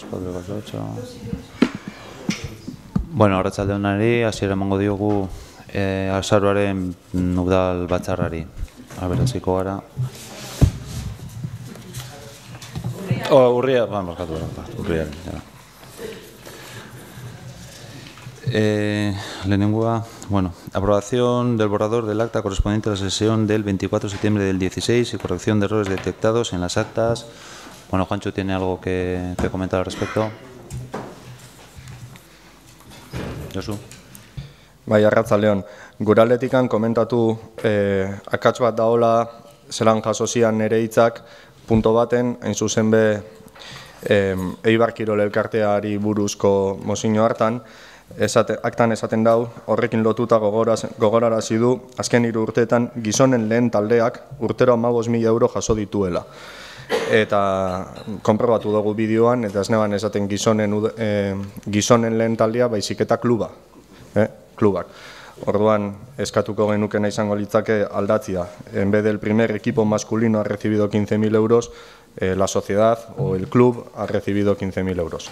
4, 4, 8... Bueno, arratsalde onari, hasiera emango diogu azaroaren udal batzarrari. Hasiko gara. Urria, markatu urria. Lehenengoa, bueno, aprobación del borrador del acta correspondiente a la sesión del 24 de septiembre del 16 y corrección de errores detectados en las actas. Bueno, Juancho tiene algo que comentar al respecto. Josu. Bai, arratsaldeon. Gure aldetikan komentatu akats bat daola zelan jaso zian nire hitzak punto baten, hain zuzen be Eibar Kirol elkarteari buruzko mozio hartan, aktan esaten dau, horrekin lotuta gogorarazi du, azken 3 urteetan gizonen lehen taldeak urtero 15.000 euro jaso dituela. Eta konprobatu dugu bideoan, eta ez neban esaten gizonen lehen taldea baizik eta klubak. Orduan, eskatuko genukena izango litzake aldatzia. En vez del primer equipo masculino ha recibido 15.000 euros, la sociedad o el club ha recibido 15.000 euros.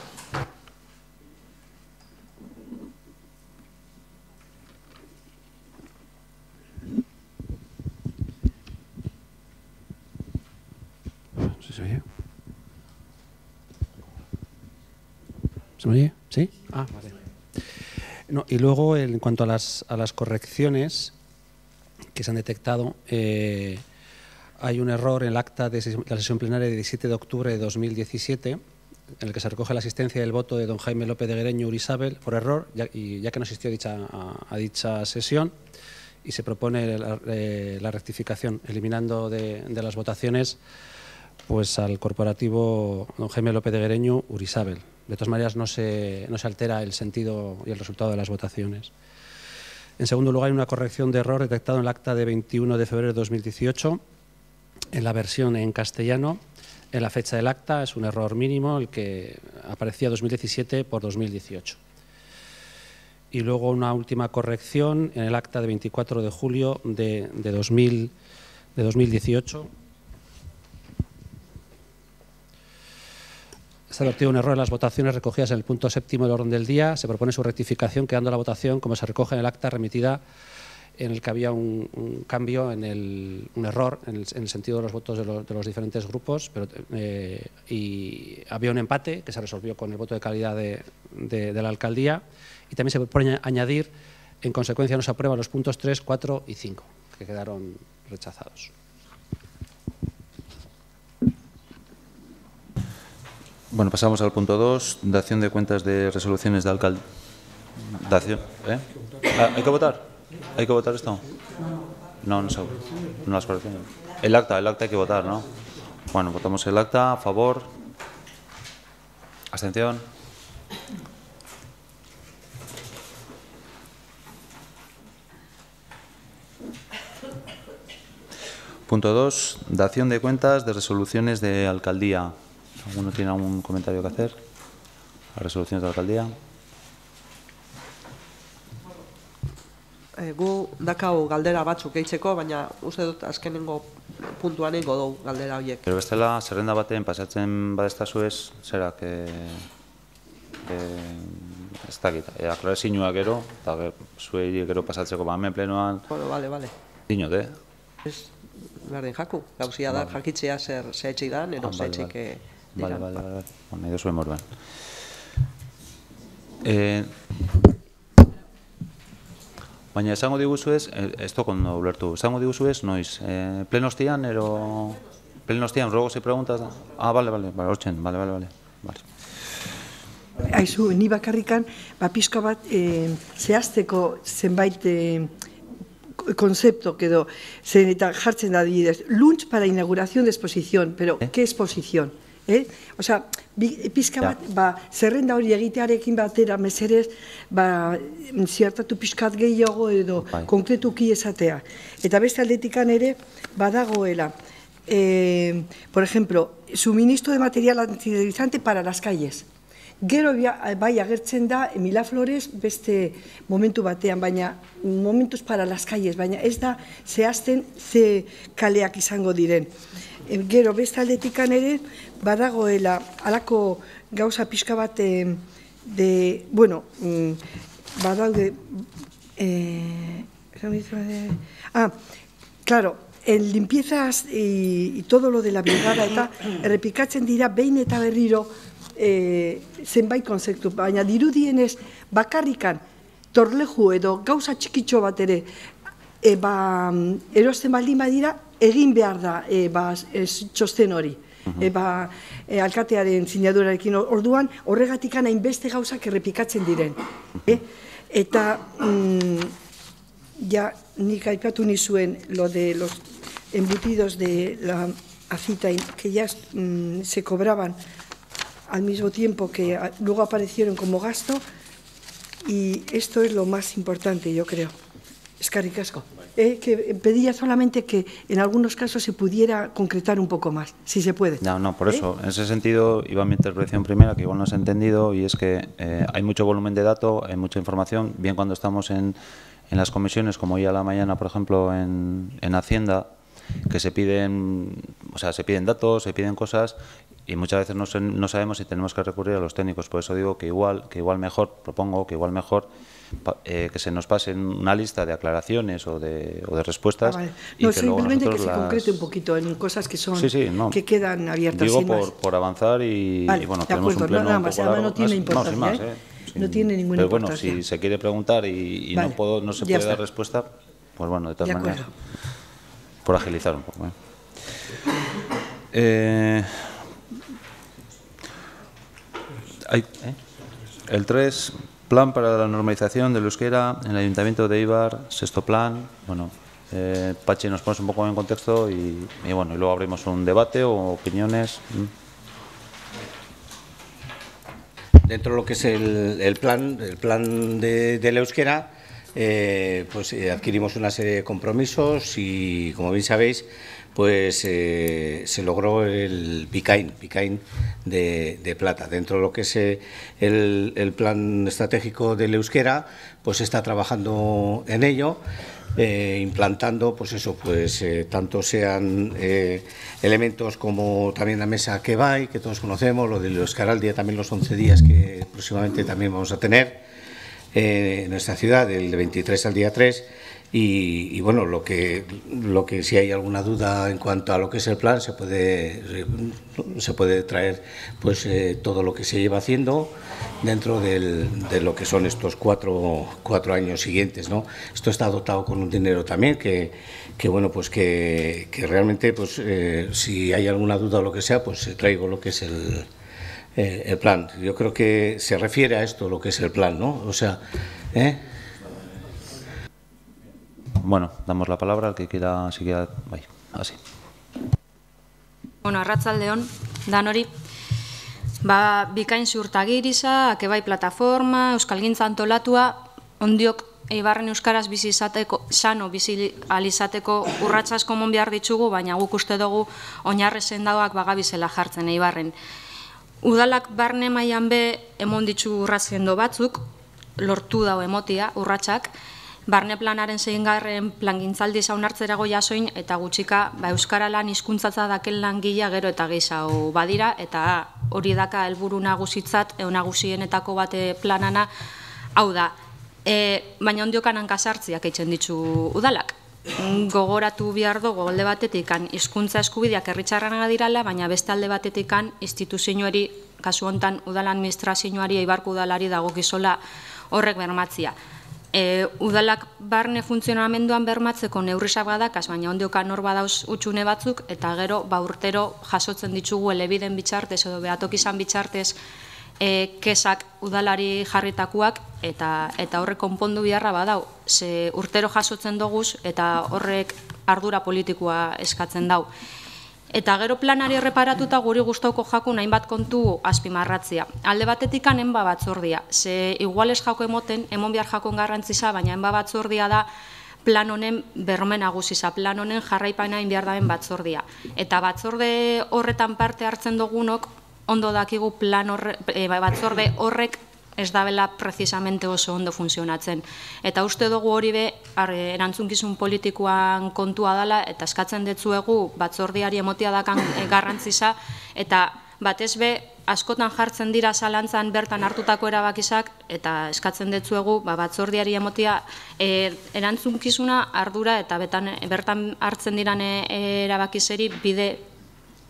¿Se me oye? ¿Sí? Ah, vale. No, y luego, en cuanto a las correcciones que se han detectado, hay un error en el acta de la sesión plenaria de 17 de octubre de 2017, en el que se recoge la asistencia y el voto de don Jaime López de Guereño Urizabel por error, ya que no asistió a dicha sesión, y se propone la rectificación, eliminando de las votaciones pues al corporativo don Jaime López de Guereño Urizabel. De todas maneras, no se altera el sentido y el resultado de las votaciones. En segundo lugar, hay una corrección de error detectado en el acta de 21 de febrero de 2018, en la versión en castellano. En la fecha del acta es un error mínimo, el que aparecía 2017 por 2018. Y luego una última corrección en el acta de 24 de julio de 2018. Se ha advertido un error en las votaciones recogidas en el punto 7º del orden del día. Se propone su rectificación, quedando la votación como se recoge en el acta remitida, en el que había un cambio, un error en el sentido de los votos de los diferentes grupos, y había un empate que se resolvió con el voto de calidad de la alcaldía, y también se propone añadir, en consecuencia no se aprueban los puntos 3, 4 y 5, que quedaron rechazados. Bueno, pasamos al punto 2, dación de cuentas de resoluciones de alcaldía. ¿Hay que votar? ¿Hay que votar esto? No las correcciones. El acta hay que votar, ¿no? Bueno, votamos el acta, a favor. Abstención. Punto 2, dación de cuentas de resoluciones de alcaldía. ¿Alguno tiene algún comentario que hacer? Las resoluciones de la alcaldía. Gu dakau galdera batzuk gehitzeko, baina uste dut azkenengo puntuan egingo dugu galdera horiek. Pero bestela, zerrenda baten pasatzen badestazu ez, zerak, ez dakit, aklarazioa gero, eta zuei gero pasatzeko hemen plenoan. Bueno, vale. Dinot, Ez, berden jaku, gauzia da, jakitzea zer etxik da, nero zer etxik diran. Vale. Nahi da zuen moruan. Baina esango diguzuez, ez tokondo ulertu, esango diguzuez, noiz, plenostian, plenostian, ruego si preguntas, vale, hortzen, vale. Aizu, ni bakarrikan, pizka bat, zehazteko zenbait konzepto, edo, eta jartzen da adibidez, lunch para inauguración de exposición, pero, ¿qué exposición? Osea, pizka bat, zerrenda hori egitearekin batera mesedez, ziartatu pizkat gehiago edo konkretuki esatea. Eta beste aldetikan ere, badagoela, por ejemplo, suministro de material antideslizante para las calles. Gero bai agertzen da Milaflores beste momentu batean, baina momentos para las calles, baina ez da zehazten ze kaleak izango diren. Gero beste aldetikan ere badagoela halako gauza pixka bat, bueno, badaude, claro, en limpiezas y todo lo de la brigada eta errepikatzen dira behin eta berriro zenbait konzeptu, baina dirudienez bakarrikan torleju edo gauza txikitxo bat ere erosten baldin badira egin behar da txosten hori. Alkatearen sinadurarekin orduan horregatikan hainbeste gauzak errepikatzen diren. Eta ja nik aipatu nizuen lo de los embutidos de la acita que ya se cobraban al mismo tiempo que luego aparecieron como gasto, y esto es lo más importante, yo creo. Eskerrik asko. Que pedía solamente que en algunos casos se pudiera concretar un poco más, si se puede. No, por eso, en ese sentido iba mi intervención primera, que igual no has entendido, y es que hay mucho volumen de datos, hay mucha información, bien cuando estamos en las comisiones, como hoy a la mañana, por ejemplo, en Hacienda, que se piden datos, se piden cosas, y muchas veces no sabemos si tenemos que recurrir a los técnicos. Por eso digo que igual mejor, propongo que igual mejor que se nos pasen una lista de aclaraciones o de respuestas. Vale. Y No, que luego simplemente que se nosotros concrete un poquito en cosas que son no. que quedan abiertas. Digo sin más. por avanzar y, vale, y bueno, de tenemos acuerdo, un pleno nada un más, poco además largo. no tiene importancia, sin más, no tiene ninguna pero bueno, importancia. si se quiere preguntar y Vale, no se ya puede dar está. respuesta, pues bueno, de todas De maneras, acuerdo. por agilizar un poco. El 3, plan para la normalización del euskera en el Ayuntamiento de Eibar, sexto plan. Bueno, Pachi nos pone un poco en contexto y bueno, y luego abrimos un debate o opiniones. Dentro de lo que es el plan del euskera, pues adquirimos una serie de compromisos y, como bien sabéis, pues se logró el Bikain de plata. Dentro de lo que es el plan estratégico del euskera, pues se está trabajando en ello, implantando, pues eso, pues tanto sean elementos como también la mesa Kebai, que todos conocemos, lo del Euskaraldia, también los 11 días que próximamente también vamos a tener en nuestra ciudad, del 23 al día 3. Y bueno, lo que si hay alguna duda en cuanto a lo que es el plan, se puede traer pues todo lo que se lleva haciendo dentro de lo que son estos cuatro años siguientes, ¿no? Esto está dotado con un dinero también que bueno, pues que realmente, pues si hay alguna duda o lo que sea, pues traigo lo que es el plan. Yo creo que se refiere a esto, lo que es el plan, ¿no? O sea, Bueno, damos la palabra al que quiera, bai, así. Bueno, arratsaldeon, danori. Bikain ziurtagirisa, Akebai plataforma, Euskalgintza antolatua, ondiok Eibarren euskaraz bizi izateko, sano bizi alizateko urratsa asko mon behar ditugu, baina guk uste dugu oinarri sendoak bagabizela jartzen Eibarren. Udalak barne mailan be emon ditu urratzendo batzuk, lortu dau emotia urratsak. Barne planaren 6. plangintzaldi zaunartzerago jasoin eta gutxika euskara lan hizkuntzatza daken langilea gero eta gehiago badira, eta hori daka helburu nagusitzat nagusienetako bate planana hau da. Baina ondiokan hankasartziak eitzen ditu udalak. Gogoratu behar dugu alde batetik hizkuntza eskubideak herritarrena dirala, baina beste alde batetik instituzioari, kasu hontan udal administrazioari, Eibarko udalari dagokizola horrek bermatzia. Udalak barne funtzionamenduan bermatzeko neurrisak badakas, baina ondiokan hor badauz utxune batzuk, eta gero urtero jasotzen ditugu elebiden bitartez edo behatokizan bitartez kesak udalari jarritakuak, eta horrek konpondu beharra badau. Ze urtero jasotzen doguz eta horrek ardura politikoa eskatzen dau. Eta gero planari erreparatuta guri gustauko jakun hainbat kontu azpimarratzea. Alde batetik enba batzordia. Ze iguales jako emon behar jakon garrantziza, baina enba batzordia da plan honen berme nagusiza, plan honen jarraipana behar daben batzordia. Eta batzorde horretan parte hartzen dugunok, ondo dakigu batzorde horrek ez dabela precisamente oso ondo funtzionatzen. Eta uste dugu hori be, erantzunkizun politikoan kontua dela, eta eskatzen detzuegu batzordiari emotia dakan garrantziza, eta batez be, askotan jartzen dira zalantzan bertan hartutako erabakizak, eta eskatzen detzuegu batzordiari emotia erantzunkizuna, ardura eta bertan hartzen diran erabakizeri bide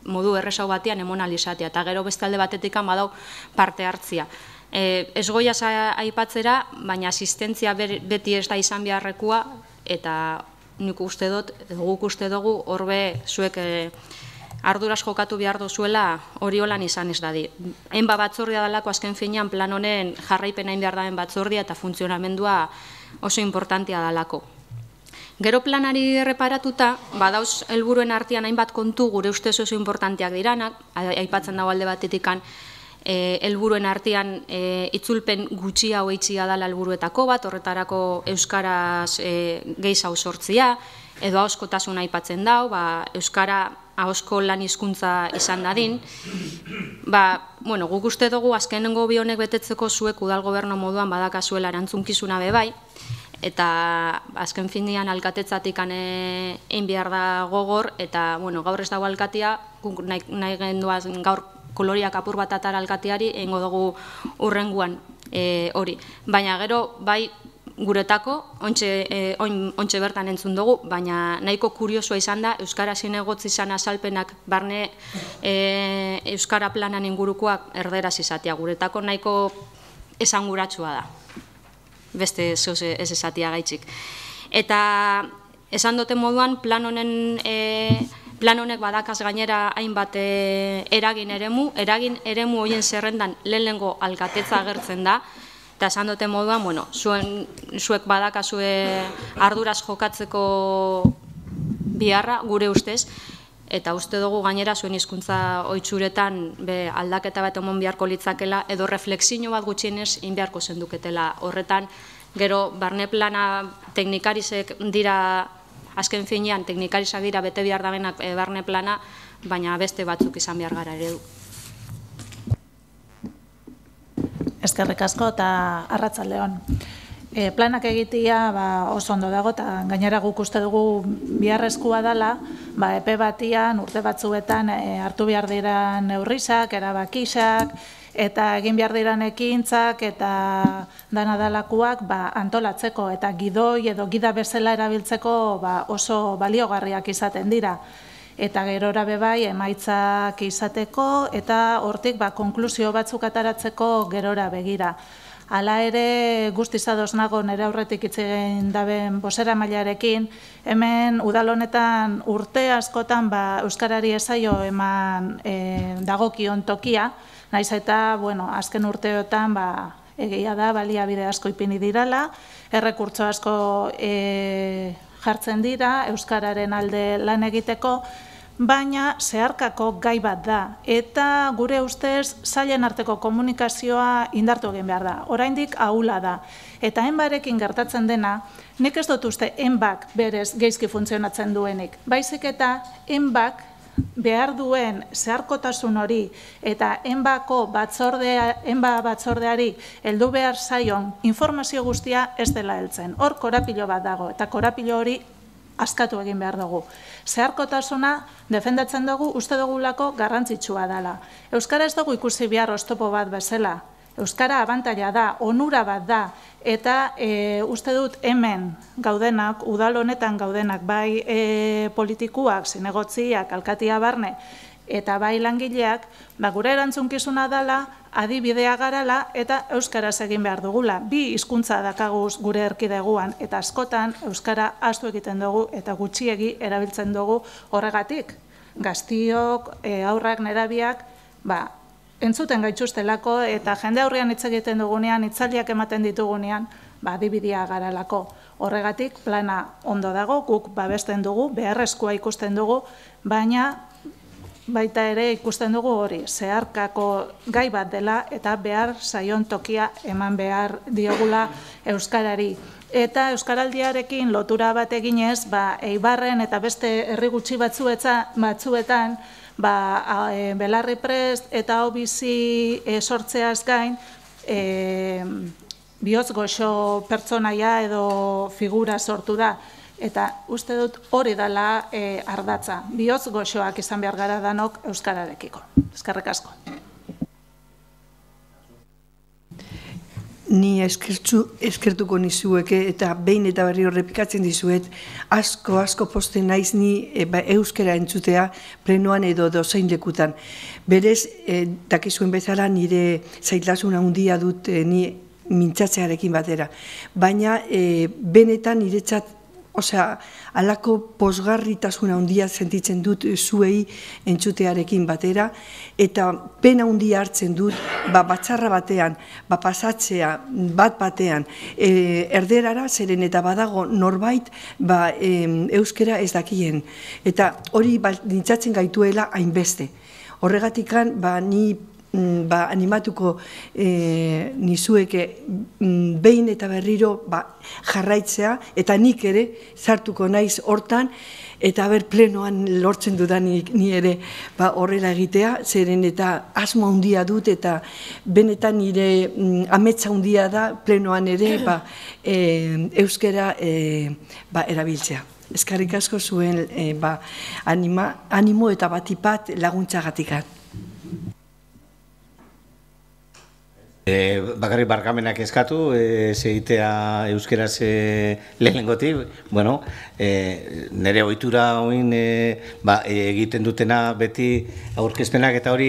modu erresau batean emonalizatea, eta gero beste alde batetik badau parte hartzia. Ez goiaz aipatzera, baina asistentzia beti ez da izan beharrekua, eta nik uste dut, guk uste dugu, horbe zuek arduraz jokatu behar dozuela hori holan izan ez dadi. Hainba batzordia dalako azken finean plan honen jarraipen hain behar daen batzordia eta funtzionamendua oso importantea dalako. Gero planari erreparatuta, badauz helburuen artean hainbat kontu gure ustez oso importanteak diranak, aipatzen dago alde batetikan helburuen artean itzulpen gutxia hoitxia dala helburuetako bat, horretarako euskaraz gehiago sortzia, edo ahoskotasuna aipatzen dau, euskara ahosko lan hizkuntza izan dadin. Guk uste dugu azkenengo bi honek betetzeko zuek udal gobernu moduan badakazuela erantzunkizuna bebai, eta azken finean alkatetzatik egin behar da gogor, eta gaur ez dago alkatia, nahi genduaz gaur koloriak apur bat atara alkateari, egingo dugu urrenguan hori. Baina gero, bai, guretako, ontxe bertan entzun dugu, baina nahiko kuriosoa izan da, Euskara zinegotzi izan azalpenak barne Euskara planan ingurukoak erderaz izatea. Guretako nahiko esanguratsua da, beste ez esatia gaitxik. Eta esan duten moduan, plan honek badakaz gainera hainbat eragin eremu horien zerrendan lehenengo alkatetza agertzen da, eta esan duten moduan, zuek badakazue arduraz jokatzeko biharra gure ustez, eta uste dugu gainera zuen hizkuntza ohitsuretan aldaketa bat emon beharko litzakela, edo refleksio bat gutxienez egin beharko zenduketela horretan. Gero, barne plana teknikarizek dira, azken finean, teknikarizak dira bete behar dabenak barne plana, baina beste batzuk izan behar gara ere du. Eskerrik asko eta arratsaldeon. Planak egitea oso ondo dago, eta gainera guk uste dugu biharrezkoa dela, epe batian, urte batzuetan hartu behar dira neurrizak, erabakizak, eta egin behar diran ekintzak eta dana dalakoak antolatzeko eta gidoi edo gida bezala erabiltzeko oso baliogarriak izaten dira. Eta gerora bebai emaitzak izateko eta hortik konklusio batzuk ataratzeko gerora begira. Hala ere guztiz ados nago nire aurretik hitz egin daben bozeramailearekin, hemen udal honetan urte askotan euskarari ez zaio eman dagokion tokia, naiz eta azken urteotan egia da baliabide asko ipini dirala, errekurtso asko jartzen dira euskararen alde lan egiteko, baina zeharkako gai bat da, eta gure ustez sailen arteko komunikazioa indartu egin behar da, oraindik ahula da. Eta enbarekin gertatzen dena, nik ez dut uste enbak berez geizki funtzionatzen duenik, baizik eta enbak behar duen zeharkotasun hori eta enba batzordeari heldu behar zaion informazio guztia ez dela heltzen. Hor korapilo bat dago, eta korapilo hori askatu egin behar dugu. Zeharkotasuna defendatzen dugu uste dugulako garrantzitsua dela. Euskara ez dugu ikusi behar oztopo bat bezala. Euskara abantaila da, onura bat da, eta uste dut hemen gaudenak, udal honetan gaudenak, bai politikuak, zinegotziak, alkatia barne, eta bai langileak, gure erantzunkizuna dela, adibidea garala eta euskaraz egin behar dugula. Bi hizkuntza dakaguz gure erkideguan, eta askotan euskara ahaztu egiten dugu eta gutxiegi erabiltzen dugu horregatik. Gaztiok, haurrak, nerabiak, entzuten gaituztelako eta jende aurrean hitz egiten dugunean, hitzaldiak ematen ditugunean, adibidea garalako. Horregatik plana ondo dago, guk babesten dugu, beharrezkoa ikusten dugu, baina baita ere ikusten dugu hori, zeharkako gai bat dela eta behar zaion tokia eman behar diogula euskarari. Eta euskaraldiarekin lotura bat eginez, Eibarren eta beste herri gutxi batzuetan, belarri prest eta hau bizi sortzeaz gain, bihotz goxo pertsonaia edo figura sortu da. Eta uste dut hori dela ardatza. Bihotz goxoak izan behar gara danok euskararekiko. Eskerrik asko. ni eskertuko nizueke eta behin eta berri horrepikatzen dizuet, asko posten naiz ni euskera entzutea plenoan edo dozein lekutan. Berez, dakizuen bezala nire zailtasuna handia dut ni mintzatzearekin batera. Baina benetan niretzat, osea, alako posgarritasuna handia sentitzen dut zuei entzutearekin batera, eta pena handia hartzen dut, batzarra batean, pasatzea bat batean, erderara, zeren eta badago norbait euskera ez dakien. Eta hori nintzatzen gaituela hainbeste. Horregatikan, ni animatuko nizueke behin eta berriro jarraitzea, eta nik ere sartuko naiz hortan, eta plenoan lortzen dudanik ni ere horrela egitea, zeren eta asmo handia dut, eta benetan nire ametsa handia da plenoan ere euskera erabiltzea. Eskerrik asko zuen animo eta batipat laguntzagatik. Bakarrik barkamenak eskatu, segitea euskeraz lehenengotik, bueno, nire ohitura oin egiten dutena beti aurkezpenak eta hori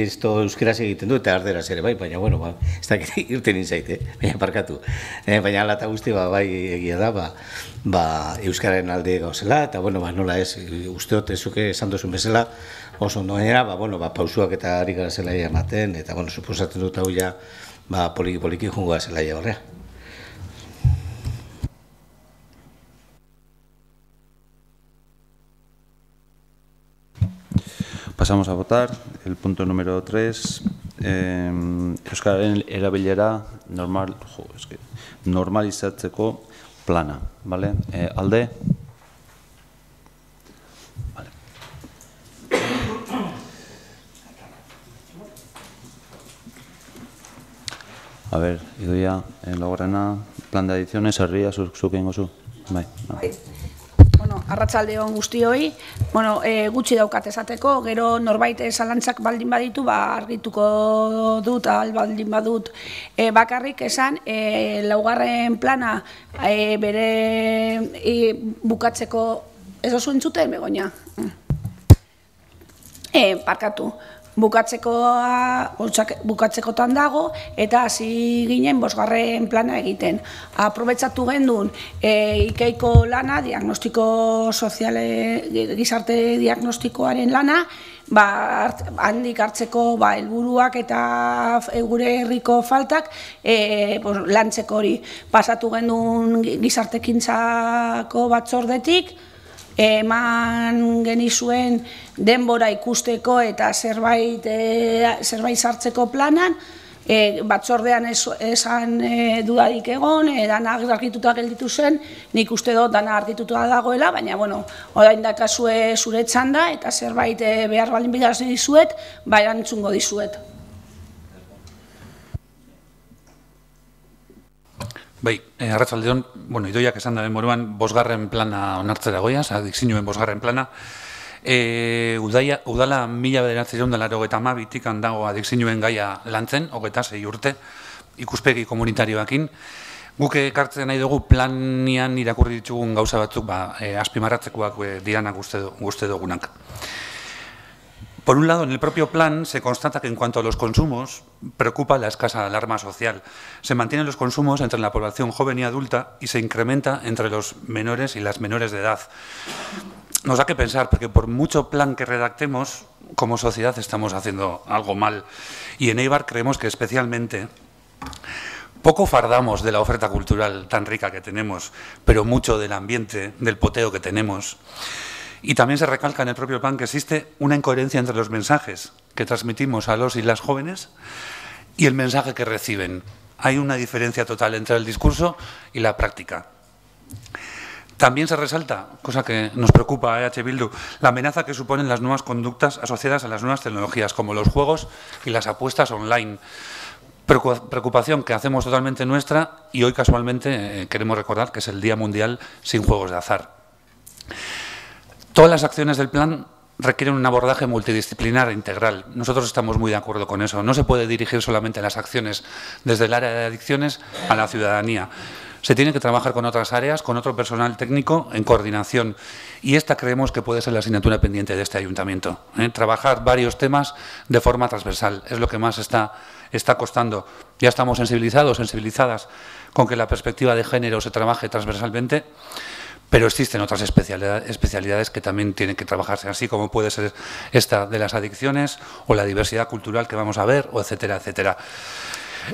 euskeraz egiten dut, eta erderaz ere bai, baina, bueno, ez dakit irten inzait, baina barkatu. Baina ala eta guzti, bai egia da, euskararen alde gauzela, eta, bueno, nola ez, usteot ezuke esan duzun bezala, oso ondoenera, pausuak eta ari gara zelaia ematen, eta, bueno, suposatzen dut hau ja, poliki jungoa zelaia horrea. Pasamos a votar el punto número 3, euskararen erabilera normalizatzeko plana, ¿vale? Alde? Vale. A ver, Idoia, logorena, plan de adiciones, herria, zuk egingo zu? Bai. Bueno, arratsaldeon guztioi, gutxi daukat esateko, gero norbait zalantzak baldin baditu, argituko dut, baldin badut, bakarrik esan, laugarren plana bere bukatzeko, ez oso entzuten, Begoña? Parkatu. Bukatzekotan dago, eta hasi ginen 5. plana egiten. Aprobetxatu gendun Ikeiko lana, diagnostiko soziale, gizarte diagnostikoaren lana, handik hartzeko helburuak eta gure herriko faltak lantzeko hori. Pasatu gendun gizartekintzako batzordetik, eman genizuen denbora ikusteko eta zerbait sartzeko planan, batzordean esan dudarik egon, dana argituta gelditu zen, nik uste dut dana argituta dagoela, baina, orain dakazue zure txanda eta zerbait behar baldin bilaz dizuet, erantzungo dizuet. Bai, arratsaldeon, Idoiak esan da moruan 5. plana onartzera goiaz, adikzinuen 5. plana. Udala 1982tik dago adikzinuen gaia lantzen, 26 urte, ikuspegi komunitarioakin. Guk ekartzen nahi dugu planian irakurri ditugun gauza batzuk azpimarratzekoak diranak uste dugunak. Por un lado, en el propio plan se constata que en cuanto a los consumos, preocupa la escasa alarma social. Se mantienen los consumos entre la población joven y adulta y se incrementa entre los menores y las menores de edad. Nos da que pensar, porque por mucho plan que redactemos, como sociedad estamos haciendo algo mal. Y en Eibar creemos que especialmente poco fardamos de la oferta cultural tan rica que tenemos, pero mucho del ambiente, del poteo que tenemos. Y también se recalca en el propio plan que existe una incoherencia entre los mensajes que transmitimos a los y las jóvenes y el mensaje que reciben. Hay una diferencia total entre el discurso y la práctica. También se resalta, cosa que nos preocupa a EH Bildu, la amenaza que suponen las nuevas conductas asociadas a las nuevas tecnologías, como los juegos y las apuestas online. Preocupación que hacemos totalmente nuestra y hoy casualmente queremos recordar que es el Día Mundial sin Juegos de Azar. Todas las acciones del plan requieren un abordaje multidisciplinar e integral. Nosotros estamos muy de acuerdo con eso. No se puede dirigir solamente las acciones desde el área de adicciones a la ciudadanía. Se tiene que trabajar con otras áreas, con otro personal técnico en coordinación. Y esta creemos que puede ser la asignatura pendiente de este ayuntamiento. Trabajar varios temas de forma transversal. Es lo que más está costando. Ya estamos sensibilizadas con que la perspectiva de género se trabaje transversalmente, pero existen otras especialidades que también tienen que trabajarse, así como puede ser esta de las adicciones o la diversidad cultural que vamos a ver, o etcétera, etcétera.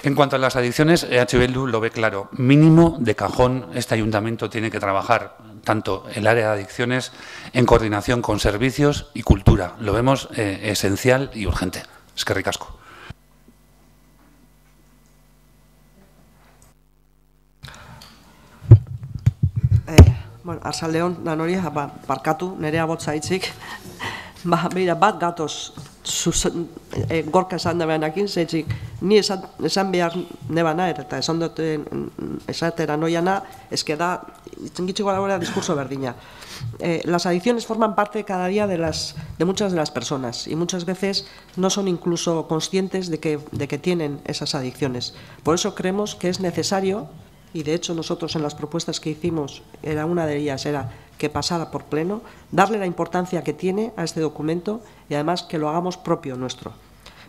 En cuanto a las adicciones, EH Bildu lo ve claro. Mínimo de cajón, este ayuntamiento tiene que trabajar tanto el área de adicciones en coordinación con servicios y cultura. Lo vemos esencial y urgente. Eskerrik asko. Bueno, Arratsaldeon danori, barkatu, nerea botza hitzik. Beira, bat gatoz, Gorka esan da behanekin, zeitzik, ni esan behar nebana, eta esan duten esatera noiana, es que da, itzengitxiko gara diskurso berdina. Las adicciones forman parte cada día de muchas de las personas y muchas veces no son incluso conscientes de que tienen esas adicciones. Por eso creemos que es necesario, y de hecho nosotros en las propuestas que hicimos, una de ellas era que pasara por pleno, darle la importancia que tiene a este documento y además que lo hagamos propio nuestro.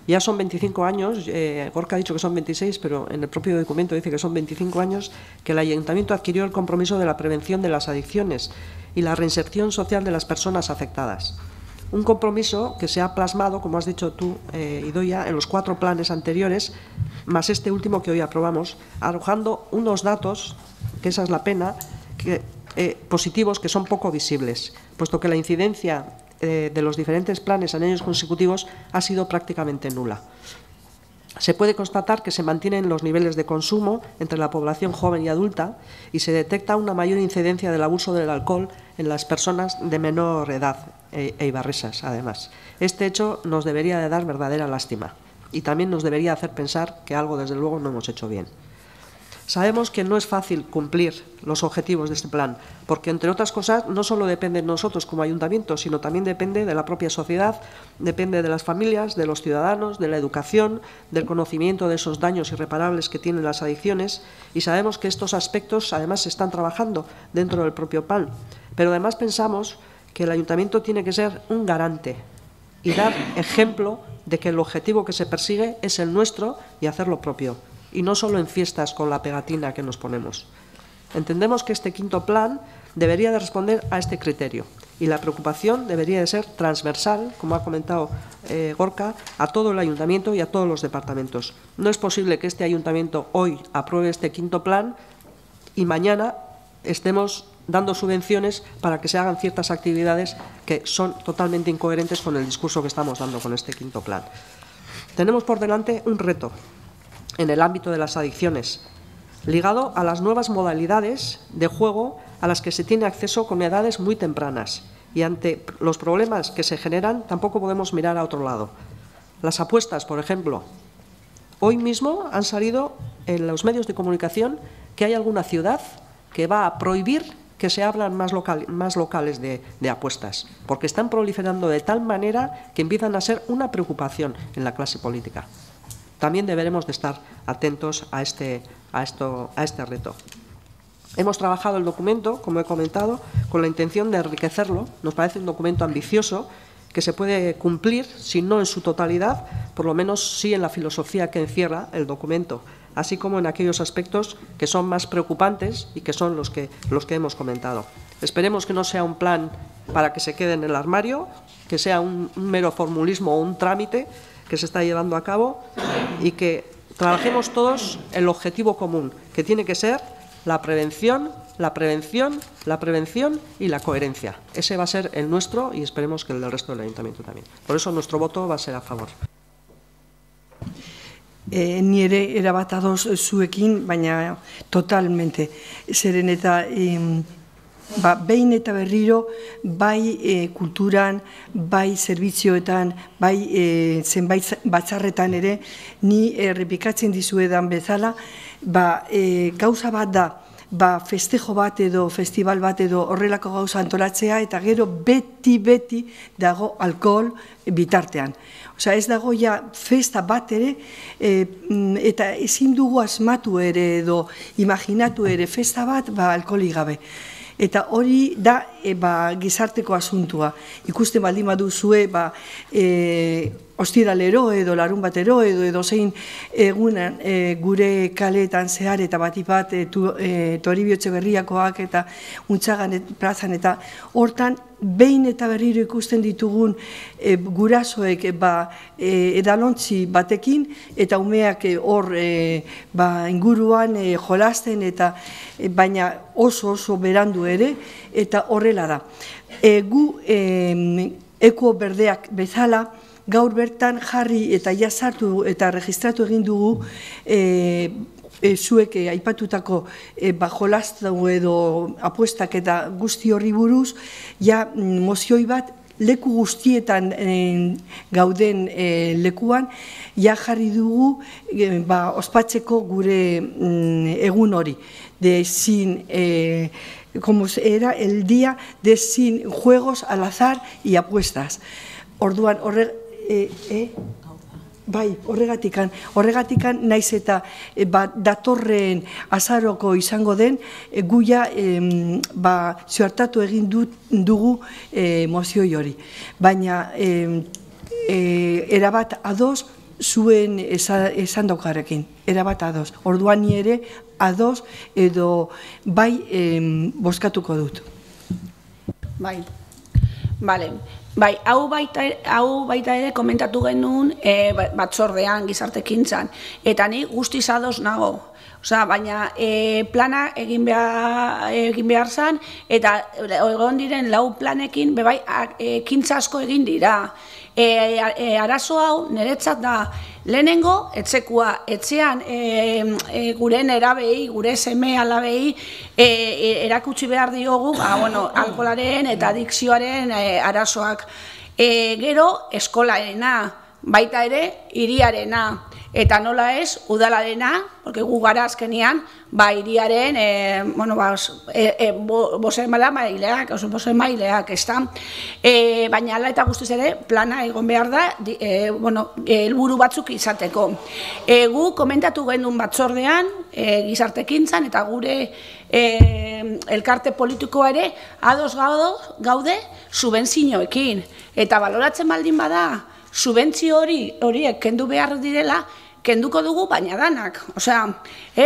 Ya son 25 años, Gorka ha dicho que son 26, pero en el propio documento dice que son 25 años que el ayuntamiento adquirió el compromiso de la prevención de las adicciones y la reinserción social de las personas afectadas. Un compromiso que se ha plasmado, como has dicho tú, Idoia, en los 4 planes anteriores, más este último que hoy aprobamos, arrojando unos datos, que esa es la pena, positivos que son poco visibles, puesto que la incidencia de los diferentes planes en años consecutivos ha sido prácticamente nula. Se puede constatar que se mantienen los niveles de consumo entre la población joven y adulta y se detecta una mayor incidencia del abuso del alcohol en las personas de menor edad eibarresas, además. Este hecho nos debería de dar verdadera lástima y también nos debería hacer pensar que algo, desde luego, no hemos hecho bien. Sabemos que no es fácil cumplir los objetivos de este plan, porque, entre otras cosas, no solo depende de nosotros como ayuntamiento, sino también depende de la propia sociedad, depende de las familias, de los ciudadanos, de la educación, del conocimiento de esos daños irreparables que tienen las adicciones, y sabemos que estos aspectos, además, se están trabajando dentro del propio plan. Pero además pensamos que el ayuntamiento tiene que ser un garante y dar ejemplo de que el objetivo que se persigue es el nuestro y hacerlo propio, y no solo en fiestas con la pegatina que nos ponemos. Entendemos que este 5º plan debería de responder a este criterio y la preocupación debería de ser transversal, como ha comentado Gorka, a todo el ayuntamiento y a todos los departamentos. No es posible que este ayuntamiento hoy apruebe este 5º plan y mañana estemos dando subvenciones para que se hagan ciertas actividades que son totalmente incoherentes con el discurso que estamos dando con este 5º plan. Tenemos por delante un reto en el ámbito de las adicciones, ligado a las nuevas modalidades de juego a las que se tiene acceso con edades muy tempranas. Y ante los problemas que se generan, tampoco podemos mirar a otro lado. Las apuestas, por ejemplo. Hoy mismo han salido en los medios de comunicación que hay alguna ciudad que va a prohibir que se abran más locales de apuestas, porque están proliferando de tal manera que empiezan a ser una preocupación en la clase política. También deberemos de estar atentos a este reto. Hemos trabajado el documento, como he comentado, con la intención de enriquecerlo. Nos parece un documento ambicioso que se puede cumplir, si no en su totalidad, por lo menos sí en la filosofía que encierra el documento, así como en aquellos aspectos que son más preocupantes y que son los que hemos comentado. Esperemos que no sea un plan para que se quede en el armario, que sea un mero formulismo o un trámite que se está llevando a cabo y que trabajemos todos el objetivo común, que tiene que ser la prevención, la prevención, la prevención y la coherencia. Ese va a ser el nuestro y esperemos que el del resto del ayuntamiento también. Por eso nuestro voto va a ser a favor. Ni ere erabat ados zuekin, baina totalmente. Zeren eta behin eta berriro, bai kulturan, bai zerbitzioetan, bai zenbait batzarretan ere, ni errepikatzen dizuedan bezala, gauza bat da, festejo bat edo festival bat edo horrelako gauza antolatzea eta gero beti dago alkohol bitartean. Osea, ez dago ja festa bat ere eta ezin dugu asmatu ere edo imaginatu ere festa bat alkoholik gabe. Eta hori da gizarteko asuntua. Ikusten baldin baduzue ostiralero edo larun batero edo zein egunan gure kaleetan zehar eta bat Toribio Etxeberriakoak eta Untxagan plazan eta hortan behin eta berriro ikusten ditugun gurasoek edalontzi batekin eta umeak hor inguruan jolasten eta baina oso berandu ere eta horrela da. Gu eko berdeak bezala gaur bertan jarri eta jasartu eta registratu egin dugu zuek aipatutako jolaztu edo apuestak eta guzti horri buruz, ja mozioi bat leku guztietan gauden lekuan, ja jarri dugu ospatzeko gure egun hori, como era el día de sin juegos al azar y apuestas. Orduan, horregatikan naiz eta datorren azaroko izango den, guia zuertatu egin dugu mozioi hori. Baina, erabat ados zuen esan daukarekin, erabat ados. Orduan ni ere ados edo bozkatuko dut. Bai, bale. Bai, hau baita ere komentatu genuen batzordean gizartekintzan, eta ni guztiz ados nago. Baina plana egin behar zen, eta egon diren lau planekin, bai, ekintza asko egin dira. Arazo hau niretzat da, lehenengo, etxekua, etxean gure nerabei, gure seme alabei erakutsi behar diogu, alkoholaren eta adikzioaren arazoak. Gero, eskolaarena, baita ere, hiriarena, eta nola ez, udalarena, porque gu gara azkenean, hiriaren, bosemaileak, ez da. Baina ala eta guztiz ere, plana egon behar da, helburu batzuk izateko. Gu komentatu genuen batzordean, gizartekintzan, eta gure elkarte politikoa ere, ados gaude subentzioekin. Eta baloratzen baldin bada, subentzio horiek kendu behar direla, kenduko dugu baina danak.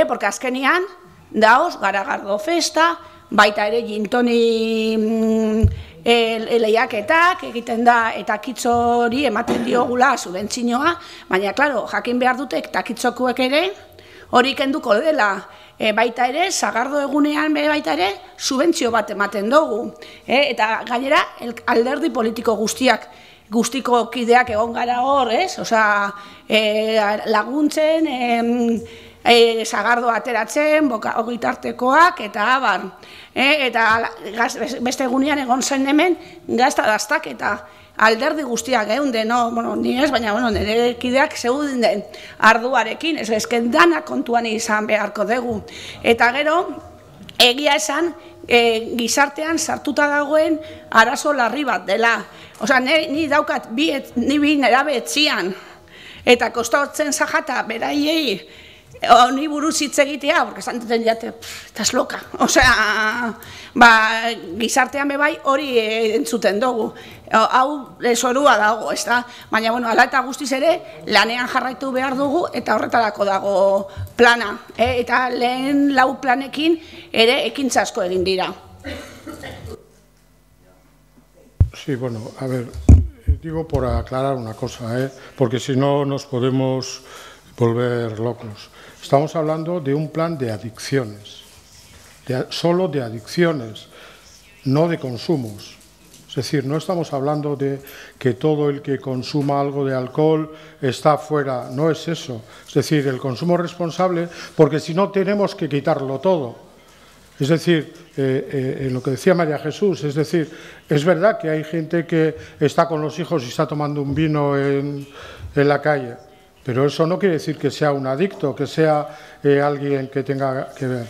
Porque azkenean, daoz, garagardo festa, baita ere jintoni lehiaketak egiten da eta kitzo hori ematen diogula subentzioa, baina, klaro, jakin behar dutek eta kitzokuek ere, hori kenduko dela. Baita ere, sagardo egunean baita ere, subentzio bat ematen dugu. Eta gainera, alderdi politiko guztiko kideak egon gara hor, laguntzen, sagardo ateratzen, ogitartekoak, eta abar. Eta beste egunean egon zen hemen, gazta daztak eta alderdi guztiak geunden, ni ez, baina nire kideak zeuden den arduarekin, ezken dana kontuan izan beharko dugu. Eta gero, egia esan, gizartean sartuta dagoen arazo larri bat dela. Ni daukat ni bi nerabe etzian, eta kostatzen zajata beraiei honi buruz hitz egitea, porque zantzen jate, estás loca. Gizartean bebai hori entzuten dugu. Hau zorua dago, ez da? Baina, ala eta guztiz ere, lanean jarraitu behar dugu eta horretarako dago plana. Eta lehen lau planekin ere ekintza asko egin dira. Sí, a ver, digo por aclarar una cosa, porque si no nos podemos volver locos. Estamos hablando de un plan de adicciones, solo de adicciones, no de consumos. Es decir, no estamos hablando de que todo el que consuma algo de alcohol está fuera, no es eso. Es decir, el consumo responsable, porque si no tenemos que quitarlo todo. Es decir, lo que decía María Jesús, es decir, es verdad que hay gente que está con los hijos y está tomando un vino en la calle, pero eso no quiere decir que sea un adicto, que sea alguien que tenga que ver.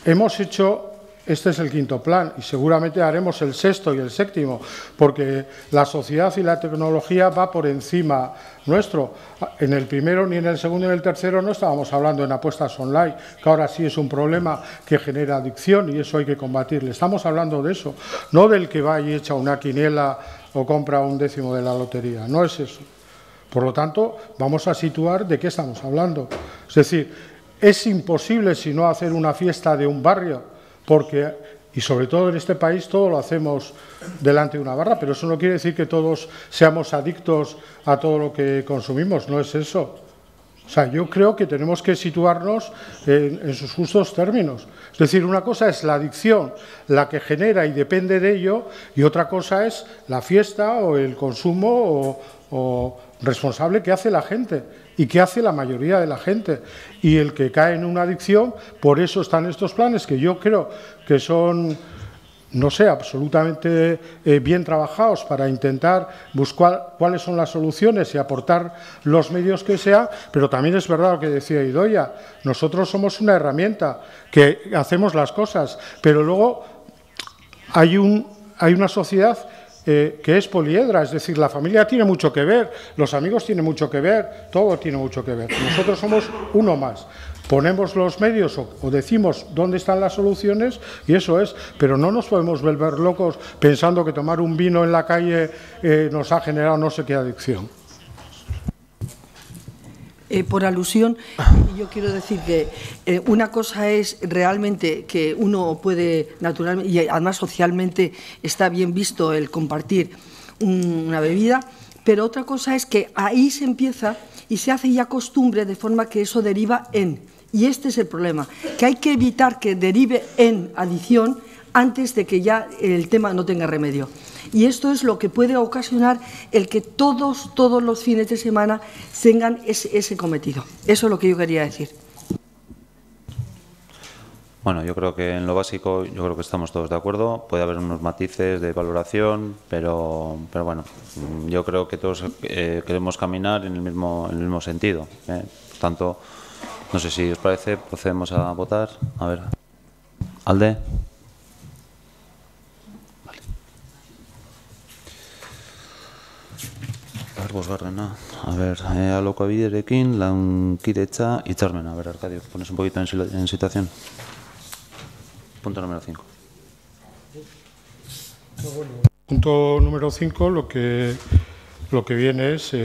hemos hecho, este es el quinto plan y seguramente haremos el sexto y el séptimo, porque la sociedad y la tecnología va por encima nuestro. En el primero, ni en el segundo ni en el tercero no estábamos hablando en apuestas online, que ahora sí es un problema que genera adicción y eso hay que combatirle. Estamos hablando de eso, no del que va y echa una quiniela o compra un décimo de la lotería, no es eso. Por lo tanto, vamos a situar de qué estamos hablando. Es decir, es imposible si no hacer una fiesta de un barrio, porque, y sobre todo en este país, todo lo hacemos delante de una barra, pero eso no quiere decir que todos seamos adictos a todo lo que consumimos, no es eso. O sea, yo creo que tenemos que situarnos en sus justos términos. Es decir, una cosa es la adicción, la que genera y depende de ello, y otra cosa es la fiesta o el consumo o responsable que hace la gente y que hace la mayoría de la gente. Y el que cae en una adicción, por eso están estos planes que yo creo que son, no sé, absolutamente bien trabajados para intentar buscar cuáles son las soluciones y aportar los medios que sea, pero también es verdad lo que decía Idoia, nosotros somos una herramienta que hacemos las cosas, pero luego hay una sociedad que es poliedra, es decir, la familia tiene mucho que ver, los amigos tienen mucho que ver, todo tiene mucho que ver. Nosotros somos uno más. Ponemos los medios o decimos dónde están las soluciones y eso es, pero no nos podemos volver locos pensando que tomar un vino en la calle nos ha generado no sé qué adicción. Por alusión, yo quiero decir que una cosa es realmente que uno puede naturalmente, y además socialmente está bien visto el compartir una bebida, pero otra cosa es que ahí se empieza y se hace ya costumbre de forma que eso deriva en, y este es el problema, que hay que evitar que derive en adicción antes de que ya el tema no tenga remedio. Y esto es lo que puede ocasionar el que todos los fines de semana tengan ese cometido. Eso es lo que yo quería decir. Bueno, yo creo que en lo básico, yo creo que estamos todos de acuerdo. Puede haber unos matices de valoración, pero bueno, yo creo que todos queremos caminar en el mismo sentido. Por tanto, no sé si os parece, procedemos a votar. A ver, Alde. A ver, alokabiderekin, lankidetza, hitzarmena. A ver, Arcadio, pones un poquito en situación. Punto número 5. Punto número 5, lo que viene es,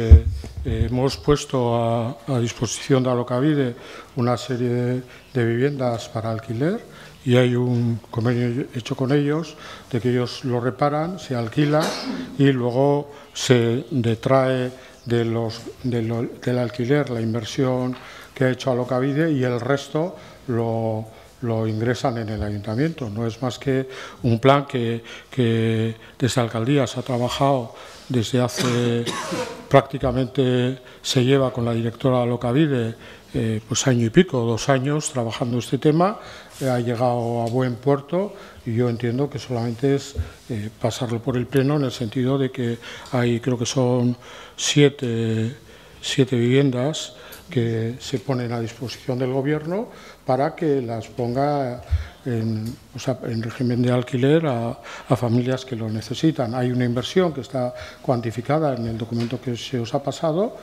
hemos puesto a disposición de Alokabide una serie de viviendas para alquiler y hay un convenio hecho con ellos de que ellos lo reparan, se alquila y luego se detrae del alquiler la inversión que ha hecho Alokabide y el resto lo ingresan en el ayuntamiento. No es más que un plan que desde alcaldías ha trabajado desde hace prácticamente, se lleva con la directora de Alokabide pues año y pico, 2 años trabajando este tema, ha llegado a buen puerto y yo entiendo que solamente es pasarlo por el pleno en el sentido de que hay, creo que son 7 viviendas que se ponen a disposición del Gobierno para que las ponga en régimen de alquiler a familias que lo necesitan. Hay una inversión que está cuantificada en el documento que se os ha pasado,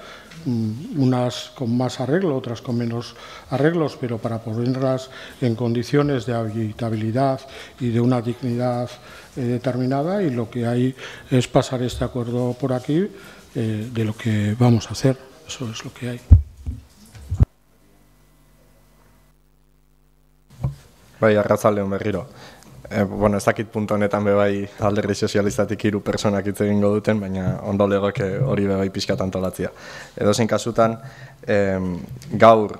unas con más arreglo, otras con menos arreglos, pero para ponerlas en condiciones de habitabilidad y de una dignidad determinada, y lo que hay es pasar este acuerdo por aquí de lo que vamos a hacer. Eso es lo que hay. Bai, arratsaldeon berriro. Bueno, ez dakit puntu honetan bai Alderdi Sozialistatik 3 pertsonak hitz egingo duten, baina ondo legoke hori bai pixkat antolatzea. Edozein kasutan, gaur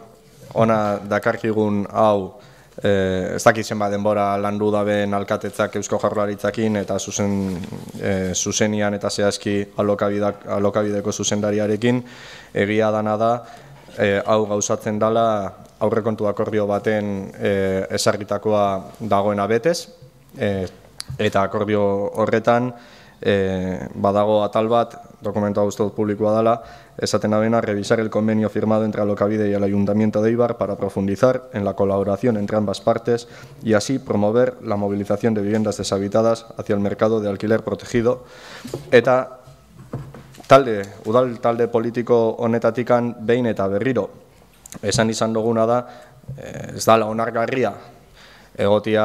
ona dakarkigun hau, ez dakit zenbat denbora landu daben alkatetzak Eusko Jaurlaritzakin eta zuzenian eta zehazki Alokabideko zuzendariarekin, egia dana da, hau gauzatzen dela aurrekontu akordio baten ezarritakoa dagoena betez, eta akordio horretan badago atal bat, dokumentua uste dut publikoa dela, esaten abena, revisar el convenio firmado entre Alokabide y el Ayuntamiento de Eibar para profundizar en la colaboración entre ambas partes y así promover la movilización de viviendas deshabitadas hacia el mercado de alquiler protegido. Eta udal talde politiko honetatikan behin eta berriro esan izan duguna da, ez dala onargarria egotia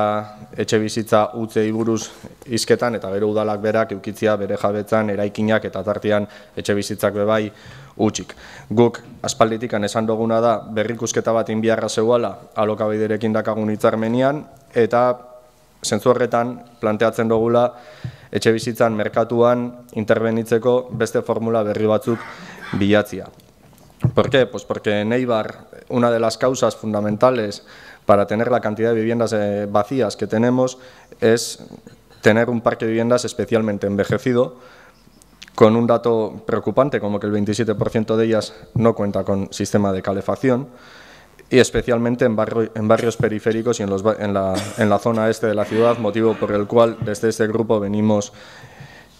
etxe bizitza utzei buruz hizketan eta gero udalak berak eukitzia bere jabetzan eraikinak eta tartean etxe bizitzak bebai utzik. Guk aspalditikan esan duguna da berrikusketa bat inbiarra zeuala Alokabiderekin dakagun hitzarmenean eta zentzu horretan planteatzen dugula etxe bizitzan merkatuan interbenitzeko beste formula berri batzuk bilatzia. ¿Por qué? Pues porque en Eibar una de las causas fundamentales para tener la cantidad de viviendas vacías que tenemos es tener un parque de viviendas especialmente envejecido, con un dato preocupante como que el 27% de ellas no cuenta con sistema de calefacción, y especialmente en barrios periféricos y en la zona este de la ciudad, motivo por el cual desde este grupo venimos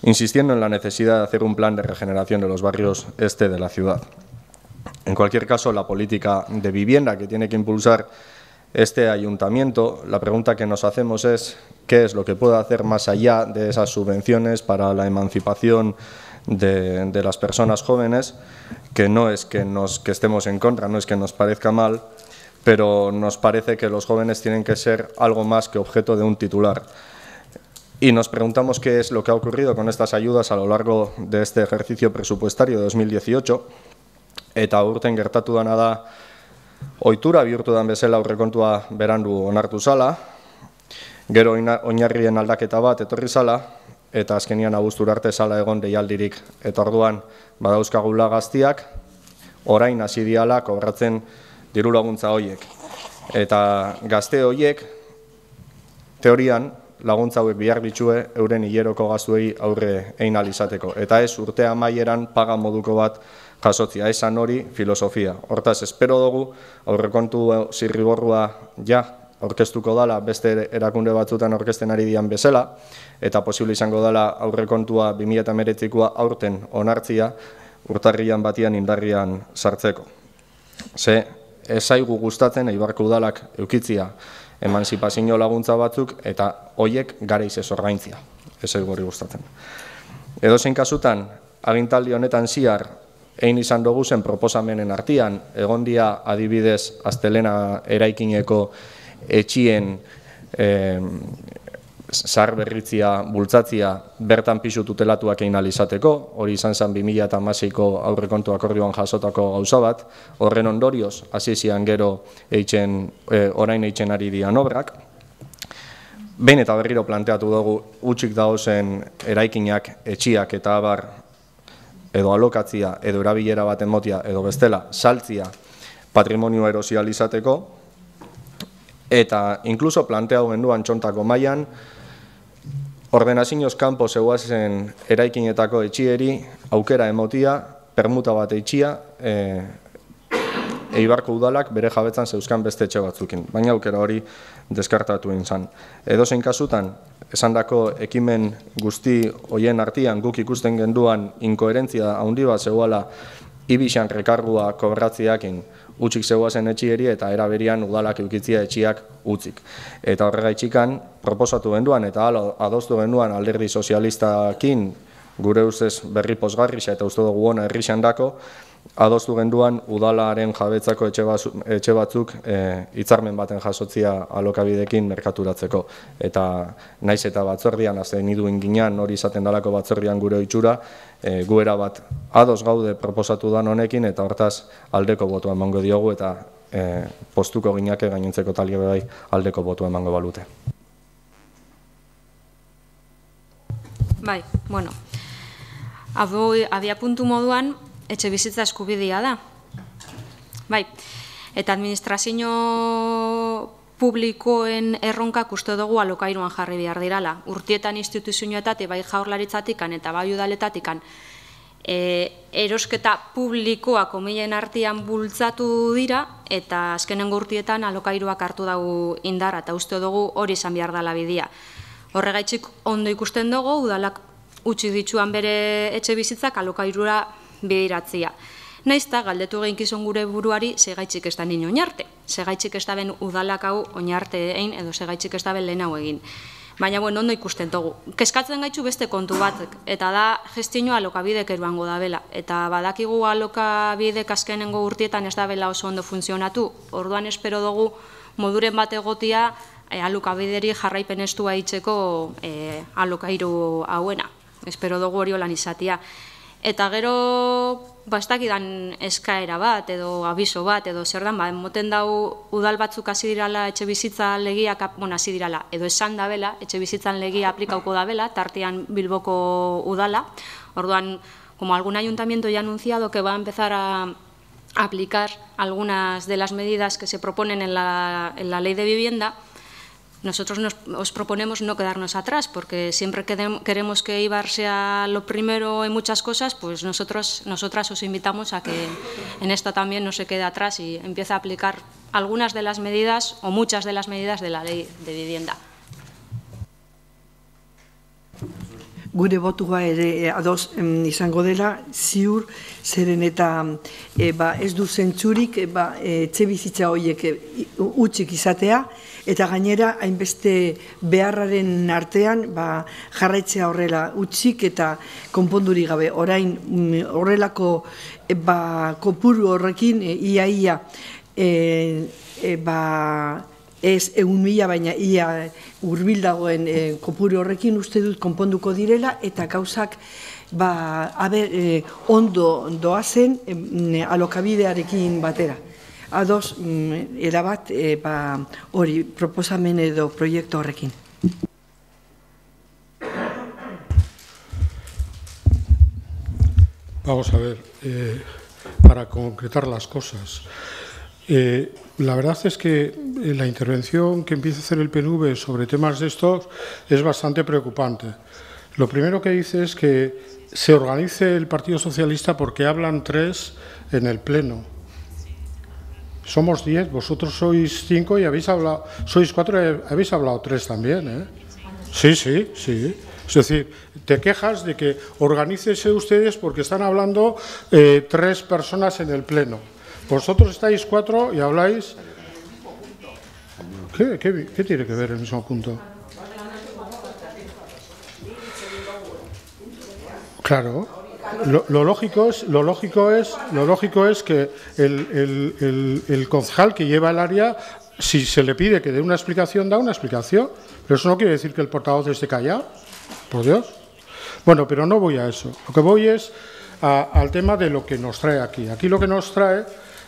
insistiendo en la necesidad de hacer un plan de regeneración de los barrios este de la ciudad. En cualquier caso, la política de vivienda que tiene que impulsar este ayuntamiento, la pregunta que nos hacemos es qué es lo que puede hacer más allá de esas subvenciones para la emancipación de las personas jóvenes, que no es que estemos en contra, no es que nos parezca mal, pero nos parece que los jóvenes tienen que ser algo más que objeto de un titular. Y nos preguntamos qué es lo que ha ocurrido con estas ayudas a lo largo de este ejercicio presupuestario de 2018, eta urten gertatu dana da ohitura bihurtu dan bezala aurrekontua berandu onartu zala, gero oinarrien aldaketa bat etorri zala, eta azkenian abuztura arte zala egon deialdirik. Eta orduan badauzkagula gaztiak, orain hasi diala kobratzen diru laguntza horiek. Eta gazte horiek, teorian, laguntza hauek bihar bitxue euren hileroko gastuei aurre egin ahal izateko. Eta ez urte amaieran paga moduko bat jasotzia, esan hori filosofia. Hortaz, espero dugu aurrekontu zirriborrua aurkeztuko dala beste erakunde batzutan aurkezten ari dian bezala, eta posible izango dala aurrekontua 2019koa aurten onartzia urtarrian batian indarrian sartzeko. Ze, ez zaigu gustatzen Eibarko udalak eukitzia emanzipazio laguntza batzuk eta hoiek garaiz ez ordaintzia. Ez zaigu hori gustatzen. Edozein kasutan, agintaldi honetan zihar egin izan dugu zen proposamenen artean, egon dia adibidez astelena eraikineko etxien zaharberritzia bultzatzia bertan pisu tutelatuak egin ahal izateko, hori izan zen 2016ko aurrekontu akordioan jasotako gauza bat, horren ondorioz hasi zian gero orain eitzen ari dian obrak. Behin eta berriro planteatu dugu hutsik dagozen eraikinak, etxiak eta abar edo alokatzia, edo erabilera baten motia, edo bestela, saltzia patrimonio erosial izateko, eta inkluso planteatu genduan txontako mailan, ordenazioz kanpo zeuazen eraikinetako etxieri, aukera emotia, permuta bat etxia, Eibarko udalak bere jabetzan zeuzkan beste etxe batzukin, baina aukera hori deskartatu izan. Edozein kasutan, esandako ekimen guzti hoien artean guk ikusten genduan inkoherentzia handi bat zeuala ibixan rekargua kobratziakin utzik zeuazen etxieri eta eraberian udalak eukitzia etxiak utzik. Eta horregaitxikan proposatu genduan eta adostu genduan Alderdi Sozialistakin gure ustez berri pozgarrisa eta uste dugu ona herrixan dako, adostu genduan udalaren jabetzako etxe batzuk hitzarmen baten jasotzia Alokabidekin merkaturatzeko. Eta naiz eta batzordian, azten iduen ginean hori izaten dalako batzordian gure ohitura, guera bat ados gaude proposatu dan honekin eta hortaz aldeko botua emango diogu eta postuko ginake gainentzeko talie bai aldeko botua emango balute. Bai, bueno, abia puntu moduan, etxe bizitza eskubidea da. Bai, eta administrazio publikoen erronkak uste dugu alokairuan jarri behar dirala. Urtietan instituzioetatik, bai jaurlaritzatikan eta bai udaletatikan, erosketa publikoa komilen artean bultzatu dira, eta azkenengo urtietan alokairuak hartu dugu indarra, eta uste dugu hori izan behar dela bidea. Horregaitzik ondo ikusten dugu, udalak utzi dituan bere etxe bizitzak alokairura bideratzea. Naiz eta galdetu geinkizun gure buruari segaitxik ez da nien oinarte. Segaitxik ez da ben udalak hau oinarte egin edo segaitxik ez da ben lehen hau egin. Baina, ondo ikusten dugu. Keskatzen gaitzu beste kontu batek, eta da gestionoa alokabidek eruango da bela. Eta badakigu alokabidek azkenengo urtietan ez da bela oso ondo funtzionatu. Orduan espero dugu moduren bat egotia alokabideri jarraipen estua hitzeko alokairu hauena. Espero dugu hori holan izatea. Eta gero, ez dakidan eskaera bat, edo abiso bat, edo zer dan, moten dau udal batzuk hasi dirala etxe bizitza legiak, hasi dirala, edo esan da bela, etxe bizitzan legia aplikauko da bela, tartean Bilboko udala. Orduan, como algún ayuntamiento ya ha anunciado que va a empezar a aplicar algunas de las medidas que se proponen en la ley de vivienda, nosotros os proponemos no quedarnos atrás, porque siempre queremos que Eibar sea lo primero en muchas cosas, pues nosotras os invitamos a que en esto también no se quede atrás y empiece a aplicar algunas de las medidas o muchas de las medidas de la ley de vivienda. Gure botua ere ados izango dela, ziur, zeren eta ez du zentzurik etxe bizitza horiek utzik izatea, eta gainera hainbeste beharraren artean jarraitzea horrela utzik eta konponduri gabe. Orain horrelako kopuru horrekin ia ez 1.000, baina ia hurbil dagoen kopuru horrekin uste dut konponduko direla, eta gauzak ondo doazen alokabidearekin batera. Ados, erabat hori proposamen edo proiektu horrekin. Vamos a ver, para concretar las cosas. La verdad es que la intervención que empieza a hacer el PNV sobre temas de estos es bastante preocupante. Lo primero que dice es que se organice el Partido Socialista porque hablan 3 en el Pleno. Somos 10, vosotros sois 5 y sois 4 y habéis hablado 3 también, ¿eh? Sí. Es decir, te quejas de que organícese ustedes porque están hablando 3 personas en el Pleno. Vosotros estáis 4 y habláis... ¿Qué tiene que ver el mismo punto? Claro. Lo lógico es que el concejal que lleva el área, si se le pide que dé una explicación, da una explicación. Pero eso no quiere decir que el portavoz esté callado. Por Dios. Bueno, pero no voy a eso. Lo que voy es al tema de lo que nos trae aquí. Aquí lo que nos trae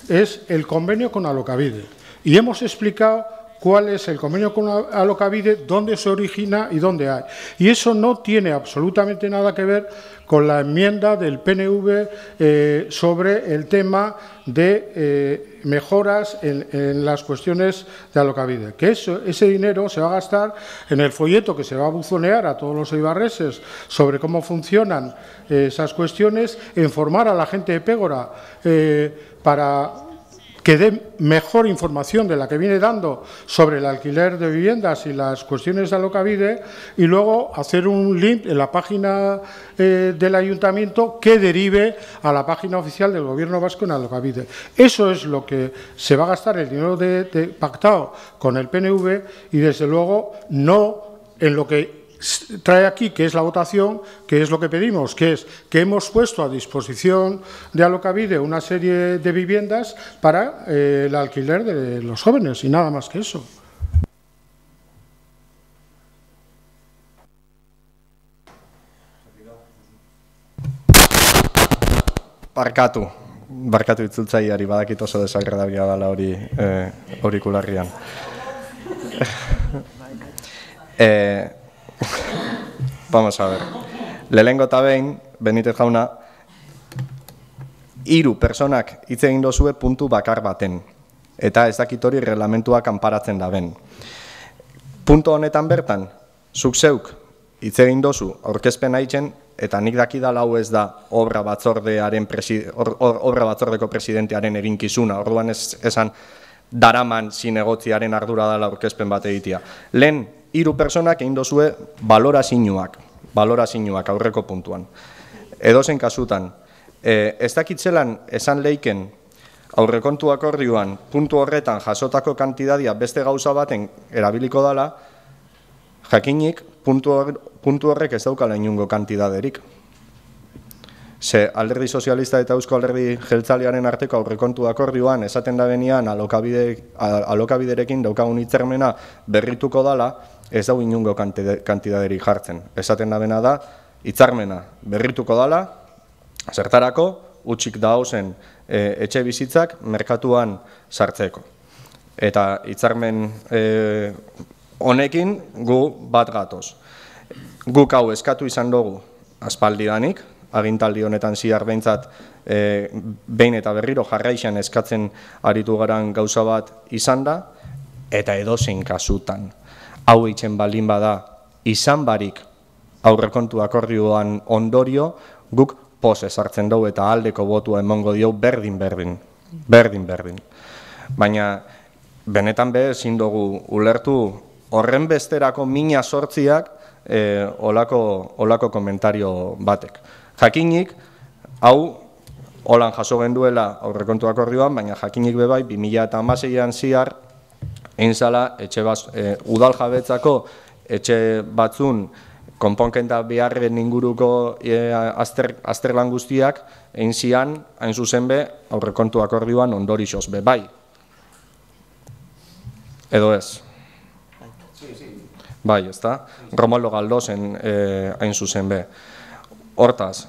es el convenio con Alokabide. Y hemos explicado cuál es el convenio con Alokabide, dónde se origina y dónde hay. Y eso no tiene absolutamente nada que ver con la enmienda del PNV sobre el tema de mejoras en las cuestiones de Alokabide. Que ese dinero se va a gastar en el folleto que se va a buzonear a todos los eibarreses sobre cómo funcionan esas cuestiones, en formar a la gente de Pégora para que dé mejor información de la que viene dando sobre el alquiler de viviendas y las cuestiones de Alokabide, y luego hacer un link en la página del ayuntamiento que derive a la página oficial del Gobierno vasco en Alokabide. Eso es lo que se va a gastar el dinero pactado con el PNV, y desde luego no en lo que trae aquí, que es la votación, que es lo que pedimos, que es que hemos puesto a disposición de Alokabide una serie de viviendas para el alquiler de los jóvenes, y nada más que eso. Barkatu itzultzaileari, badakit oso desagradablia dela hori aurikularrian. Vamos a ver. Lehenengo eta behin, Benítez jauna, 3 personak hitz egin dozue puntu bakar baten. Eta ez dakit hori reglamentua kanparatzen da ben. Puntu honetan bertan, zuk zeuk hitz egin dozu aurkezpen haitzen, eta nik dakidala hau ez da obra batzordeko presidentearen eginkizuna. Orduan esan daraman zinegotziaren ardura dela aurkezpen bat egitea. Lehen, 3 personak egin dozue balorazioak. balorazioak aurreko puntuan. Edozein kasutan, ez dakitzelan esan leiken aurrekontu akordioan puntu horretan jasotako kantidadia beste gauza baten erabiliko dala, jakinik puntu horrek ez daukala inungo kantidaderik. Ze alderdi sozialista eta eusko alderdi jeltzalearen arteko aurrekontu akordioan esaten da benian alokabiderekin daukagun hitzarmena berrituko dala, ez dau inungo kantidaderik jartzen. Esaten da bena da, hitzarmena berrituko dala, zertarako, utxik dauzen etxe bizitzak merkatuan sartzeko. Eta hitzarmen honekin gu bat gatoz. Guk hau eskatu izan dugu aspaldidanik, agintaldi honetan zihar behintzat behin eta berriro jarraixan eskatzen aritu garan gauza bat izan da, eta edozein kasutan. Hau eitzen baldin bada izan barik aurrekontu akordioan ondorio, guk poz ezartzen dugu eta aldeko botua emongo dio berdin. Baina benetan ezin dugu ulertu horren besterako mina sortziak olako komentario batek. Jakinik, hau holan jaso genduela aurrekontu akordioan, baina jakinik bebai 2016an zihar einzala udal jabetzako etxe batzun konponketa beharren inguruko azterlan guztiak egin zian, hain zuzen be, aurrekontu akordioan ondorixoz be bai. Edo ez? Bai, ez da? Romualdo Galdozen hain zuzen be. Hortaz,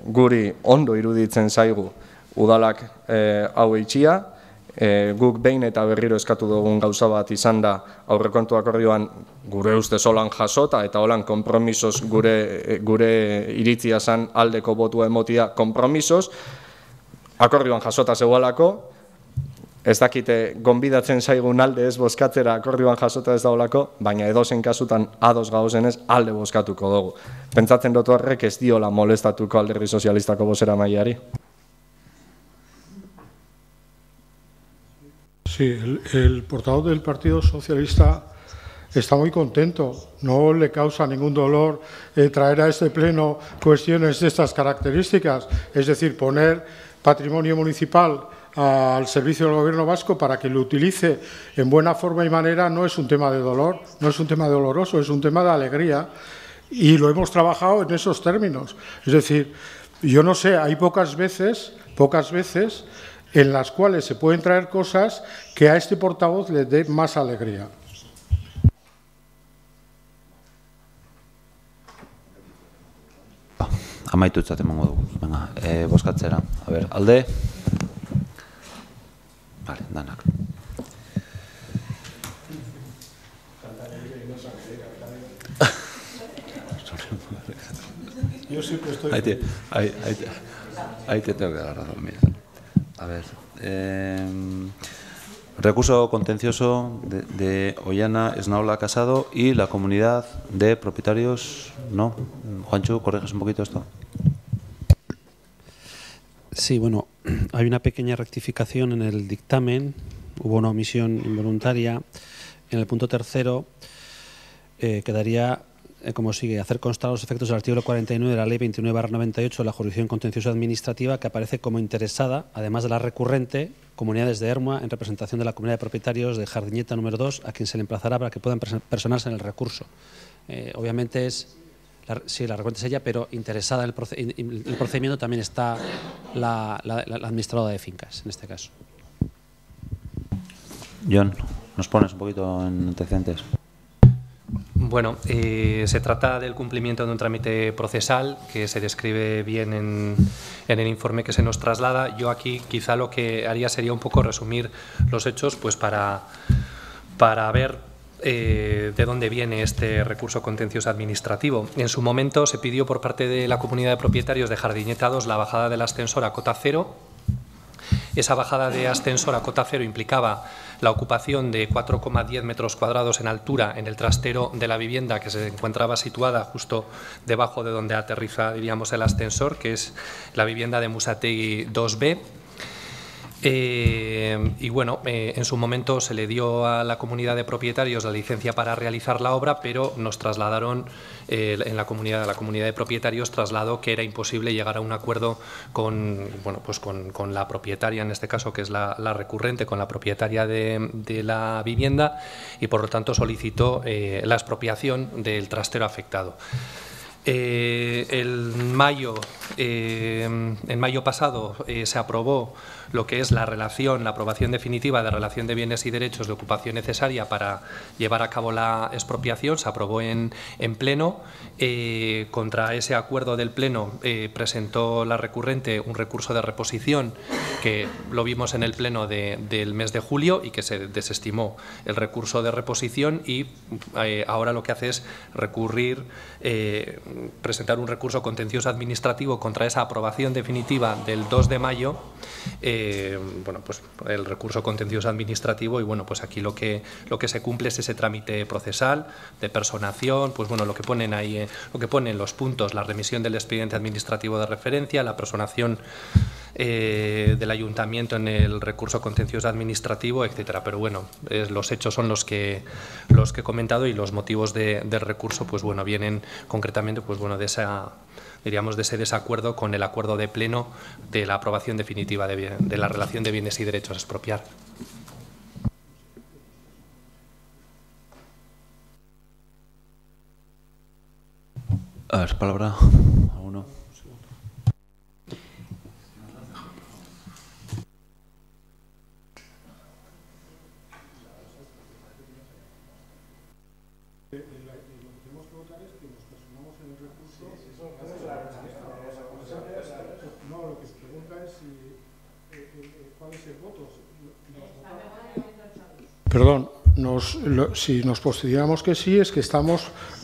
guri ondo iruditzen zaigu udalak hau eitxia, guk behin eta berriro eskatu dugun gauza bat izan da aurrekontu akordioan gure ustez holan jasota eta holan konpromisoz gure iritzia zan aldeko botua emotia konpromisoz, akordioan jasota zegoelako, ez dakite gonbidatzen zaigun alde ez bozkatzera akordioan jasota ez daolako, baina edozen kasutan ados gauzenez alde bozkatuko dugu. Pentsatzen dut horrek ez diola molestatuko alderdi sozialistako bozeramaileari. Sí, el portavoz del Partido Socialista está muy contento. No le causa ningún dolor traer a este pleno cuestiones de estas características, es decir, poner patrimonio municipal al servicio del Gobierno vasco para que lo utilice en buena forma y manera. No es un tema de dolor, no es un tema doloroso, es un tema de alegría y lo hemos trabajado en esos términos. Es decir, yo no sé, hay pocas veces en las cuales se pueden traer cosas que a este portavoz le dé más alegría. Amaitutzat emango dugu. Venga, bozkatzera. A ver, alde. Vale, danak. Yo siempre estoy... Ahí te tengo que dar la razón, mira. A ver, recurso contencioso de Ollana, Esnaola, Casado y la comunidad de propietarios, ¿no? Juancho, ¿corriges un poquito esto? Sí, bueno, hay una pequeña rectificación en el dictamen, hubo una omisión involuntaria. En el punto tercero quedaría como sigue: hacer constar los efectos del artículo 49 de la Ley 29/98 de la jurisdicción contenciosa administrativa, que aparece como interesada, además de la recurrente, comunidades de Ermua en representación de la comunidad de propietarios de Jardiñeta número 2, a quien se le emplazará para que puedan personarse en el recurso. Obviamente sí, la recurrente es ella, pero interesada en el procedimiento también está la administradora de fincas, en este caso. John, ¿nos pones un poquito en antecedentes? Bueno, se trata del cumplimiento de un trámite procesal que se describe bien en el informe que se nos traslada. Yo aquí quizá lo que haría sería un poco resumir los hechos, pues para ver de dónde viene este recurso contencioso administrativo. En su momento se pidió por parte de la comunidad de propietarios de Jardiñeta 2 la bajada del ascensor a cota cero. Esa bajada de ascensor a cota cero implicaba la ocupación de 4,10 metros cuadrados en altura en el trastero de la vivienda, que se encontraba situada justo debajo de donde aterriza, diríamos, el ascensor, que es la vivienda de Musategui 2B. Y bueno, en su momento se le dio a la comunidad de propietarios la licencia para realizar la obra, pero nos trasladaron, la comunidad de propietarios trasladó que era imposible llegar a un acuerdo con la propietaria, en este caso que es la recurrente, con la propietaria de la vivienda, y por lo tanto solicitó la expropiación del trastero afectado. En mayo pasado se aprobó lo que es la aprobación definitiva de relación de bienes y derechos de ocupación necesaria para llevar a cabo la expropiación. Se aprobó en pleno. Contra ese acuerdo del pleno presentó la recurrente un recurso de reposición que lo vimos en el pleno del mes de julio y que se desestimó el recurso de reposición, y ahora lo que hace es recurrir, presentar un recurso contencioso administrativo contra esa aprobación definitiva del 2 de mayo, pues el recurso contencioso administrativo, y bueno, pues aquí lo que se cumple es ese trámite procesal de personación, pues bueno, lo que ponen ahí, lo que ponen los puntos: la remisión del expediente administrativo de referencia, la personación del ayuntamiento en el recurso contencioso administrativo, etcétera. Pero bueno, los hechos son los que he comentado, y los motivos del recurso, pues bueno, vienen concretamente, pues bueno, de ese desacuerdo con el acuerdo de pleno de la aprobación definitiva de la relación de bienes y derechos a expropiar. A ver, palabra a uno. Perdón, si nos posicionamos que sí, es que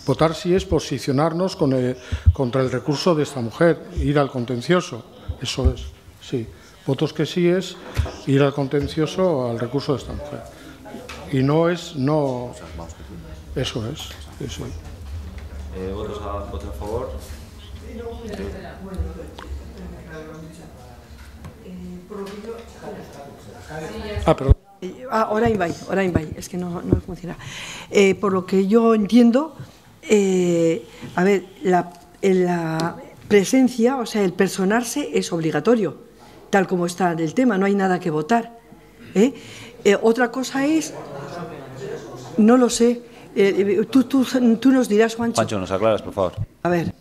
votar sí es posicionarnos contra el recurso de esta mujer, ir al contencioso, eso es, sí. Votos que sí es ir al contencioso, al recurso de esta mujer. Y no es, no, eso es, eso. ¿Votos a favor? Perdón. Orain bai, es que no funciona. Por lo que yo entiendo, a ver, la presencia, o sea, el personarse es obligatorio, tal como está el tema, no hay nada que votar. Otra cosa es, no lo sé, tú nos dirás, Juancho. Juancho, nos aclaras, por favor. A ver.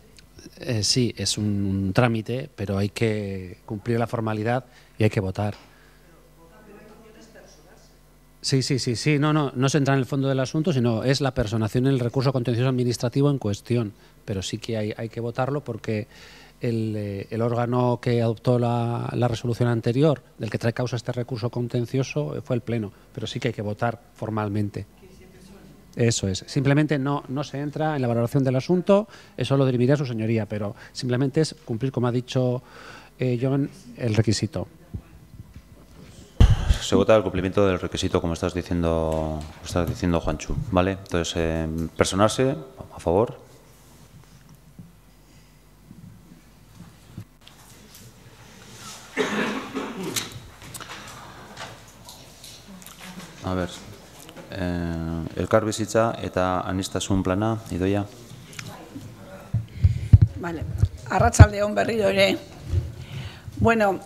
Sí, es un trámite, pero hay que cumplir la formalidad y hay que votar. Sí, no se entra en el fondo del asunto, sino es la personación en el recurso contencioso administrativo en cuestión, pero sí que hay que votarlo porque el órgano que adoptó la resolución anterior, del que trae causa este recurso contencioso, fue el Pleno, pero sí que hay que votar formalmente. Eso es. Simplemente no se entra en la valoración del asunto, eso lo dirimirá su señoría, pero simplemente es cumplir, como ha dicho John, el requisito. Se vota el cumplimiento del requisito, como estás diciendo Juancho, ¿vale? Entonces, personarse, a favor. A ver, elkarbizitza eta aniztasun plana, Idoia. Vale, arratsalde on berriro ere. Bueno,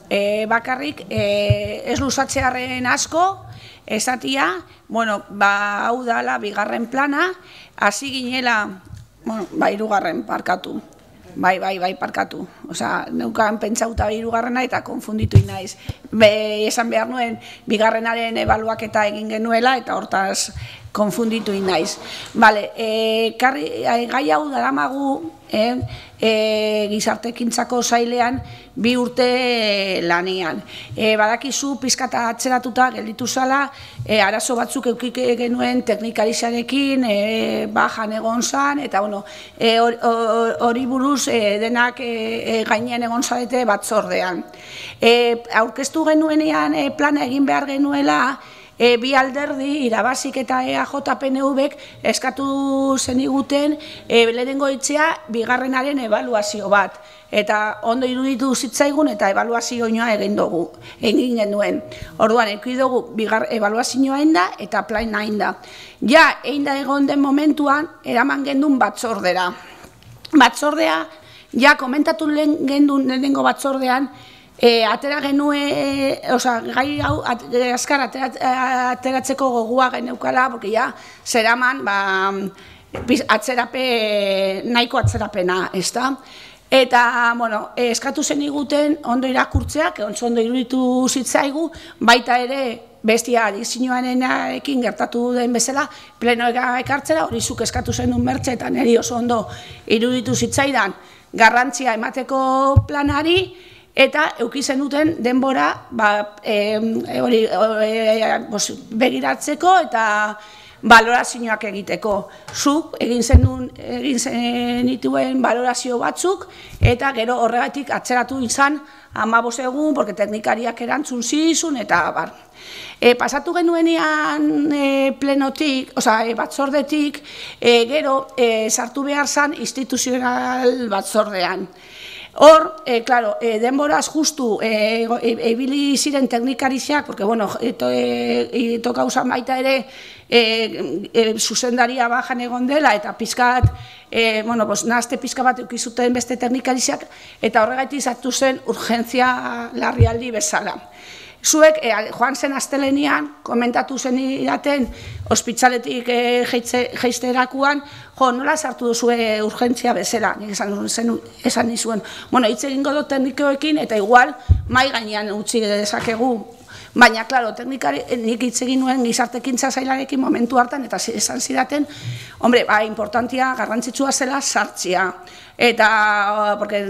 bakarrik, ez luzatzearen asko, esatia, bueno, hau dala bigarren plana, hasi ginela, bueno, hirugarren parkatu. Bai, parkatu. Osea, neukan pentsauta hirugarrena eta konfunditu naiz. Esan behar nuen, bigarrenaren ebaluaketa egin genuela eta hortaz konfunditu naiz. Bale, gai hau daramagu gizartekintzako sailean 2 urte lanean. Badakizu pizkata atzeratuta gelditu zala, arazo batzuk eukik genuen teknikarizarekin, bajan egon zan, eta hori buruz denak gainean egon zarete batzordean. Aurkeztu genuenean plana egin behar genuela, bi alderdi, Irabazik eta EAJ-PNV-ek eskatu zeniguten lehenengo hitzea bigarrenaren ebaluazio bat. Eta ondo iruditu zitzaigun eta ebaluazioa egin genuen. Orduan, eki dugu ebaluazioa da eta plana da. Ja, egin da egon den momentuan, eraman gendun batzordera. Batzordea, ja, komentatu gendun lehenengo batzordean, atera genuen, gai hau azkar ateratzeko gogua geneukala, porque ja, zeraman, nahiko atzerapena, ez da? Eta, bueno, eskatu zen iguten ondo irakurtzeak, ondo iruditu zitzaigu, baita ere bestia adizioanekin gertatu den bezala, plenoa ekartzera, hori zuk eskatu zen duen Mertxe, eta niri oso ondo iruditu zitzaidan garrantzia emateko planari, eta eukizen duten denbora begiratzeko eta balorazioak egiteko. Zuk egin zenituen balorazio batzuk, eta gero horregatik atzeratu izan 15 egun, porque teknikariak erantzun zizun, eta bar. Pasatu genuenean plenotik, batzordetik, gero sartu behar zan instituzional batzordean. Hor, claro, denboraz justu ebili ziren teknikariak, porque, bueno, toka usan baita ere zuzendaria bajan egon dela, eta pizkat, bueno, nahazte pizka bat eukizuten beste teknikariak, eta horregatik sartu zen urgentzia larrialdi bezala. Zuek, joan zen astelenean, komentatu zen iraten, ospitzaletik jeizterakuan, nola sartu duzue urgentzia bezala, nik esan nizuen. Bueno, hitz egingo dut teknikoekin, eta igual, mai gainean utzi dezakegu. Baina, klaro, nik hitz egin nuen gizartekintza zailarekin momentu hartan, eta esan zidaten, hombre, importantia, garrantzitsua zela sartzia. Eta, porque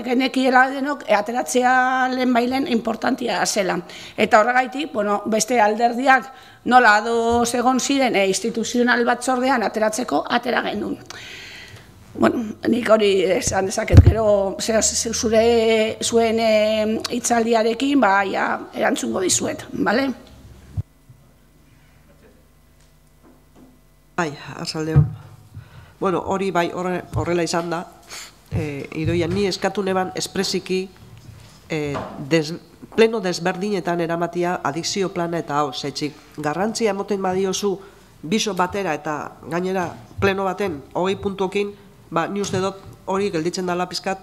genekiela denok, ateratzea lehen bailen importantia zela. Eta horregaitik, beste alderdiak nola ados egon ziren instituzional batzordean ateratzeko, atera genuen. Bueno, nik hori esan dezaket, gero zuen hitzaldiarekin, erantzungo dizuet, bale? Bai, Arratsaldeon. Bueno, hori bai horrela izan da, Idoia, ni eskatu neban espresiki pleno desberdinetan eramatia adikzio plana eta hau, zeitzik garrantzia emoten badiozu biso batera eta gainera pleno baten 20 puntuekin, ni uste dut hori gelditzen dela pizkat,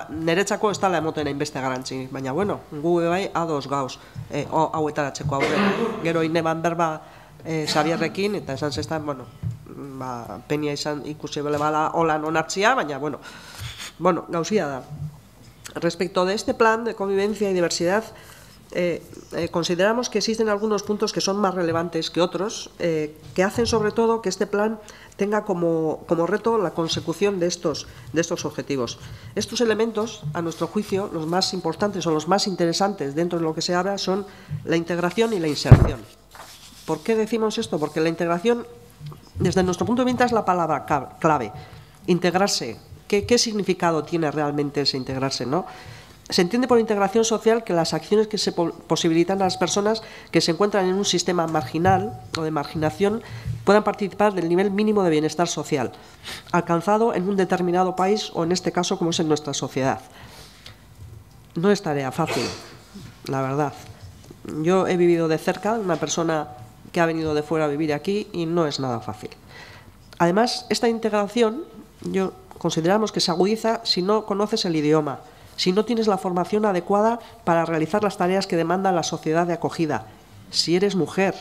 niretzako ez dela emoten hainbeste garrantzi, baina bueno, gu bai ados gauz hauetaratzeko aurrera. Gero ineban berba Xabierrekin, eta esan zestan, bueno, penia izan ikusi bele bala holan onartzia, baina, bueno, gauzia da. Respecto de este plan de convivencia y diversidad, consideramos que existen algunos puntos que son más relevantes que otros, que hacen sobre todo que este plan tenga como reto la consecución de estos objetivos. Estos elementos, a nuestro juicio, los más importantes o los más interesantes dentro de lo que se habla son la integración y la inserción. ¿Por qué decimos esto? Porque la integración, desde nuestro punto de vista, es la palabra clave. Integrarse. ¿Qué significado tiene realmente ese integrarse, no? Se entiende por integración social que las acciones que se posibilitan a las personas que se encuentran en un sistema marginal o de marginación puedan participar del nivel mínimo de bienestar social, alcanzado en un determinado país o en este caso como es en nuestra sociedad. No es tarea fácil, la verdad. Yo he vivido de cerca de una persona que ha venido de fuera a vivir aquí y no es nada fácil. Además, esta integración, consideramos que se agudiza si no conoces el idioma, si no tienes la formación adecuada para realizar las tareas que demanda la sociedad de acogida, si eres mujer,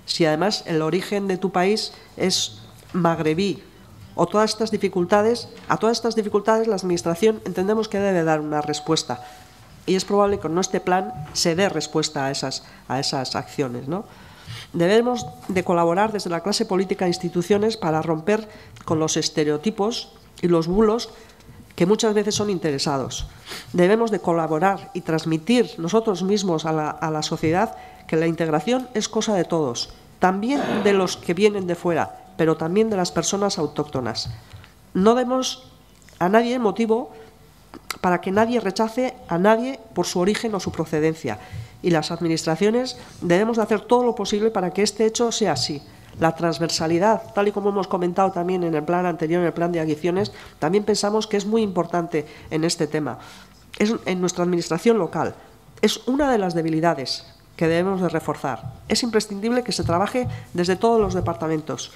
si además el origen de tu país es magrebí, o todas estas dificultades, a todas estas dificultades la Administración entendemos que debe dar una respuesta. Y es probable que con este plan se dé respuesta a esas acciones, ¿no? Debemos de colaborar desde la clase política e instituciones para romper con los estereotipos y los bulos que muchas veces son interesados. Debemos de colaborar y transmitir nosotros mismos a la sociedad que la integración es cosa de todos, también de los que vienen de fuera, pero también de las personas autóctonas. No demos a nadie motivo para que nadie rechace a nadie por su origen o su procedencia. Y las administraciones debemos de hacer todo lo posible para que este hecho sea así. La transversalidad, tal y como hemos comentado también en el plan anterior, en el plan de adicciones, también pensamos que es muy importante en este tema. En nuestra administración local es una de las debilidades que debemos de reforzar. Es imprescindible que se trabaje desde todos los departamentos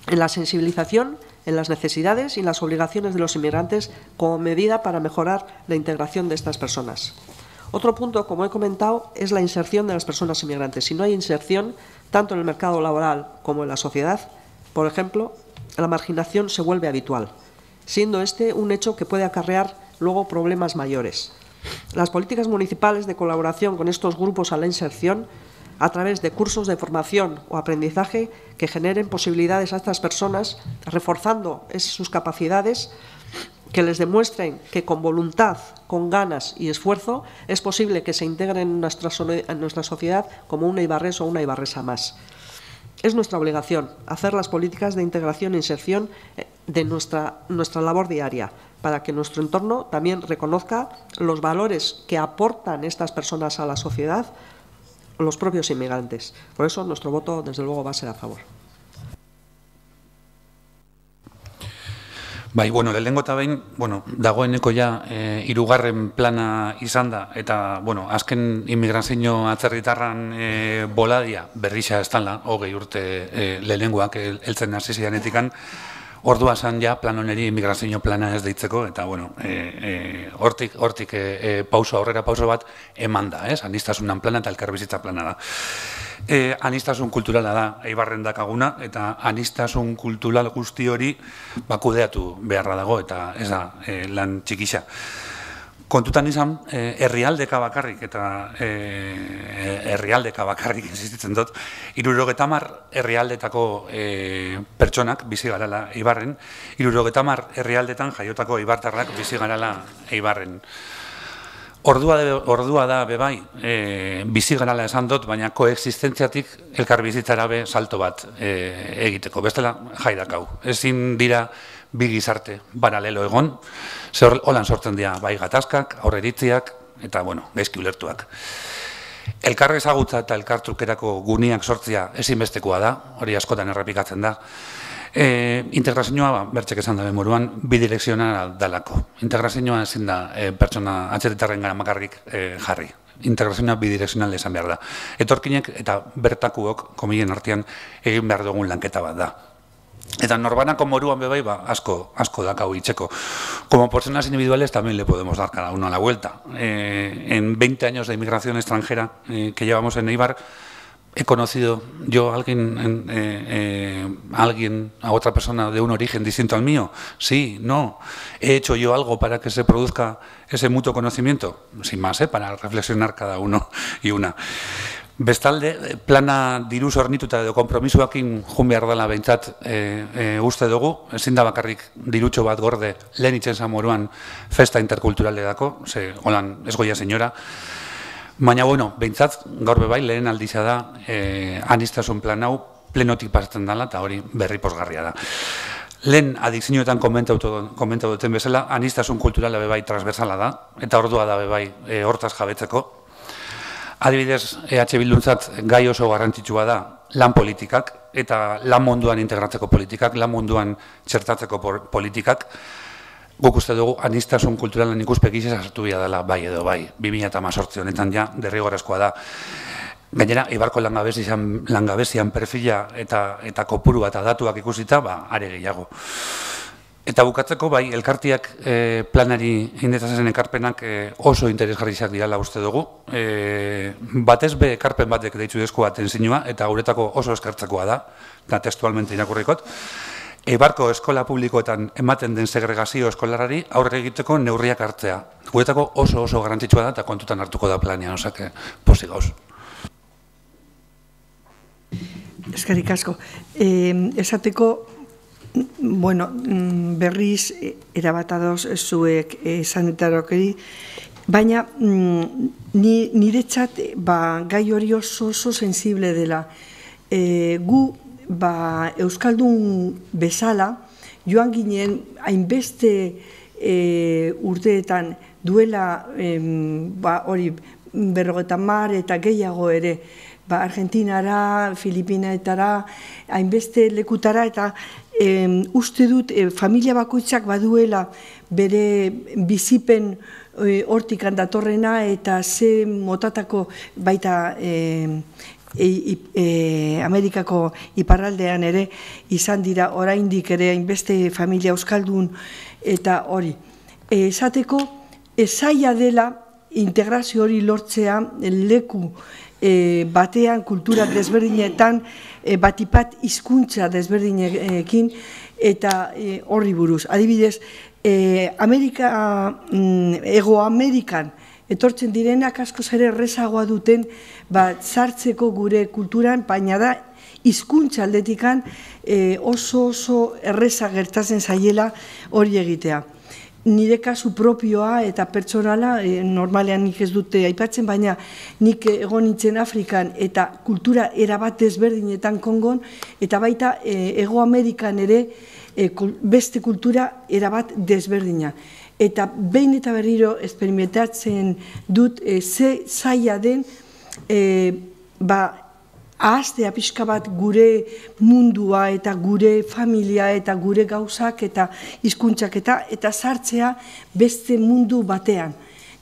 en la sensibilización, en las necesidades y las obligaciones de los inmigrantes como medida para mejorar la integración de estas personas. Otro punto, como he comentado, es la inserción de las personas inmigrantes. Si no hay inserción, tanto en el mercado laboral como en la sociedad, por ejemplo, la marginación se vuelve habitual, siendo este un hecho que puede acarrear luego problemas mayores. Las políticas municipales de colaboración con estos grupos a la inserción, a través de cursos de formación o aprendizaje que generen posibilidades a estas personas, reforzando sus capacidades, que les demuestren que con voluntad, con ganas y esfuerzo es posible que se integren en nuestra sociedad como un eibarrés o una eibarresa más. Es nuestra obligación hacer las políticas de integración e inserción de nuestra labor diaria, para que nuestro entorno también reconozca los valores que aportan estas personas a la sociedad, los propios inmigrantes. Por eso nuestro voto, desde luego, va a ser a favor. Bai, bueno, lehenengo eta behin, dagoeneko ja hirugarren plana izan da, eta, azken immigrazio atzerritarran boladia berrixa estanla, 20 urte lehenengoak heltzen hasi zirenetikan, ordua zan ja plan honeri immigrazio plana ez deitzeko, eta, hortik aurrera pauso bat eman da, aniztasunan plana eta elkarbizitza plana da. Anistasun kulturala da Eibarren dakaguna, eta anistasun kultural guzti hori kudeatu beharra dago, eta ez da lan txikixa. Kontutan izan, herrialdeka bakarrik, eta herrialdeka bakarrik insistitzen dut, 70 herrialdetako pertsonak bizi garala Eibarren, 70 herrialdetan jaiotako eibartarrak bizi garala Eibarren. Ordua da bebai, bizi garala esan dut, baina koexistentziatik elkarbizitzara be salto bat egiteko. Bestela jaidakau. Ezin dira bi gizarte paralelo egon, holan sortzen dira bai gatazkak, aurreritziak, eta gaizki ulertuak. Elkar ezagutza eta elkartrukerako guneak sortzea ezinbestekoa da, hori askotan errepikatzen da. Integrazioa, bertxek esan dabe moruan, bidirekzionala dalako. Integrazioa ezin da pertsona atzerritarren gara makarrik jarri. Integrazioa bidirekzionala esan behar da. Etorkinek eta bertakuok, komilien artean, egin behar dugun lanketa bat da. Eta norbanako moruan bebai, asko dakau itxeko. Como personas individuales también le podemos dar cada uno a la vuelta. En 20 años de inmigración extranjera que llevamos en Eibar, he conocido yo a otra persona de un origen distinto al mío. Sí, no. ¿He hecho yo algo para que se produzca ese mutuo conocimiento? Sin más, para reflexionar cada uno y una. Bestalde, plana diruz hornituta edo konpromisoakin jun behar dela behintzat uste dugu, ezin da bakarrik dirutxo bat gorde lehen itzen moruan festa interkulturaledako, holan ez goia senyora, baina, behintzat, gaur bebai, lehen aldiza da, anistasun plan hau plenotik pasatzen dela, eta hori berri posgarria da. Lehen adikzioetan komentatu duten bezala, anistasun kulturala bebai transversala da, eta ordua da bebai hortaz jabetzeko. Adibidez, EH Bilduntzat gai oso garrantzitsua da lan politikak, eta lan munduan integratzeko politikak, lan munduan txertatzeko politikak. Guk uste dugu, anistasun kulturalan ikuspegizia sartu bia dela bai edo bai, 2018 honetan ja, derrigorrezkoa da. Gainera, Eibarko langabezian perfila eta kopuru eta datuak ikusita, are gehiago. Eta bukatzeko, bai, elkartiak planari indetazen ekarpenak oso interesgarriak dirala uste dugu. Batez be ekarpen batek deitzu dezko atenzinua, eta guretako oso eskertzekoa da, eta testualmente irakurrikot. Eibarko eskola publikoetan ematen den segregazio eskolarari aurre egiteko neurriak hartzea. Guretako oso garrantzitsua da eta kontutan hartuko da planean, osake, posi gauz. Eskerrik asko. Esateko, berriz erabatadoz zuek sanetarokeri, baina niretzat gai hori oso sensible dela. Gu Euskaldun bezala, joan ginen hainbeste urteetan duela hori 50 eta gehiago ere Argentinara, Filipinetara, hainbeste lekutara, eta uste dut familia bakoitzak baduela bere bizipen hortikan datorrena eta ze motatako baita Amerikako iparraldean ere izan dira oraindik ere hainbeste familia euskaldun eta hori. Esateko, zaila dela integrazio hori lortzea leku batean, kultura desberdinetan, batipat hizkuntza desberdinekin eta horri buruz. Adibidez, Ego Amerikan etortzen direnak askoz ere errezagoa duten sartzeko gure kulturan, baina da hizkuntza aldetikan oso erreza gertatzen zaiela hori egitea. Nire kasu propioa eta pertsonala, normalean nik ez dute aipatzen, baina nik egon nintzen Afrikan eta kultura erabat desberdinetan Kongon, eta baita Ego Amerikan ere beste kultura erabat desberdina. Eta behin eta berriro esperimentatzen dut ze zaila den ahaztea pixka bat gure mundua eta gure familia eta gure gauzak eta hizkuntzak eta sartzea beste mundu batean.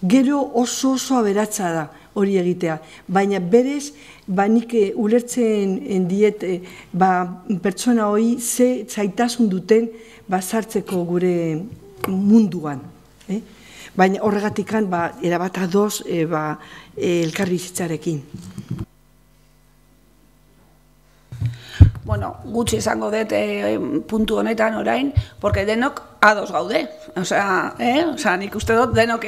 Gero oso aberatsa da hori egitea, baina berez nik ulertzen diet pertsona hori ze zaitasun duten sartzeko gure munduan. Baina horregatikan erabat adoz elkarbizitzarekin. Bueno, gutxi izango dut puntu honetan orain, porque denok ados gaude. Osea, nik uste dut denok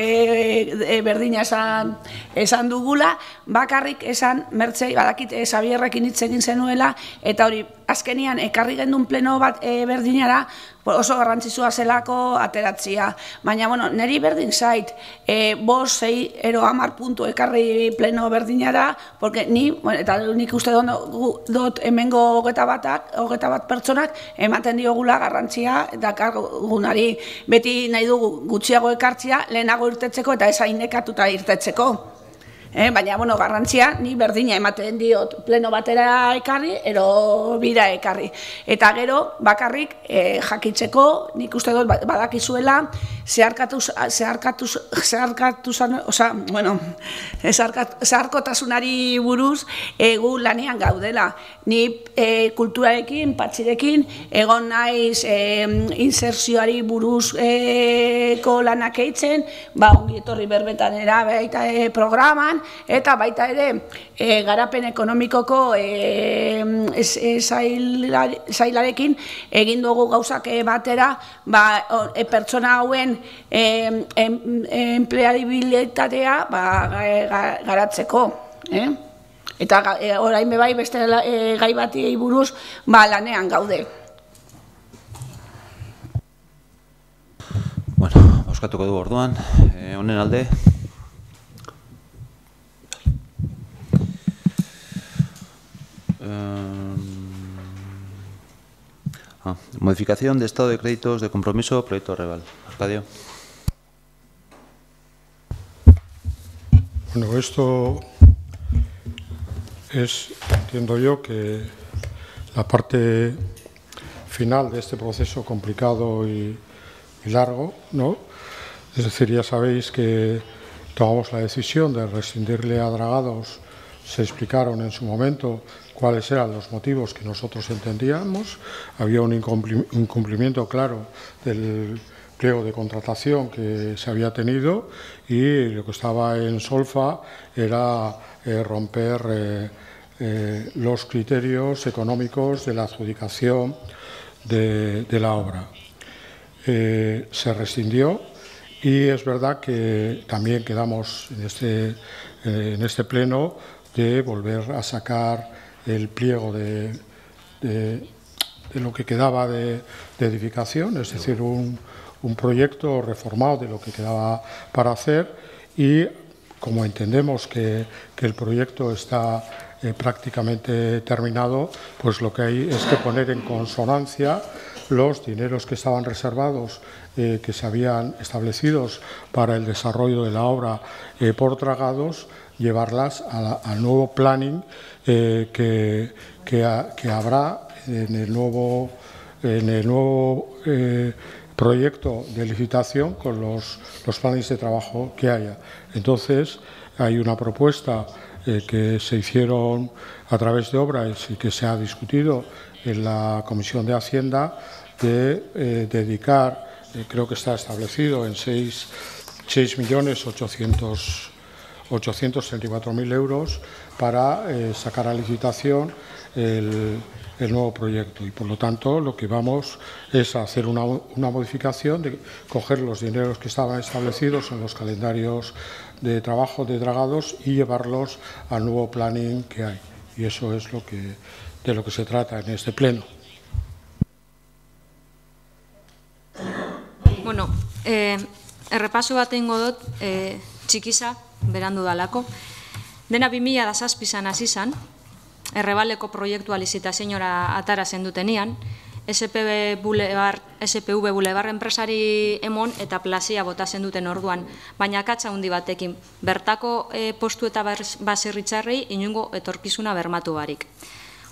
berdina esan dugula, bakarrik esan Mertzei, badakit Xabierrekin hitz egin zenuela, eta hori azkenian ekarri gendun pleno bat berdinara, oso garrantzitsua zelako ateratzia. Baina, bueno, niri berdin zait, 5, 6, 10 puntu ekarri pleno berdinara, porque eta nik uste dut hemengo 21 pertsonak ematen diogula garrantzia eta kargunari beti nahi dugu gutxiago ekartzia, lehenago irtetzeko eta ez hain nekatuta irtetzeko. Baina, bueno, garrantzia, ni berdina ematen diot pleno batera ekarri, ero bira ekarri. Eta gero, bakarrik jakitzeko, nik uste dut badakizuela, zeharkotasunari buruz gu lanean gaudela. Ni kulturarekin, patxirekin, egon naiz insertzioari buruzko lanak eitzen, ongi etorri berbetanera baita programan, eta baita ere garapen ekonomikoko sailarekin egin dugu gauzak batera pertsona hauen empleabilitatea garatzeko. Eta orain bebai beste gai bati buruz lanean gaude. Bueno, euskatuko du orduan, honen alde. Modificación de estado de créditos de compromiso, proyecto Reval. Arcadio. Bueno, esto es, entiendo yo, que la parte final de este proceso complicado y largo, ¿no? Es decir, ya sabéis que tomamos la decisión de rescindirle a Dragados. Se explicaron en su momento cuáles eran los motivos que nosotros entendíamos. Había un incumplimiento claro del pliego de contratación que se había tenido y lo que estaba en solfa era romper los criterios económicos de la adjudicación de la obra. Se rescindió y es verdad que también quedamos en este pleno de volver a sacar el pliego de lo que quedaba de edificación, es decir, un proyecto reformado de lo que quedaba para hacer, y como entendemos que el proyecto está prácticamente terminado, pues lo que hay es que poner en consonancia los dineros que estaban reservados, que se habían establecidos para el desarrollo de la obra por dragados, llevarlas al nuevo planning que habrá en el nuevo proyecto de licitación con los planes de trabajo que haya. Entonces, hay una propuesta que se hicieron a través de obras y que se ha discutido en la Comisión de Hacienda de dedicar, creo que está establecido en 6.834.000 euros para sacar a licitación el nuevo proyecto, y por lo tanto lo que vamos es a hacer una modificación de coger los dineros que estaban establecidos en los calendarios de trabajo de dragados y llevarlos al nuevo planning que hay, y eso es de lo que se trata en este pleno. Bueno, errepaso bat egingo dut, txikisa, berandu dalako. Dena 2007 hasi izan, Errebaleko proiektua lizitaziora atara zendutenean, SPV Boulevard enpresari emon eta plazia bota zenduten orduan, baina akatsa handi batekin, bertako postu eta baserritzarrei inungo etorkizuna bermatu barik.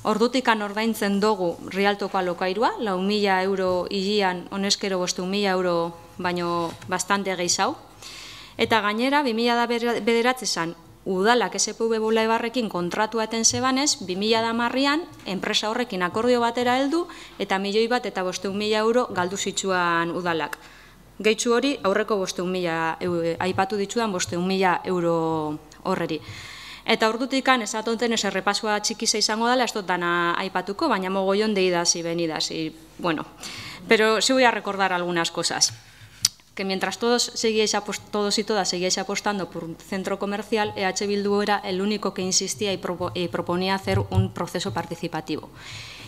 Ordutikan ordaintzen dugu Rialtoko alokairua, 4.000 euro hilian, honezkero 5.000 euro baino bastante gehiago. Eta gainera, 2009 zan, udalak SPV Boulevardrekin kontratua eten zebanez, 2010an enpresa horrekin akordio batera heldu eta 1.500.000 euro galdu zitsuan udalak. Gehitzu hori aurreko 500.000 aipatu ditudan 500.000 euro horreri. Eta ordutikan esatonten ez errepasua txikiza izango dela, ez dut dana aipatuko, baina mogollon de idas y venidas. Y bueno, pero sí voy a recordar algunas cosas. Que mientras todos y todas seguíais apostando por un centro comercial, EH Bildu era el único que insistía y proponía hacer un proceso participativo.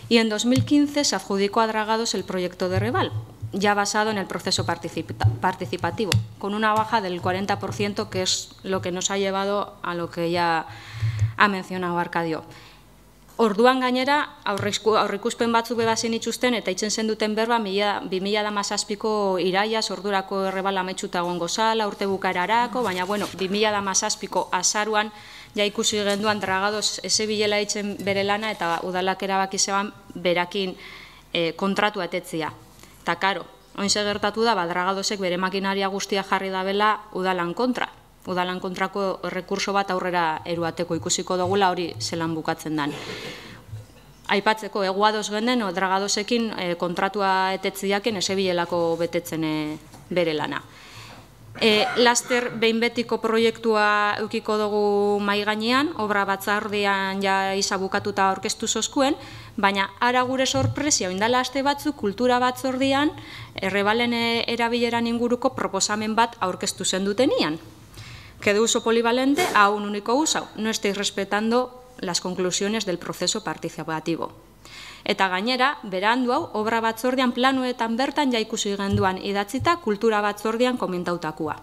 Y en 2015 se adjudicó a Dragados el proyecto de Reval, ya basado en el proceso participativo, con una baja del 40%, que es lo que nos ha llevado a lo que ya ha mencionado Arcadio. Orduan gainera, aurreikuspen batzuk bebazen itxusten eta itzen zenduten berba 2017ko iraiaz ordurako Errebal ametsuta egongo zala, urte bukaerarako, baina bueno, 2017ko azaruan ja ikusi genduan Dragados bilela itzen bere lana eta udalak erabaki zeban berakin kontratu etetzia. Eta karo, oinze gertatu da, Dragadosek bere makinaria guztia jarri dabela udalan kontra. Udalan kontrako rekurso bat aurrera eruateko ikusiko dugula hori zelan bukatzen dan. Aipatzeko, eguadoz genden, Dragadosekin kontratua etetziaken bielako betetzen bere lana. Laster behin betiko proiektua eukiko dugu mai gainean, obra batzardean ja izabukatuta aurkeztu zozkuen, baina ara gure sorpresia oindala aste batzuk kultura batzordean Errebalen erabileran inguruko proposamen bat aurkeztu zendutenian. Que de uso polivalente a un único uso. No estáis respetando las conclusiones del proceso participativo. Eta gainera, berandu hau, obra batzordean planuetan bertan ja ikusi genduan idatzita kultura batzordean komentautakoa.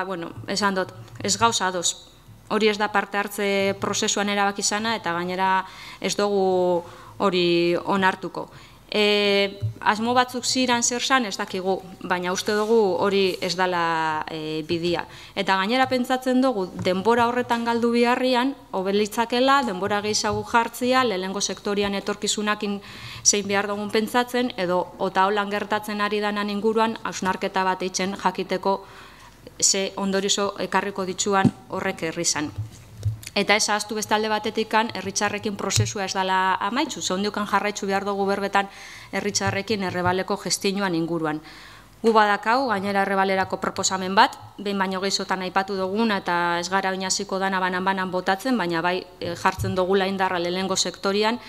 Bueno, esan dut, ez gauza ados. Hori ez da parte hartze prozesuan erabaki izana eta gainera ez dugu hori onartuko. Asmo batzuk ziran zer san ez dakigu, baina uste dugu hori ez dala bidia. Eta gainera pentsatzen dugu denbora horretan galdu biharrian, hobelitzakela, denbora gehiago jartzia, lehenengo sektorian etorkizunakin zein behar dugun pentsatzen, edo ota holan gertatzen ari danan inguruan, hausnarketa bat eitzen jakiteko ze ondorizo ekarriko ditzuan horrek herrizan. Eta ez ahaztu bestalde batetikan, herritxarrekin prozesua ez dela amaitzu, zehundiukan jarraitzu behar dugu berbetan herritxarrekin Errebaleko gestioan inguruan. Gu badakau, gainera Errebalerako proposamen bat, behin baino gehizotan aipatu duguna eta ez gara oinaziko dana banan botatzen, baina bai jartzen dugula indarra lehenengo sektorian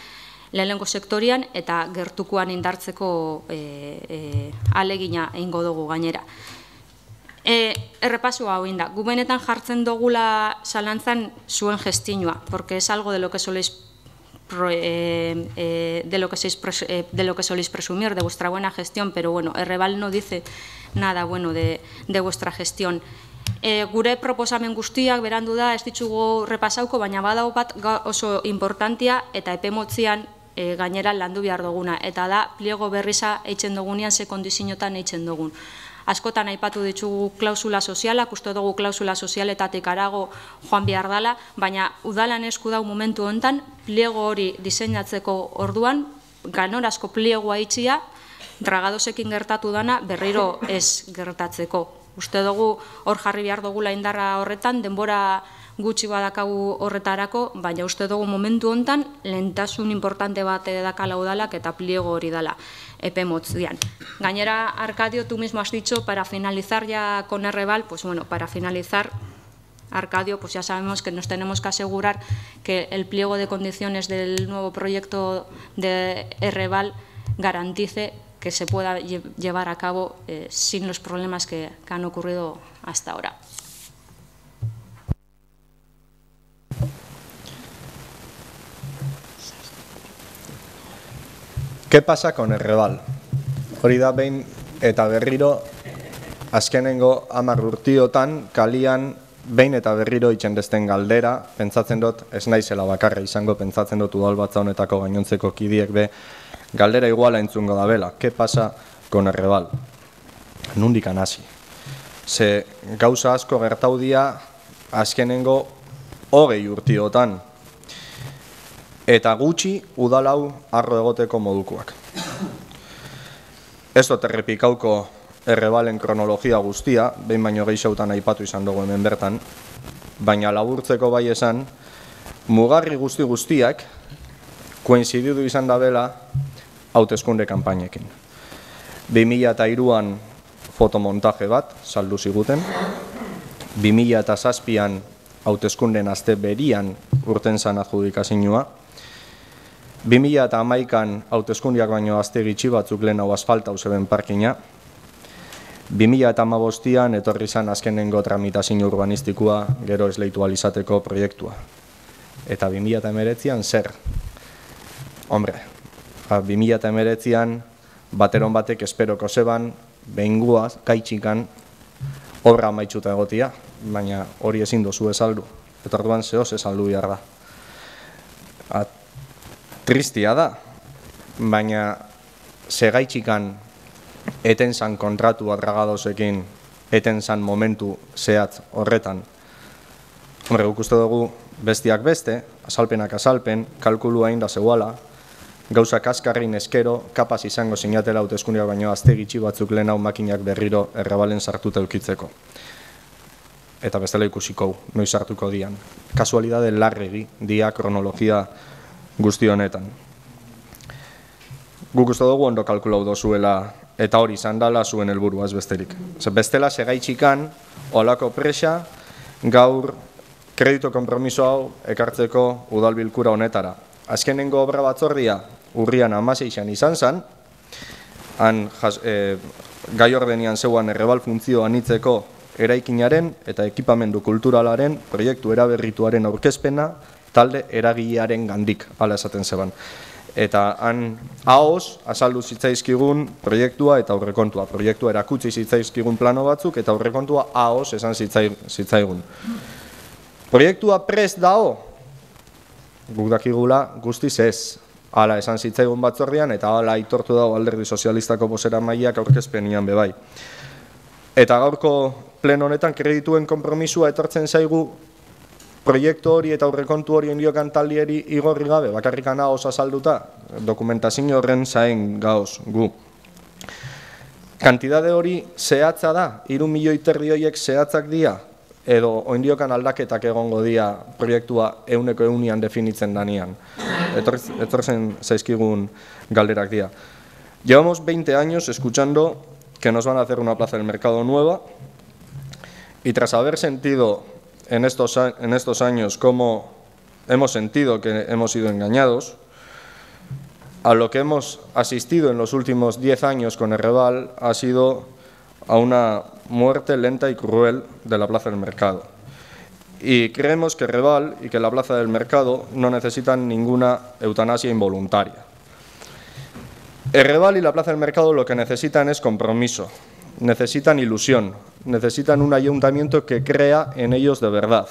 eta gertukoan indartzeko alegina egingo dugu gainera. Errepaso hau inda, gu benetan jartzen dugula zalantzan zuen gestinua, porque es algo de lo que soléis presumir, de vuestra buena gestión, pero bueno, Errebal no dice nada bueno de vuestra gestión. Gure proposamen guztiak berandu da, ez ditugu repasauko, baina badau bat oso importantia eta epemotzian gainera landu behar duguna, eta da pliego berriza eitzen dugunean ze kondiziotan eitzen dugun. Askotan aipatu ditugu klausula sozialak, uste dugu klausula sozialetatik arago joan behar dela, baina udalan esku dau momentu honetan, pliego hori diseinatzeko orduan, ganorazko pliegoa itxia, dragadosekin gertatu dana berriro ez gertatzeko. Uste dugu hor jarri behar dugula indarra horretan, denbora gutxi badakagu horretarako, baina uste dugu momentu honetan lehentasun importante bat dakala udalak eta pliego hori dela epe motz dian. Gainera, Arcadio, tú mismo has dicho, para finalizar ya con Errebal, pues bueno, para finalizar, Arcadio, pues ya sabemos que nos tenemos que asegurar que el pliego de condiciones del nuevo proyecto de Errebal garantice que se pueda llevar a cabo sin los problemas que han ocurrido hasta ahora. ¿Qué pasa con Errebal? Hori da behin eta berriro azkenengo 10 urtiotan kalian behin eta berriro itxendesten galdera, pentsatzen dut, ez naizela bakarra izango, pentsatzen dut udalbatza honetako gainontzeko kidiek be, galdera iguala entzungo da bela. ¿Qué pasa con Errebal? Nundik hasi. Ze gauza asko gertau dira azkenengo 20 urtiotan. Eta gutxi udalau arro egoteko modukoak. Ez dut errepikauko Errebalen kronologia guztia, behin baino gehiagotan aipatu izan dugu hemen bertan, baina laburtzeko bai esan, mugarri guztiak koinzididu izan da bela hauteskunde kanpainekin. 2003an fotomontaje bat saldu ziguten, 2007an hauteskunden aste berian urten zan adjudikazioa, 2011an hauteskundiak baino aste gitxi batzuk lehenago asfaltau zeben parkina, 2015an etorri zan azkenengo tramitazio urbanistikoa gero esleitu alizateko proiektua. Eta 2019an zer? Hombre, 2019an bateron batek esperoko zeban, behinguaz, kaitxikan, obra amaitxuta egotia, baina hori ezin dozu esaldu. Eta orduan zehoz esaldu behar da. Tristia da, baina segaitxikan eten zan kontratu dragadosekin, eten zan momentu zehatz horretan. Hombre, guk uste dugu bestiak beste, azalpenak azalpen, kalkulu hain da zeuala, gauza kaskarrin eskero, kapaz izango sinatela hauteskundiak baino azte gitxi batzuk lehen hau makinak berriro Errebalen sartuta eukitzeko. Eta bestela ikusiko, noiz sartuko dian. Kasualidade larregi, dia kronologia guzti honetan. Guk uste dugu ondo kalkulau dozuela eta hori izan dela zuen helburua ez besterik. Bestela segaitxikan, olako presa, gaur kredito konpromiso hau ekartzeko udalbilkura honetara. Azkenengo obra batzordia urrian 16an izan zen, han gai ordenian zeuan Errebal funtzio anitzeko eraikinaren eta ekipamendu kulturalaren proiektu eraberrituaren aurkezpena talde eragilearen gandik, hala esaten zeban. Eta han ahoz azaldu zitzaizkigun proiektua eta aurrekontua. Proiektua erakutsi zitzaizkigun plano batzuk eta aurrekontua ahoz esan zitzaigun. Proiektua prest dao, guk dakigula guztiz ez. Hala esan zitzaigun batzordian eta hala aitortu dago Alderdi Sozialistako bozeramaileak aurkezpenian bebai. Eta gaurko pleno honetan kredituen konpromisua etortzen zaigu proiektu hori eta aurrekontu hori ondiokan taldieri igorri gabe, bakarrikan ahoz azalduta, dokumentazio horren zain gaoz gu. Kantidade hori zehatza da, 3 milioi horiek zehatzak dira, edo ondiokan aldaketak egongo dira proiektua 100% definitzen danean. Etorzen zaizkigun galderak dira. Llevamos 20 años escuchando que nos van a hacer una plaza del mercado nueva y tras haber sentido en estos años cómo hemos sentido que hemos sido engañados, a lo que hemos asistido en los últimos 10 años con Errebal ha sido a una muerte lenta y cruel de la Plaza del Mercado. Y creemos que Errebal y que la Plaza del Mercado no necesitan ninguna eutanasia involuntaria. Errebal y la Plaza del Mercado lo que necesitan es compromiso, necesitan ilusión, necesitan un ayuntamiento que crea en ellos de verdad.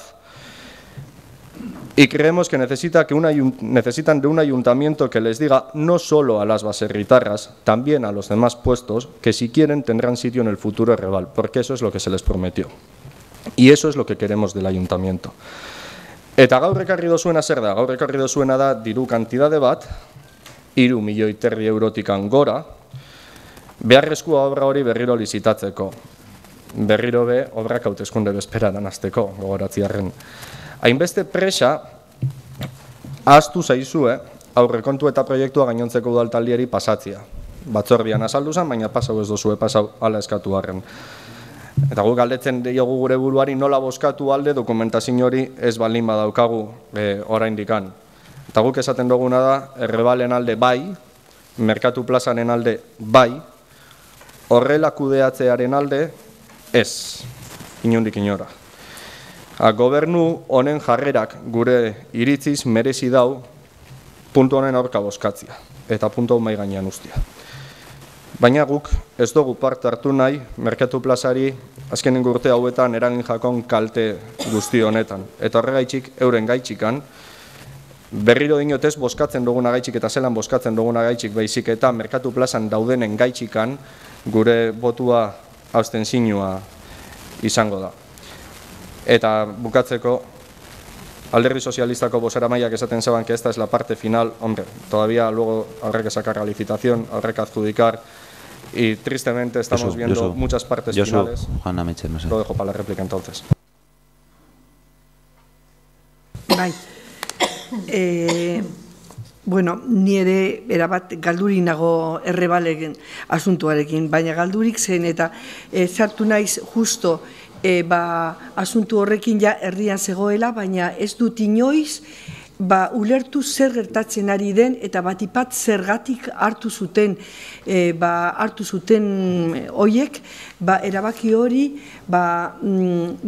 Y creemos que necesitan de un ayuntamiento que les diga no solo a las baserritarras, también a los demás puestos, que si quieren tendrán sitio en el futuro Errebal, porque eso es lo que se les prometió. Y eso es lo que queremos del ayuntamiento. Eta gaur ekarri dozuena zer da? Gaur ekarri dozuena da diru kantitate bat, 3,5 milioi eurotikan gora, beharrezkoa obra hori berriro lizitatzeko. Berriro be, obrak hauteskunde bezperan hasteko, gogoratziarren. Hainbeste presa, ahaztu zaizue, aurrekontu eta proiektua gainontzeko udaltaldiari pasatzia. Batzordian azaldu zen, baina pasau ez dozue, pasau ala eskatu harren. Eta guk galdetzen diogu gure buruari nola bozkatu alde dokumentazio hori ez baldin badaukagu oraindikan. Eta guk esaten duguna da, Errebalen alde bai, Merkatu Plazaren alde bai, horrela kudeatzearen alde ez, inondik inora. Gobernu honen jarrerak gure iritziz merezi dau puntu honen aurka bozkatzia eta puntu hau mai gainean ustia. Baina guk ez dugu parte hartu nahi Merkatu Plazari azkenengo urte hauetan eragin jakon kalte guzti honetan. Eta horregaitzik euren gaitxikan, berriro dinotez bozkatzen duguna gaitxik eta zelan bozkatzen duguna gaitxik baizik eta Merkatu Plazan daudenen gaitxikan gure botua abstentzioa izango da. Eta bukatzeko, Alderdi Sozialistako bozeramaileak esaten zeban que esta es la parte final, hombre, todavía luego habrá que sacar la licitación, habrá que adjudicar y tristemente estamos viendo muchas partes finales. Lo dejo para la réplica entonces. Bai. Bueno, ni ere erabat galduri nago Errebalen asuntuarekin, baina galdurik zen eta sartu naiz justo asuntu horrekin ja erdian zegoela, baina ez dut inoiz ulertu zer gertatzen ari den eta batipat zergatik hartu zuten hoiek erabaki hori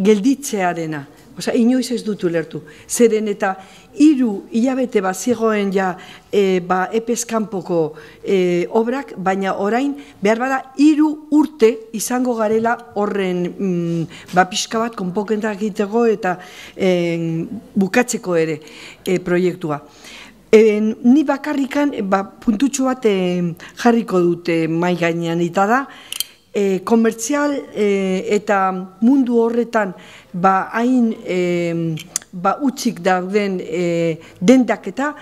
gelditzearena. Osa, inoiz ez dut ulertu. Zeren eta 3 hilabete zegoen ja epeskanpoko obrak, baina orain behar bada 3 urte izango garela horren pixka bat konponketak egiteko eta bukatzeko ere proiektua. Ni bakarrikan puntutxo bat jarriko dute mai gainean eta da, komertzial eta mundu horretan hain utzik dauden dendak eta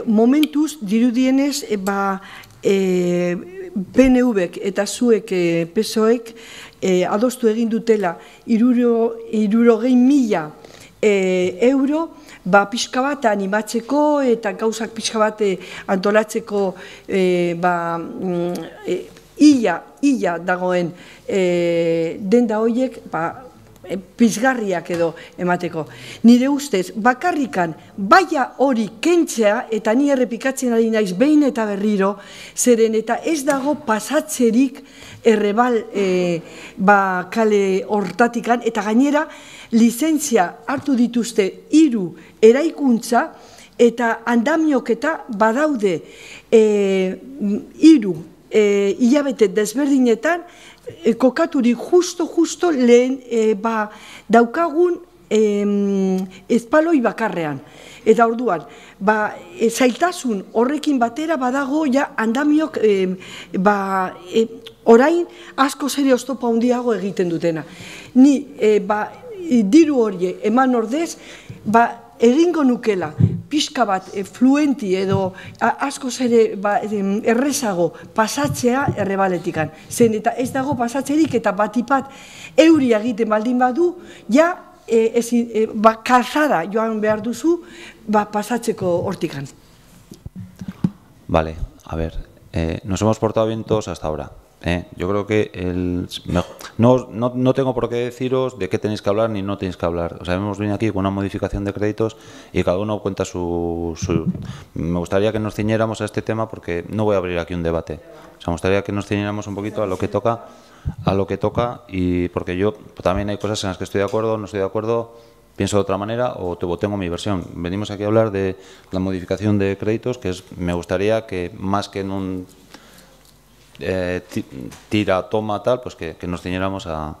momentuz dirudienez PNV-ek eta zuek PSOE-ek adostu egin dutela 60.000 euro pixka bat animatzeko eta gauzak pixka bat antolatzeko ia dagoen denda horiek pizgarriak edo emateko. Nire ustez, bakarrikan baia hori kentzea eta ni errepikatzen ari naiz behin eta berriro, zeren eta ez dago pasatzerik Errebal kale hortatikan eta gainera lizentzia hartu dituzte 3 eraikuntza eta andamioketa badaude 3 hilabete desberdinetan kokaturi justo lehen daukagun ezpaloi bakarrean. Eta orduan, zailtasun horrekin batera badago ja andamiok orain asko serio oztopa handiago egiten dutena. Ni diru hori eman ordez, egingo nukela pixka bat fluenti edo asko ere errezago pasatzea Errebaletikan. Zen eta ez dago pasatzerik eta batipat euri egiten baldin badu, ja kalzada joan behar duzu pasatzeko hortikan. Vale, a ver, nos hemos portado bien todos hasta ahora. Yo creo que no tengo por qué deciros de qué tenéis que hablar ni no tenéis que hablar. O sea, hemos venido aquí con una modificación de créditos y cada uno cuenta Me gustaría que nos ciñéramos a este tema porque no voy a abrir aquí un debate. O sea, me gustaría que nos ciñéramos un poquito a lo que toca y porque yo también hay cosas en las que estoy de acuerdo, no estoy de acuerdo, pienso de otra manera o tengo mi versión. Venimos aquí a hablar de la modificación de créditos, que me gustaría que más que en un tira, toma, tal, pues que nos ciñéramos a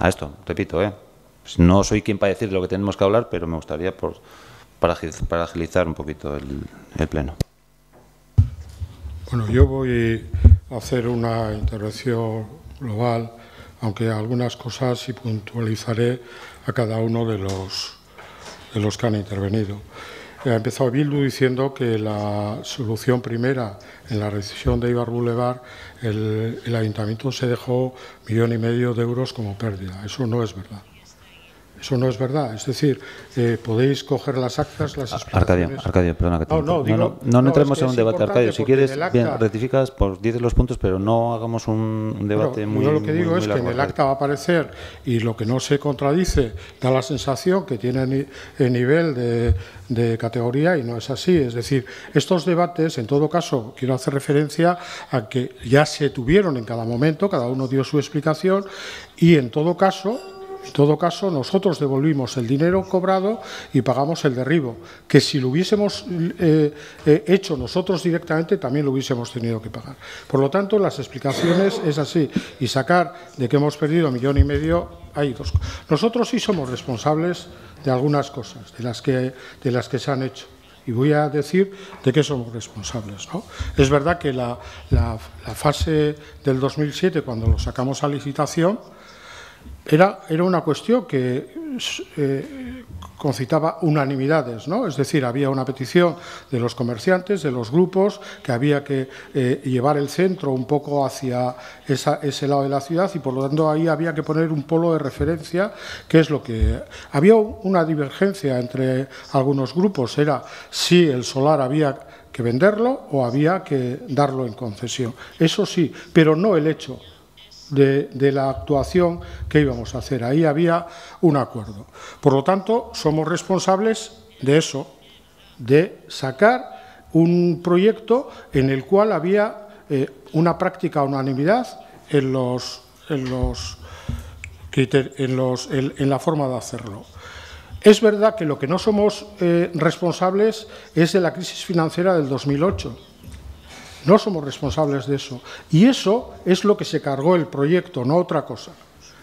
esto. Repito, no soy quien para decir de lo que tenemos que hablar, pero me gustaría para agilizar un poquito el pleno. Bueno, yo voy a hacer una intervención global, aunque algunas cosas sí puntualizaré a cada uno de los que han intervenido. Ha empezado Bildu diciendo que la solución primera en la recesión de Eibar Boulevard, el ayuntamiento se dejó 1,5 millones de euros como pérdida. Eso no es verdad. Eso no es verdad. Es decir, podéis coger las actas, las explicaciones... Arcadio, perdona que te no entremos en un debate, Arcadio. Si quieres, bien, rectificas, pues dices los puntos, pero no hagamos un debate muy largo. Yo lo que digo es que en el acta va a aparecer, y lo que no se contradice, da la sensación que tiene el nivel de categoría, y no es así. Es decir, estos debates, en todo caso, quiero hacer referencia a que ya se tuvieron en cada momento, cada uno dio su explicación, y en todo caso, nosotros devolvimos el dinero cobrado y pagamos el derribo, que si lo hubiésemos hecho nosotros directamente también lo hubiésemos tenido que pagar. Por lo tanto, las explicaciones es así. Y sacar de que hemos perdido 1,5 millones, hay dos. Nosotros sí somos responsables de algunas cosas, de las que se han hecho. Y voy a decir de qué somos responsables, ¿no? Es verdad que la fase del 2007, cuando lo sacamos a licitación, era una cuestión que concitaba unanimidades, ¿no? Es decir, había una petición de los comerciantes, de los grupos, que había que llevar el centro un poco hacia ese lado de la ciudad, y por lo tanto ahí había que poner un polo de referencia, que es lo que... Había una divergencia entre algunos grupos, era si el solar había que venderlo o había que darlo en concesión. Eso sí, pero no el hecho de la actuación que íbamos a hacer. Ahí había un acuerdo. Por lo tanto, somos responsables de eso, de sacar un proyecto en el cual había una práctica unanimidad en la forma de hacerlo. Es verdad que lo que no somos responsables es de la crisis financiera del 2008. No somos responsables de eso. Y eso es lo que se cargó el proyecto, no otra cosa.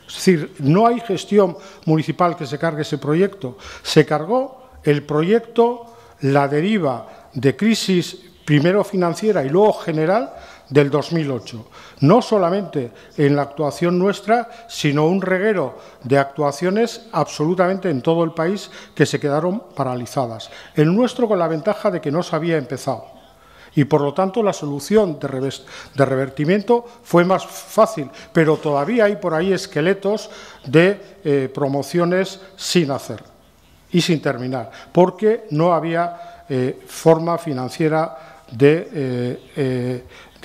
Es decir, no hay gestión municipal que se cargue ese proyecto. Se cargó el proyecto, la deriva de crisis, primero financiera y luego general, del 2008. No solamente en la actuación nuestra, sino un reguero de actuaciones absolutamente en todo el país que se quedaron paralizadas. El nuestro con la ventaja de que no se había empezado. Y, por lo tanto, la solución de revertimiento fue más fácil, pero todavía hay por ahí esqueletos de promociones sin hacer y sin terminar, porque no había forma financiera de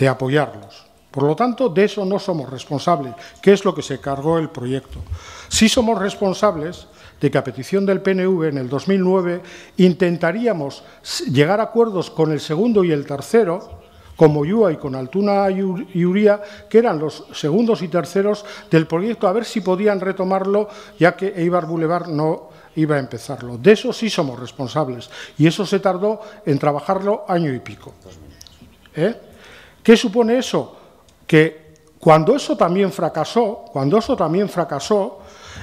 apoyarlos. Por lo tanto, de eso no somos responsables, que es lo que se cargó el proyecto. Sí somos responsables de que a petición del PNV en el 2009 intentaríamos llegar a acuerdos con el segundo y el tercero, con Moyúa y con Altuna y Uría, que eran los segundos y terceros del proyecto, a ver si podían retomarlo, ya que Eibar Boulevard no iba a empezarlo. De eso sí somos responsables, y eso se tardó en trabajarlo año y pico. ¿Qué supone eso? Que cuando eso también fracasó,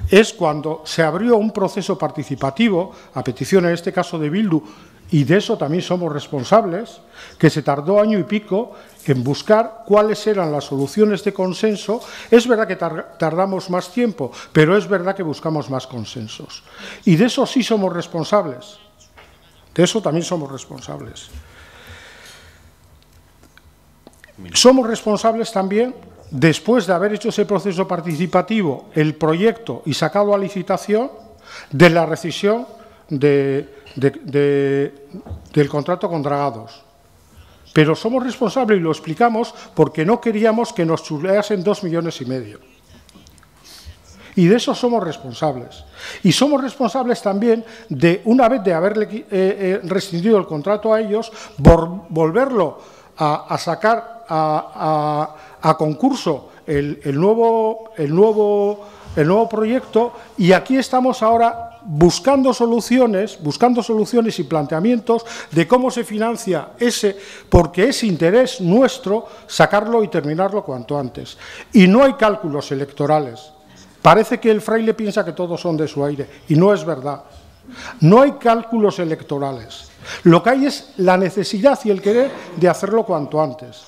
es cuando se abrió un proceso participativo, a petición en este caso de Bildu, y de eso también somos responsables, que se tardó año y pico en buscar cuáles eran las soluciones de consenso. Es verdad que tardamos más tiempo, pero es verdad que buscamos más consensos. Y de eso sí somos responsables. De eso también somos responsables. Somos responsables también, después de haber hecho ese proceso participativo, el proyecto y sacado a licitación, de la rescisión del contrato con Dragados. Pero somos responsables, y lo explicamos, porque no queríamos que nos chuleasen 2,5 millones. Y de eso somos responsables. Y somos responsables también de, una vez de haberle rescindido el contrato a ellos, volverlo a sacar a concurso el nuevo proyecto, y aquí estamos ahora buscando soluciones y planteamientos de cómo se financia ese, porque es interés nuestro sacarlo y terminarlo cuanto antes. Y no hay cálculos electorales. Parece que el fraile piensa que todos son de su aire, y no es verdad. No hay cálculos electorales. Lo que hay es la necesidad y el querer de hacerlo cuanto antes.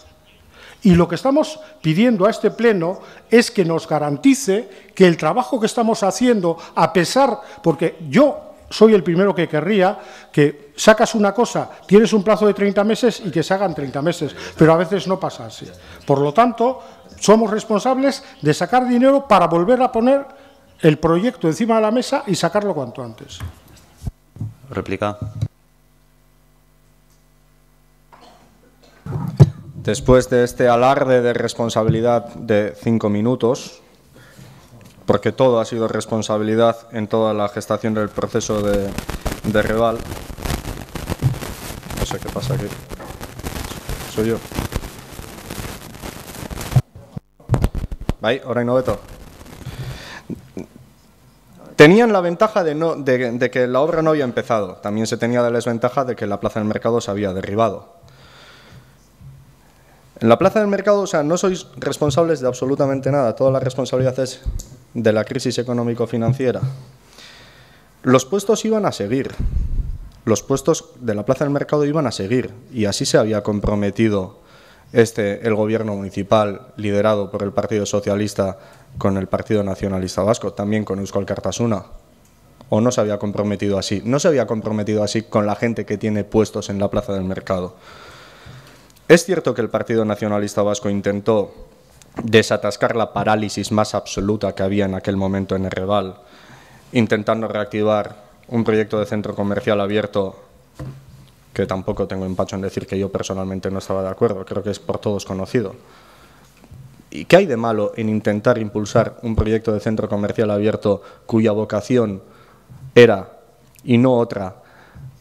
Y lo que estamos pidiendo a este Pleno es que nos garantice que el trabajo que estamos haciendo, a pesar, porque yo soy el primero que querría que sacas una cosa, tienes un plazo de 30 meses y que se hagan 30 meses, pero a veces no pasa así. Por lo tanto, somos responsables de sacar dinero para volver a poner el proyecto encima de la mesa y sacarlo cuanto antes. Réplica. Después de este alarde de responsabilidad de 5 minutos, porque todo ha sido responsabilidad en toda la gestación del proceso de Reval. No sé qué pasa aquí. Soy yo. Bai, orain hobeto. Tenían la ventaja de que la obra no había empezado. También se tenía la desventaja de que la Plaza del Mercado se había derribado. En la Plaza del Mercado, o sea, no sois responsables de absolutamente nada. Toda la responsabilidad es de la crisis económico-financiera. Los puestos iban a seguir. Los puestos de la Plaza del Mercado iban a seguir. Y así se había comprometido el gobierno municipal, liderado por el Partido Socialista, con el Partido Nacionalista Vasco, también con Eusko Alkartasuna. ¿O no se había comprometido así? No se había comprometido así con la gente que tiene puestos en la Plaza del Mercado. Es cierto que el Partido Nacionalista Vasco intentó desatascar la parálisis más absoluta que había en aquel momento en Erreval, intentando reactivar un proyecto de centro comercial abierto, que tampoco tengo empacho en decir que yo personalmente no estaba de acuerdo, creo que es por todos conocido. ¿Y qué hay de malo en intentar impulsar un proyecto de centro comercial abierto cuya vocación era, y no otra,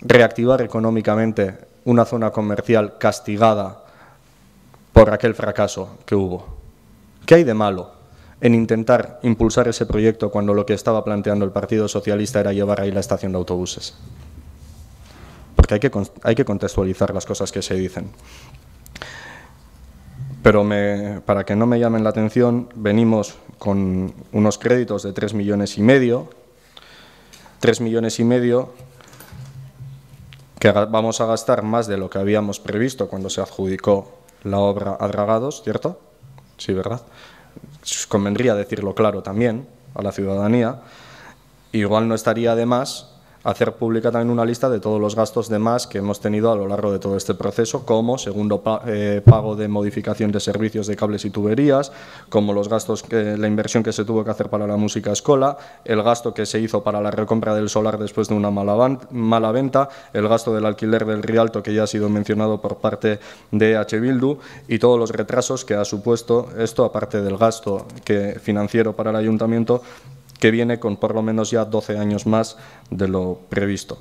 reactivar económicamente una zona comercial castigada por aquel fracaso que hubo? ¿Qué hay de malo en intentar impulsar ese proyecto cuando lo que estaba planteando el Partido Socialista era llevar ahí la estación de autobuses? Porque hay que contextualizar las cosas que se dicen. Pero para que no me llamen la atención, venimos con unos créditos de 3,5 millones. 3,5 millones que vamos a gastar más de lo que habíamos previsto cuando se adjudicó la obra a Dragados, ¿cierto? Sí, ¿verdad? Convendría decirlo claro también a la ciudadanía. Igual no estaría de más hacer pública también una lista de todos los gastos de más que hemos tenido a lo largo de todo este proceso, como segundo pago de modificación de servicios de cables y tuberías, como los gastos, la inversión que se tuvo que hacer para la música escola, el gasto que se hizo para la recompra del solar después de una mala venta, el gasto del alquiler del Rialto, que ya ha sido mencionado por parte de EH Bildu, y todos los retrasos que ha supuesto esto, aparte del gasto financiero para el ayuntamiento, que viene con por lo menos ya 12 años más de lo previsto.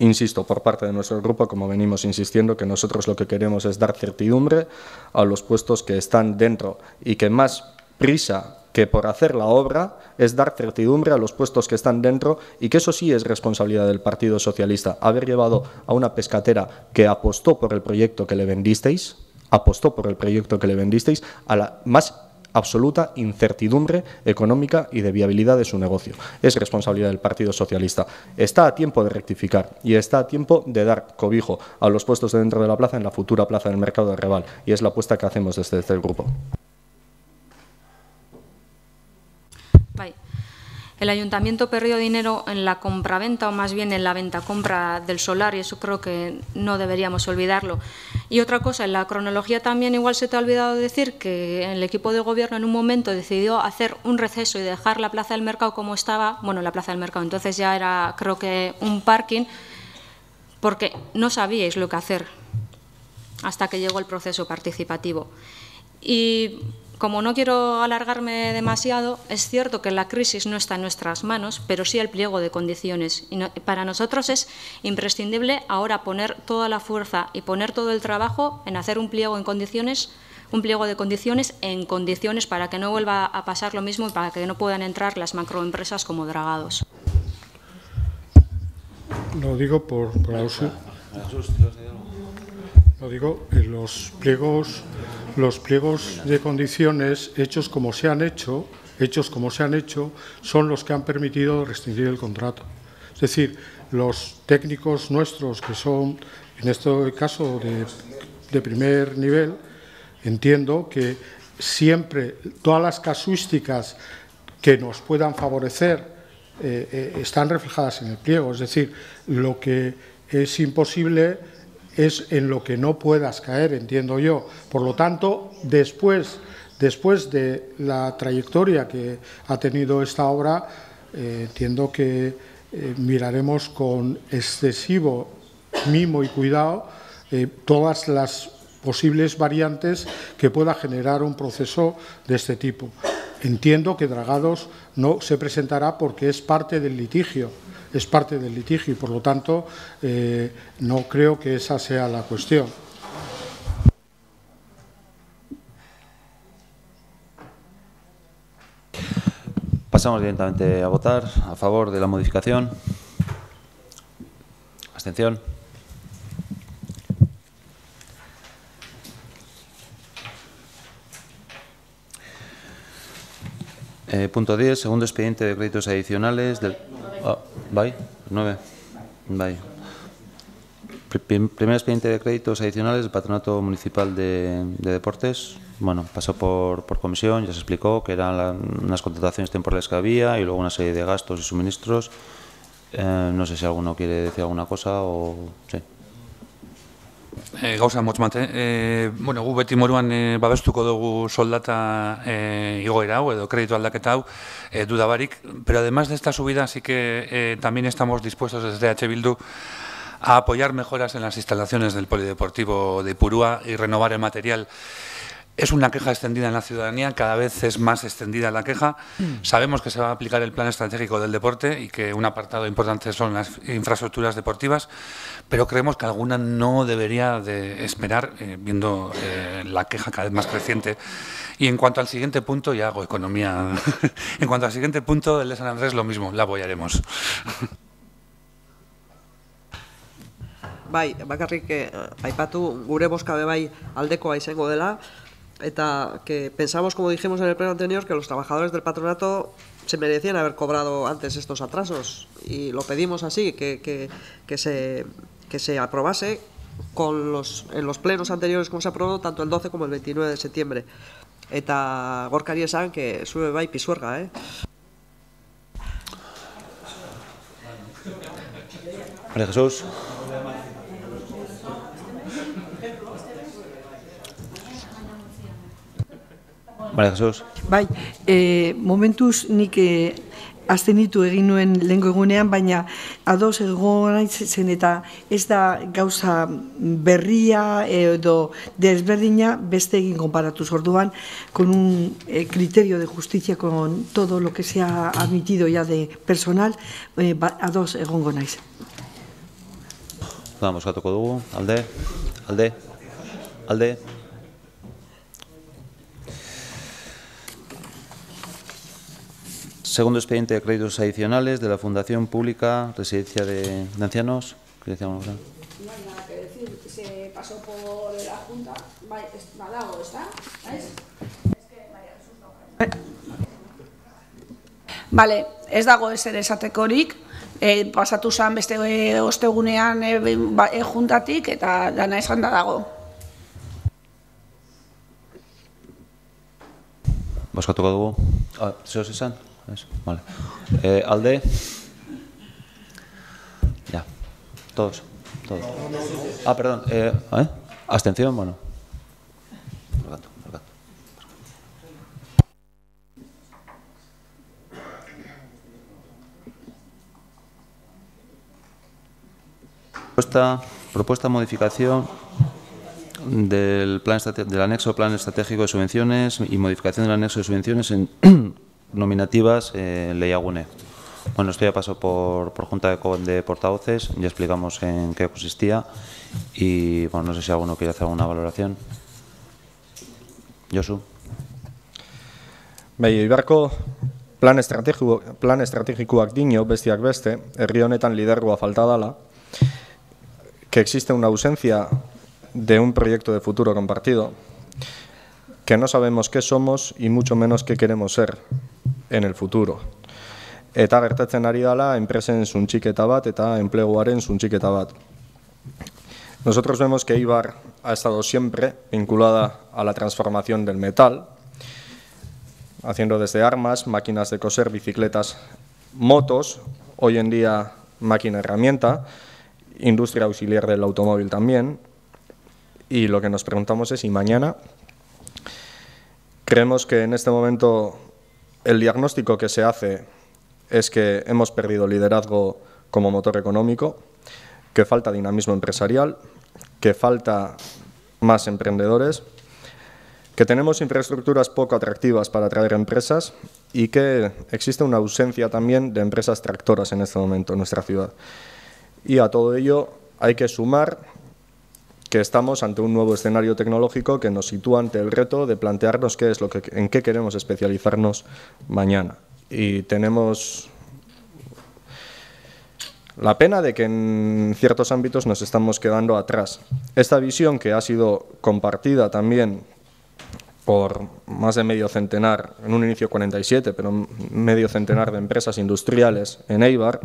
Insisto, por parte de nuestro grupo, como venimos insistiendo, que nosotros lo que queremos es dar certidumbre a los puestos que están dentro y que más prisa que por hacer la obra es dar certidumbre a los puestos que están dentro, y que eso sí es responsabilidad del Partido Socialista, haber llevado a una pescatera que apostó por el proyecto que le vendisteis, a la más absoluta incertidumbre económica y de viabilidad de su negocio. Es responsabilidad del Partido Socialista. Está a tiempo de rectificar y está a tiempo de dar cobijo a los puestos de dentro de la plaza en la futura Plaza del Mercado de Reval, y es la apuesta que hacemos desde este grupo. El ayuntamiento perdió dinero en la compraventa, o más bien en la venta-compra del solar, y eso creo que no deberíamos olvidarlo. Y otra cosa, en la cronología también igual se te ha olvidado decir que el equipo de gobierno en un momento decidió hacer un receso y dejar la Plaza del Mercado como estaba. Bueno, la Plaza del Mercado entonces ya era, creo que, un parking, porque no sabíais lo que hacer hasta que llegó el proceso participativo. Y como no quiero alargarme demasiado, es cierto que la crisis no está en nuestras manos, pero sí el pliego de condiciones. Y para nosotros es imprescindible ahora poner toda la fuerza y poner todo el trabajo en hacer un pliego de condiciones en condiciones para que no vuelva a pasar lo mismo y para que no puedan entrar las macroempresas como Dragados. Lo digo por lo digo, los pliegos de condiciones hechos como se han hecho, son los que han permitido restringir el contrato. Es decir, los técnicos nuestros, que son, en este caso, de primer nivel, entiendo que siempre todas las casuísticas que nos puedan favorecer están reflejadas en el pliego. Es decir, lo que es imposible es en lo que no puedas caer, entiendo yo. Por lo tanto, después de la trayectoria que ha tenido esta obra, entiendo que miraremos con excesivo mimo y cuidado todas las posibles variantes que pueda generar un proceso de este tipo. Entiendo que Dragados no se presentará porque es parte del litigio, y por lo tanto no creo que esa sea la cuestión. Pasamos directamente a votar a favor de la modificación. Abstención. Punto 10, segundo expediente de créditos adicionales del... ¿Vai? 9. Vai. Primer expediente de créditos adicionales del Patronato Municipal de Deportes. Bueno, pasó por comisión, ya se explicó que eran unas contrataciones temporales que había y luego una serie de gastos y suministros. No sé si alguno quiere decir alguna cosa o... Sí. Gauza motz-mate, bueno, gu beti moruan babestuko dugu soldata igoera hau edo kreditu aldaketa hau, duda barik, pero además de esta subida sí que también estamos dispuestos desde H. Bildu a apoyar mejoras en las instalaciones del Polideportivo de Ipurúa y renovar el material. Es una queja extendida en la ciudadanía, cada vez es más extendida la queja. Sabemos que se va a aplicar el plan estratégico del deporte y que un apartado importante son las infraestructuras deportivas, pero creemos que alguna no debería de esperar, viendo la queja cada vez más creciente. Y en cuanto al siguiente punto, ya hago economía, en cuanto al siguiente punto, el de San Andrés, lo mismo, la apoyaremos. Bai, bakarrik aipatu gure bozka bai aldekoa izango dela, eta que pensamos, como dijimos en el pleno anterior, que los trabajadores del patronato se merecían haber cobrado antes estos atrasos y lo pedimos así, que se aprobase en los plenos anteriores como se aprobó, tanto el 12 como el 29 de septiembre. Eta gorkari esan, que sube bai pisuerga, María Jesús. María Jesús. Bai, momentuz nik abstenitu egin nuen lehengo egunean, baina ados egon naiz zen eta ez da gauza berria edo desberdina beste egin konparatuz. Orduan, con un criterio de justicia, con todo lo que se ha admitido ya de personal, ados egongo naiz. Vamos, gatuko dugu. Alde. Segundo expediente de créditos adicionales de la Fundación Pública Residencia de Ancianos. ¿Qué decíamos? No hay nada que decir, se pasó por la Junta, badago, ¿está? Vale, ez dago ezer esatekorik, pasatu zen beste ostegunean juntatik eta dana esan da dago. Bozkatuko dugu. Zeoz izan? Vale. Alde. Ya. Todos. Perdón. Abstención, bueno. Gato. Propuesta modificación del anexo Plan Estratégico de Subvenciones y modificación del anexo de subvenciones en nominativas Leiagune. Bueno, esto ya pasó por Junta de Portavoces, ya explicamos en qué consistía y bueno, no sé si alguno quiere hacer alguna valoración. Josu. Bai, Ibarko plan estrategikoak dio bestiak beste, herri honetan lidergoa falta dela, que existe una ausencia de un proyecto de futuro compartido, que no sabemos qué somos y mucho menos qué queremos ser en el futuro. eta gertatzen ari dela enpresen suntxiketa bat eta enpleguaren suntxiketa bat. Nosotros vemos que Eibar ha estado siempre vinculada a la transformación del metal, haciendo desde armas, máquinas de coser, bicicletas, motos, hoy en día máquina herramienta, industria auxiliar del automóvil también. Y lo que nos preguntamos es, ¿y mañana? Creemos que en este momento el diagnóstico que se hace es que hemos perdido liderazgo como motor económico, que falta dinamismo empresarial, que falta más emprendedores, que tenemos infraestructuras poco atractivas para atraer empresas y que existe una ausencia también de empresas tractoras en este momento en nuestra ciudad. Y a todo ello hay que sumar que estamos ante un nuevo escenario tecnológico que nos sitúa ante el reto de plantearnos en qué queremos especializarnos mañana. Y tenemos la pena de que en ciertos ámbitos nos estamos quedando atrás. Esta visión, que ha sido compartida también por más de medio centenar, en un inicio 47, pero medio centenar de empresas industriales en Eibar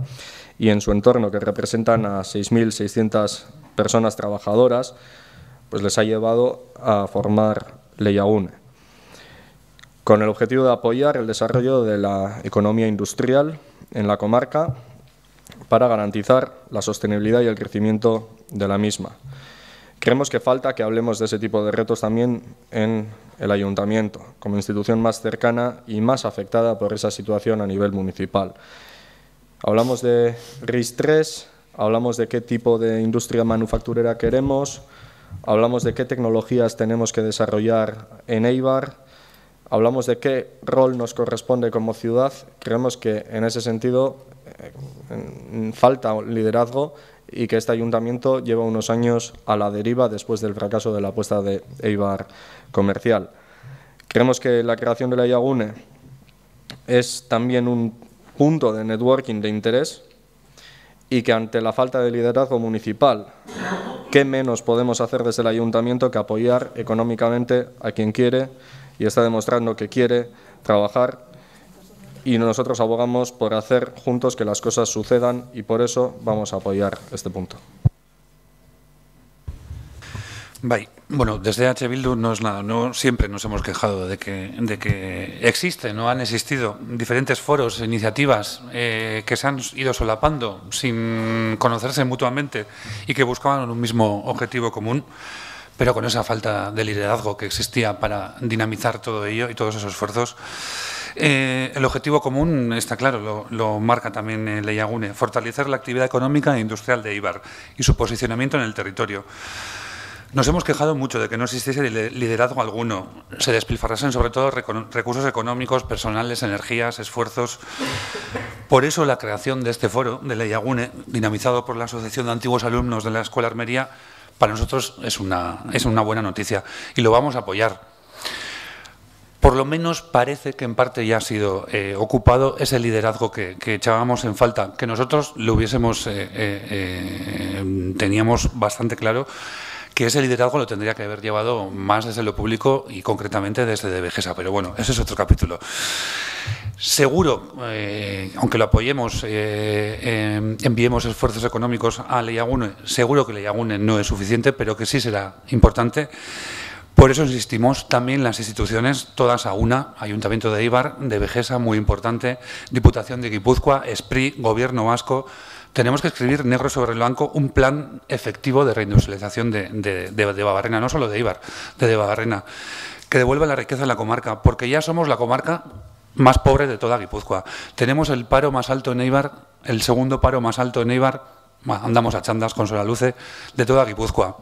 y en su entorno, que representan a 6.600 personas trabajadoras, pues les ha llevado a formar Leiagune, con el objetivo de apoyar el desarrollo de la economía industrial en la comarca para garantizar la sostenibilidad y el crecimiento de la misma. Creemos que falta que hablemos de ese tipo de retos también en el ayuntamiento, como institución más cercana y más afectada por esa situación a nivel municipal. Hablamos de RIS3, hablamos de qué tipo de industria manufacturera queremos, hablamos de qué tecnologías tenemos que desarrollar en Eibar, hablamos de qué rol nos corresponde como ciudad. Creemos que en ese sentido falta liderazgo y que este ayuntamiento lleva unos años a la deriva después del fracaso de la apuesta de Eibar Comercial. Creemos que la creación de Leiagune es también un punto de networking de interés y que ante la falta de liderazgo municipal, ¿qué menos podemos hacer desde el ayuntamiento que apoyar económicamente a quien quiere y está demostrando que quiere trabajar? Y nosotros abogamos por hacer juntos que las cosas sucedan y por eso vamos a apoyar este punto. Bai, bueno, desde H. Bildu no siempre nos hemos quejado de que existen, no han existido diferentes foros, iniciativas que se han ido solapando sin conocerse mutuamente y que buscaban un mismo objetivo común, pero con esa falta de liderazgo que existía para dinamizar todo ello y todos esos esfuerzos. El objetivo común está claro, lo marca también Leiagune: fortalecer la actividad económica e industrial de Eibar y su posicionamiento en el territorio. Nos hemos quejado mucho de que no existiese liderazgo alguno, se despilfarrasen sobre todo recursos económicos, personales, energías, esfuerzos. Por eso la creación de este foro de Leiagune, dinamizado por la Asociación de Antiguos Alumnos de la Escuela Armería, para nosotros es una buena noticia y lo vamos a apoyar. Por lo menos parece que en parte ya ha sido ocupado ese liderazgo que echábamos en falta, que nosotros lo teníamos bastante claro, que ese liderazgo lo tendría que haber llevado más desde lo público y concretamente desde Devegesa, pero bueno, ese es otro capítulo. Seguro, aunque lo apoyemos, enviemos esfuerzos económicos a Leiagune, seguro que Leiagune no es suficiente, pero que sí será importante. Por eso insistimos también las instituciones, todas a una: Ayuntamiento de Eibar, Devegesa, muy importante, Diputación de Guipúzcoa, SPRI, Gobierno Vasco. Tenemos que escribir negro sobre blanco un plan efectivo de reindustrialización de Debabarrena, no solo de Eibar, de Debabarrena, que devuelva la riqueza a la comarca, porque ya somos la comarca más pobre de toda Guipúzcoa. Tenemos el paro más alto en Eibar, el segundo paro más alto en Eibar, andamos a chandas con Solaluce, de toda Guipúzcoa.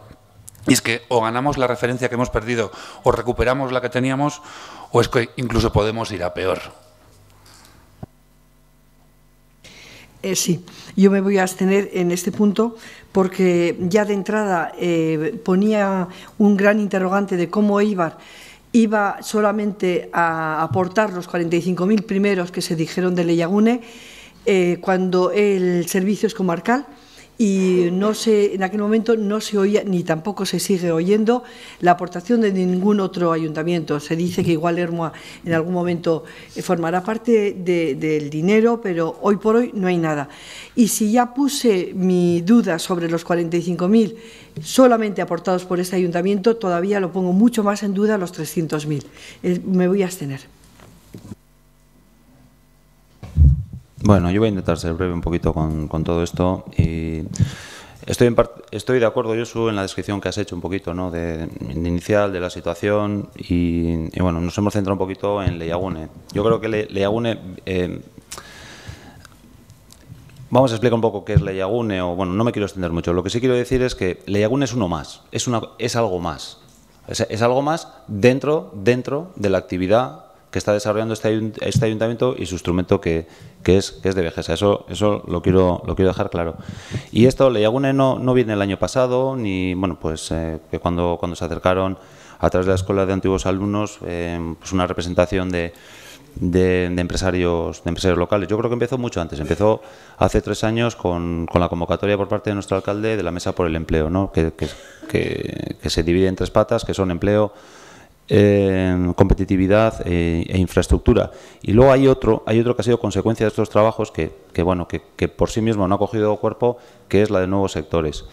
Y es que o ganamos la referencia que hemos perdido o recuperamos la que teníamos, o es que incluso podemos ir a peor. Sí, yo me voy a abstener en este punto porque ya de entrada ponía un gran interrogante de cómo Eibar iba solamente a aportar los 45.000 primeros que se dijeron de Leiagune cuando el servicio es comarcal y no se, en aquel momento no se oía, ni tampoco se sigue oyendo, la aportación de ningún otro ayuntamiento. Se dice que igual Ermua en algún momento formará parte del dinero, pero hoy por hoy no hay nada. Y si ya puse mi duda sobre los 45.000 solamente aportados por este ayuntamiento, todavía lo pongo mucho más en duda los 300.000. Me voy a abstener. Bueno, yo voy a intentar ser breve un poquito con todo esto y estoy de acuerdo, Josu, en la descripción que has hecho un poquito, ¿no? de inicial de la situación y bueno, nos hemos centrado un poquito en Leiagune. Yo creo que Leiagune, vamos a explicar un poco qué es Leiagune, o bueno, no me quiero extender mucho. Lo que sí quiero decir es que Leiagune es uno más, es algo más. Es algo más dentro de la actividad que está desarrollando este ayuntamiento y su instrumento que es de Vegesa. Eso lo quiero dejar claro. Y esto, Leiagune no viene el año pasado, ni bueno, pues que cuando se acercaron a través de la Escuela de Antiguos Alumnos, pues una representación de empresarios locales. Yo creo que empezó mucho antes. Empezó hace 3 años con la convocatoria por parte de nuestro alcalde de la Mesa por el Empleo, ¿no? que se divide en 3 patas, que son empleo, competitividad e infraestructura. Y luego hay otro que ha sido consecuencia de estos trabajos que por sí mismo no ha cogido cuerpo, que es la de nuevos sectores.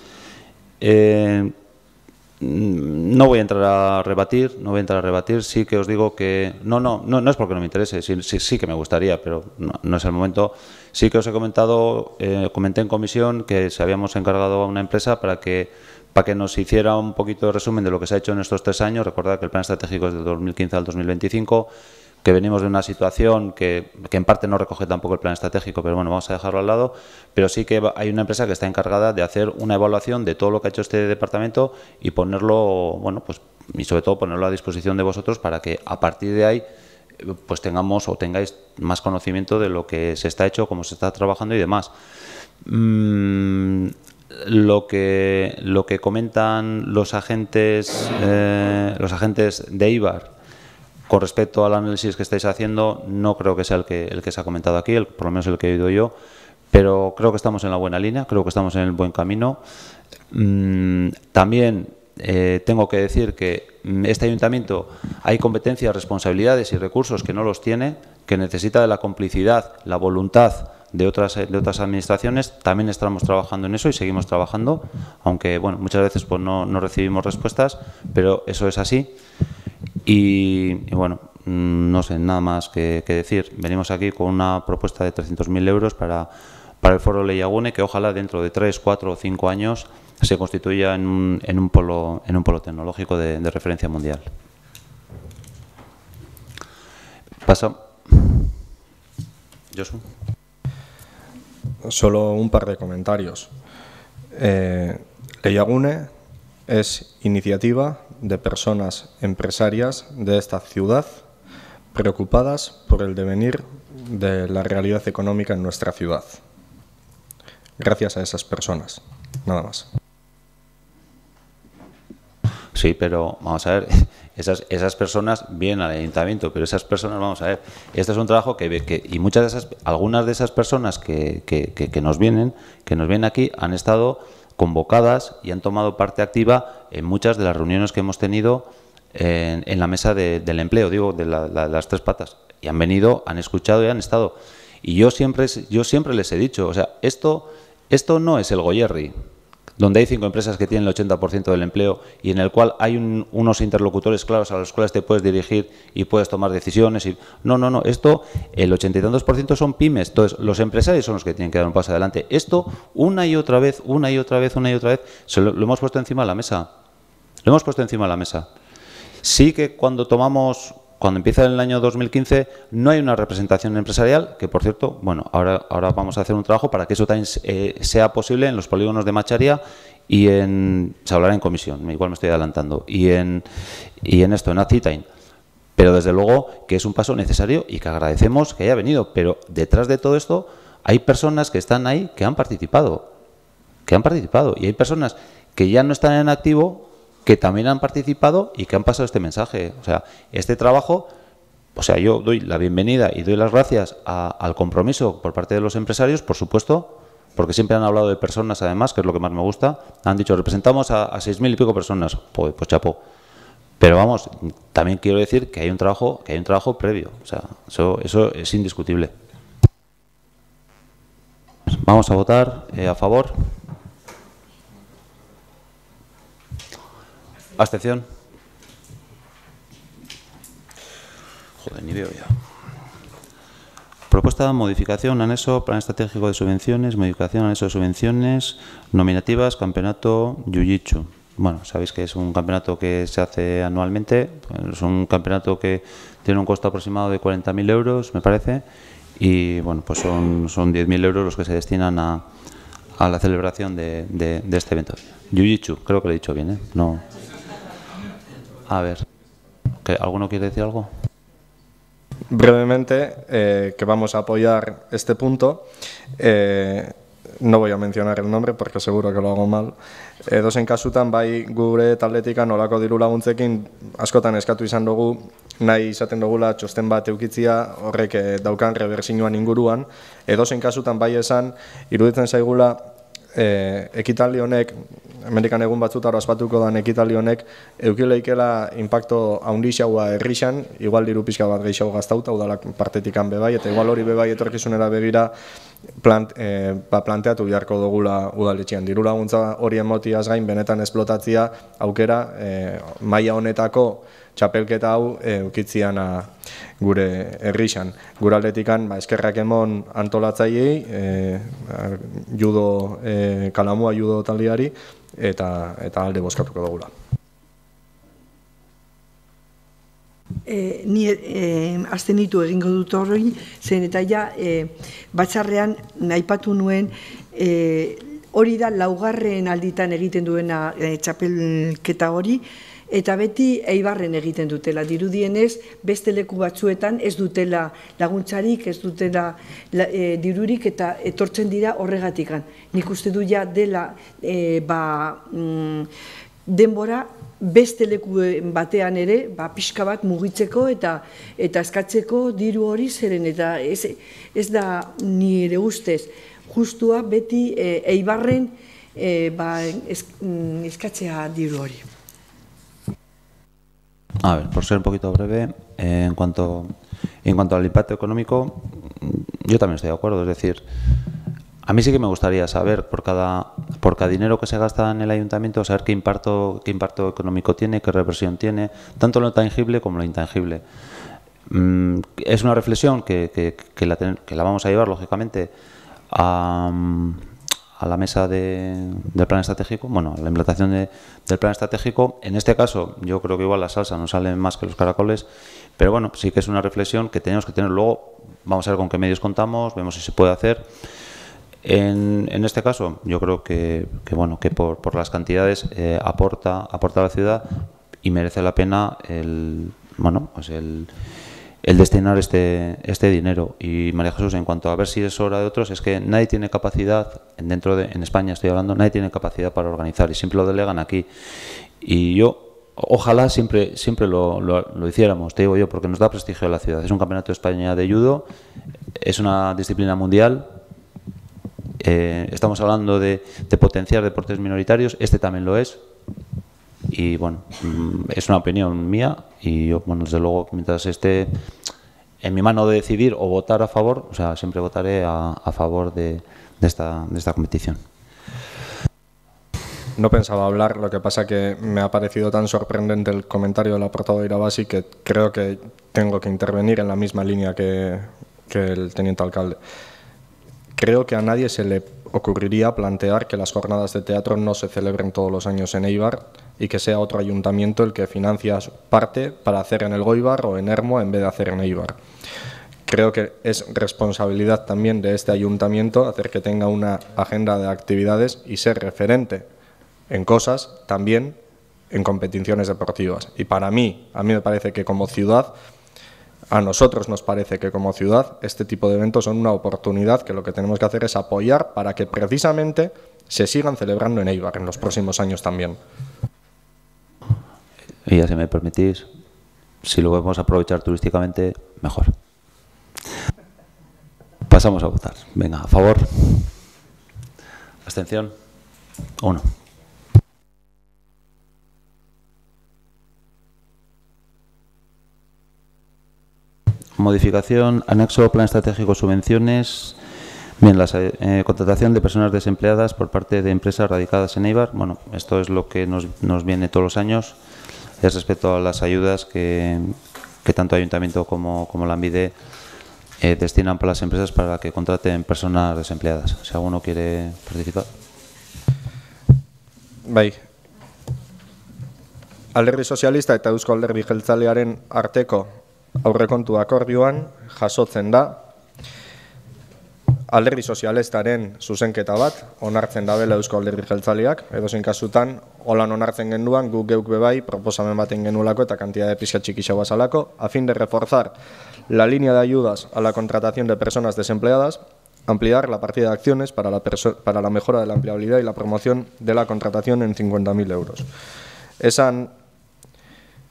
No voy a entrar a rebatir, sí que os digo que no es porque no me interese, sí que me gustaría, pero no es el momento. Sí que os he comenté en comisión que se habíamos encargado a una empresa para que nos hiciera un poquito de resumen de lo que se ha hecho en estos 3 años. Recordad que el plan estratégico es del 2015 al 2025, que venimos de una situación que en parte no recoge tampoco el plan estratégico, pero bueno, vamos a dejarlo al lado. Pero sí que hay una empresa que está encargada de hacer una evaluación de todo lo que ha hecho este departamento y ponerlo, bueno, pues y sobre todo ponerlo a disposición de vosotros para que a partir de ahí pues tengáis más conocimiento de lo que se está hecho, cómo se está trabajando y demás. Lo que comentan los agentes de IBAR con respecto al análisis que estáis haciendo, no creo que sea el que se ha comentado aquí, por lo menos el que he oído yo, pero creo que estamos en la buena línea, creo que estamos en el buen camino. También tengo que decir que este ayuntamiento hay competencias, responsabilidades y recursos que no los tiene, que necesita de la complicidad, la voluntad de otras administraciones. También estamos trabajando en eso y seguimos trabajando, aunque bueno, muchas veces pues no recibimos respuestas, pero eso es así. Y bueno, no sé, nada más que decir. Venimos aquí con una propuesta de 300.000 euros para el Foro Leiagune, que ojalá dentro de 3, 4 o 5 años se constituya en un polo tecnológico de referencia mundial. Pasa. Josu. Solo un par de comentarios. Leiagune es iniciativa de personas empresarias de esta ciudad preocupadas por el devenir de la realidad económica en nuestra ciudad. Gracias a esas personas, nada más. Sí, pero vamos a ver, esas personas vienen al ayuntamiento, pero esas personas, vamos a ver, este es un trabajo y algunas de esas personas que nos vienen aquí han estado convocadas y han tomado parte activa en muchas de las reuniones que hemos tenido en la mesa del empleo, digo, de las 3 patas, y han venido, han escuchado y han estado. Y yo siempre les he dicho, o sea, esto no es el Goierri, donde hay 5 empresas que tienen el 80% del empleo y en el cual hay unos interlocutores claros a los cuales te puedes dirigir y puedes tomar decisiones. No, esto, el 80 y tantos % son pymes, entonces los empresarios son los que tienen que dar un paso adelante. Esto, una y otra vez, lo hemos puesto encima de la mesa. Sí que cuando empieza el año 2015 no hay una representación empresarial, que por cierto, bueno, ahora vamos a hacer un trabajo para que eso también sea posible en los polígonos de Macharia y se hablará en comisión, igual me estoy adelantando, y en Azitain. Pero desde luego que es un paso necesario y que agradecemos que haya venido, pero detrás de todo esto hay personas que están ahí que han participado, y hay personas que ya no están en activo, que también han participado y que han pasado este mensaje. O sea, este trabajo, yo doy la bienvenida y doy las gracias al compromiso por parte de los empresarios, por supuesto, porque siempre han hablado de personas, además, que es lo que más me gusta. Han dicho, representamos a 6.000 y pico personas. Pues chapó. Pero vamos, también quiero decir que hay un trabajo previo. O sea, eso es indiscutible. Vamos a votar a favor. Abstención. Joder, ni veo ya. Propuesta, modificación, anexo, plan estratégico de subvenciones, modificación, anexo de subvenciones, nominativas, campeonato Jiu-Jitsu. Bueno, sabéis que es un campeonato que se hace anualmente, es un campeonato que tiene un costo aproximado de 40.000 euros, me parece, y bueno, pues son 10.000 euros los que se destinan a la celebración de este evento. Jiu-Jitsu, creo que lo he dicho bien, ¿eh? No. A ver, ¿alguno quiere decir algo? Brevemente, que vamos a apoyar este punto. No voy a mencionar el nombre porque seguro que lo hago mal. Edozein kasutan bai gure taldetikan olako diru laguntzekin askotan eskatu izan dugu nahi izaten dugula txosten bat eukitzia horrek daukan rebertsioan inguruan. Edozein kasutan bai esan iruditzen zaigula ekitaldi honek, hemendikan egun batzutara ospatuko dan ekitaldi honek eukileikela inpakto handiagoa herrixan, igual diru pixka bat gehiago gaztauta udalak partetikan bebai, eta igual hori bebai etorkizunera begira planteatu beharko dugula udaletxean. Diru laguntza hori emotiaz gain benetan esplotatzia aukera maila honetako txapelketa hau eukitziana gure herrixan. Gure aldetikan eskerrak emon antolatzaileei, judo kalamua judo taldeari eta alde bozkatuko dugula. Ni abstenitu egingo dut horrein, zen eta ja batzarrean naipatu nuen hori da laugarren alditan egiten duena txapelketa hori, eta beti Eibarren egiten dutela. Dirudienez, beste leku batzuetan ez dutela laguntzarik, ez dutela dirurik eta etortzen dira horregatikan. Nik uste du ja dela denbora beste leku batean ere pixka bat mugitzeko eta eskatzeko diru hori zeren eta ez da nire ustez justua beti Eibarren eskatzea diru hori. A ver, por ser un poquito breve, en cuanto al impacto económico, yo también estoy de acuerdo. Es decir, a mí sí que me gustaría saber por cada dinero que se gasta en el ayuntamiento, saber qué impacto económico tiene, qué reversión tiene, tanto lo tangible como lo intangible. Es una reflexión que la vamos a llevar, lógicamente, a la mesa del plan estratégico, bueno, a la implantación del plan estratégico. En este caso, yo creo que igual la salsa no sale más que los caracoles, pero bueno, sí que es una reflexión que tenemos que tener. Luego vamos a ver con qué medios contamos, vemos si se puede hacer. En este caso, yo creo que por las cantidades aporta a la ciudad y merece la pena el destinar este dinero. Y María Jesús, en cuanto a ver si es hora de otros, es que nadie tiene capacidad, en España estoy hablando, nadie tiene capacidad para organizar y siempre lo delegan aquí. Y yo, ojalá siempre lo hiciéramos, te digo yo, porque nos da prestigio a la ciudad. Es un campeonato de España de judo, es una disciplina mundial. Estamos hablando de potenciar deportes minoritarios, este también lo es. Y bueno, es una opinión mía y yo, bueno, desde luego, mientras esté en mi mano de decidir o votar a favor, o sea, siempre votaré a favor de esta competición. No pensaba hablar, lo que pasa que me ha parecido tan sorprendente el comentario de la portavoz de Irabasi que creo que tengo que intervenir en la misma línea que el teniente alcalde. Creo que a nadie se le ocurriría plantear que las jornadas de teatro no se celebren todos los años en Eibar y que sea otro ayuntamiento el que financia parte para hacer en el Goibar o en Ermo en vez de hacer en Eibar. Creo que es responsabilidad también de este ayuntamiento hacer que tenga una agenda de actividades y ser referente en cosas también en competiciones deportivas. Y a mí me parece que como ciudad, a nosotros nos parece que como ciudad este tipo de eventos son una oportunidad que lo que tenemos que hacer es apoyar para que precisamente se sigan celebrando en Eibar en los próximos años también. Y ya, si me permitís, si lo podemos aprovechar turísticamente, mejor. Pasamos a votar. Venga, a favor. Abstención. 1. Modificación, anexo, plan estratégico, subvenciones. Bien, la contratación de personas desempleadas por parte de empresas radicadas en Eibar. Bueno, esto es lo que nos viene todos los años. Es respecto a las ayudas que tanto Ayuntamiento como Lanbide destinan para las empresas para que contraten personas desempleadas. Si alguno quiere participar. Bai. Alderdi Sozialista eta Eusko Alderdi Jeltzalearen arteko aurrekontu akordioan jasotzen da Alderdi Sozialistaren zuzenketa bat onartzen dabela Eusko Alderdi Jeltzaleak, edozein kasutan holan onartzen genduan guk geuk bebai proposamen baten genuelako eta kantidade pixka txikixagoa zalako, a fin de reforzar la línea de ayudas a la contratación de personas desempleadas, ampliar la partida de acciones para la mejora de la empleabilidad y la promoción de la contratación en 50.000 euros. Esan,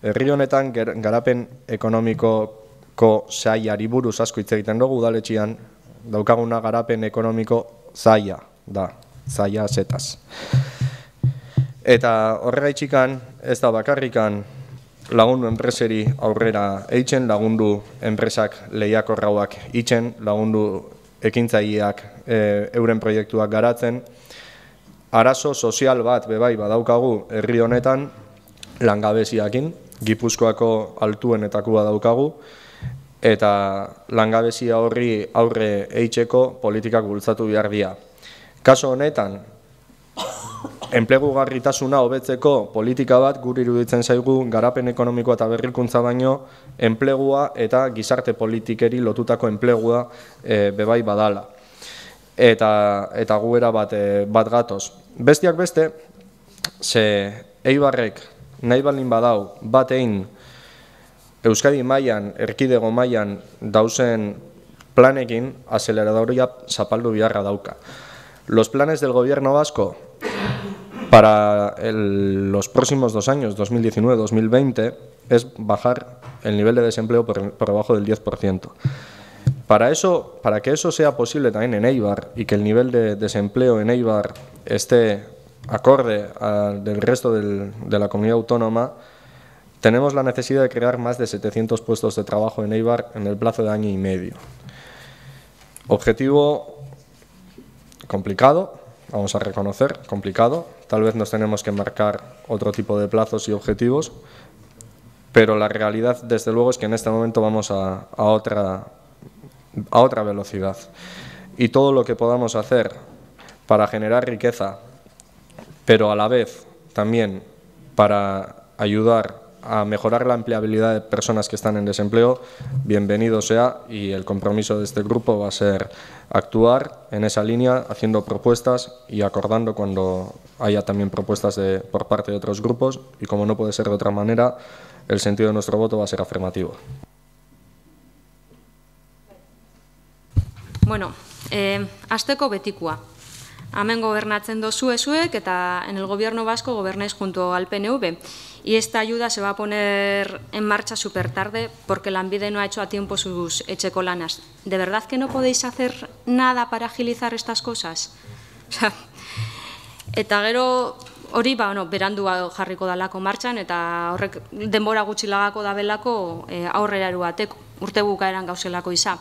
herri honetan garapen ekonomikoko sailari buruz asko hitz egiten dugu udaletxean, daukaguna garapen ekonomiko zaila da, zaila zetaz. Eta horregaitxikan ez da bakarrikan lagundu enpreseri aurrera eitzen, lagundu enpresak lehiakorrauak itzen, lagundu ekintzaileak euren proiektuak garatzen. Arazo sozial bat bebai badaukagu herri honetan langabeziakin, Gipuzkoako altuenetakoa daukagu, eta langabezia horri aurre eitzeko politikak bultzatu behar dira. Kaso honetan, enplegugarritasuna hobetzeko politika bat guri iruditzen zaigu garapen ekonomikoa eta berrikuntza baino enplegua eta gizarte politikeri lotutako enplegua bebai badala. Eta guera bat gatoz. Bestiak beste, ze Eibarrek nahi balin badau bat egin Euskadi mailan, erkidego mailan dauzen planekin aceleradoria zapaldu biharra dauka. Los planes del gobierno vasco para los próximos 2 años, 2019-2020, es bajar el nivel de desempleo por debajo del 10%. Para que eso sea posible también en Eibar y que el nivel de desempleo en Eibar esté acorde del resto de la comunidad autónoma, tenemos la necesidad de crear más de 700 puestos de trabajo en Eibar en el plazo de 1 año y medio. Objetivo complicado, vamos a reconocer, complicado. Tal vez nos tenemos que marcar otro tipo de plazos y objetivos, pero la realidad, desde luego, es que en este momento vamos a otra velocidad. Y todo lo que podamos hacer para generar riqueza, pero a la vez también para ayudar a mejorar la empleabilidad de personas que están en desempleo, bienvenido sea, y el compromiso de este grupo va a ser actuar en esa línea, haciendo propuestas y acordando cuando haya también propuestas por parte de otros grupos, y como no puede ser de otra manera, el sentido de nuestro voto va a ser afirmativo. Bueno, hasteko betikoa. Hemen gobernatzen dozue zuek eta en el gobierno vasco gobernáis junto al PNV. Y esta ayuda se va a poner en marcha súper tarde porque Lanbide no ha hecho a tiempo sus echecolanas. ¿De verdad que no podéis hacer nada para agilizar estas cosas? Eta gero hori berandu jarriko dalako martxan eta horrek denbora gutxi lagako dabelako aurrera eruateko, urte bukaeran gauzelako iza.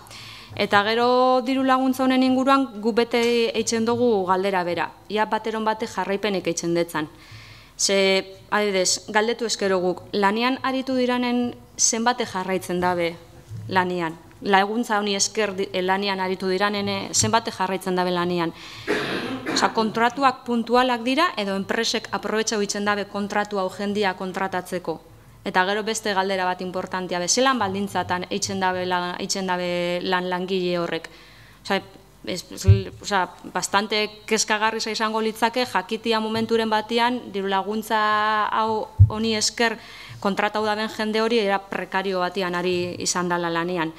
Eta gero diru laguntza honen inguruan gu bete eitzen dugu galdera bera. Ia bateron bate jarraipenek eitzen detzan. Ze, adidez, galdetu eskero guk, lanian aritu diranen zenbate jarraitzen dabe lanian. Laguntza honi esker lanian aritu diranen zenbate jarraitzen dabe lanian. Osa, kontratuak puntualak dira edo enpresek aprobetxau itzen dabe kontratu hau jendia kontratatzeko. Eta gero beste galdera bat importantia bezelan baldintzatan eitzen dabe langile horrek. Osa, bastante kezkagarri izango litzake jakitia momenturen batean diru laguntza hau honi esker kontratau daben jende hori era prekario batean ari izan dela lanean.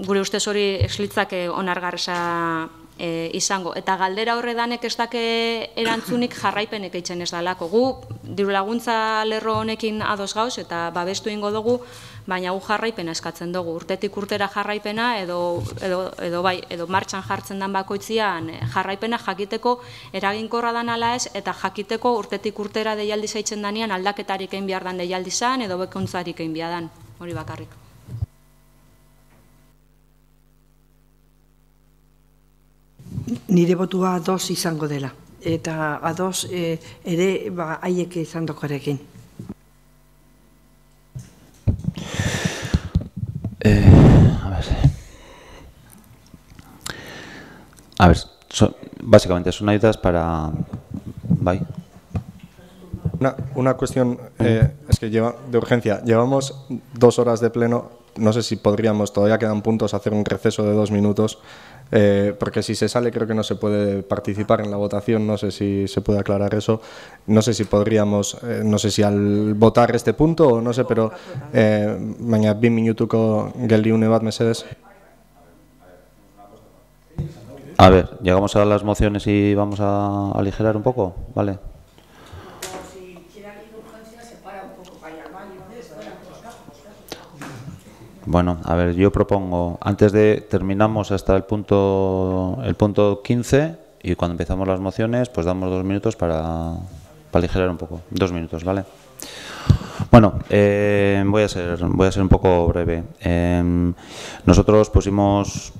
Gure ustez hori eslitzake onargarresa izango. Eta galdera horredanek ez dake erantzunik jarraipenek eitzen ez dalako. Gu diru laguntza lerro honekin ados gauz eta babestu ingo dugu, baina gu jarraipena eskatzen dugu. Urtetik urtera jarraipena edo martxan jartzen dan bakoitzian jarraipena jakiteko eraginkorra dan ala ez, eta jakiteko urtetik urtera deialdi zaitzen danean aldaketarik egin behar dan deialdi zan edo bekuntzarik egin behar dan. Hori bakarrik. Nire botua ados izango dela. Eta ados ere haiek izan dokorekin. A ver, básicamente son ayudas para... ¿Vale? Una cuestión es que de urgencia. Llevamos 2 horas de pleno. No sé si podríamos, todavía quedan puntos, hacer un receso de 2 minutos. Porque si se sale creo que no se puede participar en la votación. No sé si se puede aclarar eso. No sé si podríamos, no sé si al votar este punto o no sé, pero baina 2 minutuko geldiune bat mesedes. A ver, llegamos a las mociones y vamos a aligerar un poco, ¿vale? Bueno, a ver, yo propongo, antes de terminamos hasta el punto 15 y cuando empezamos las mociones, pues damos 2 minutos para aligerar un poco. 2 minutos, ¿vale? Bueno, voy a ser un poco breve. Nosotros pusimos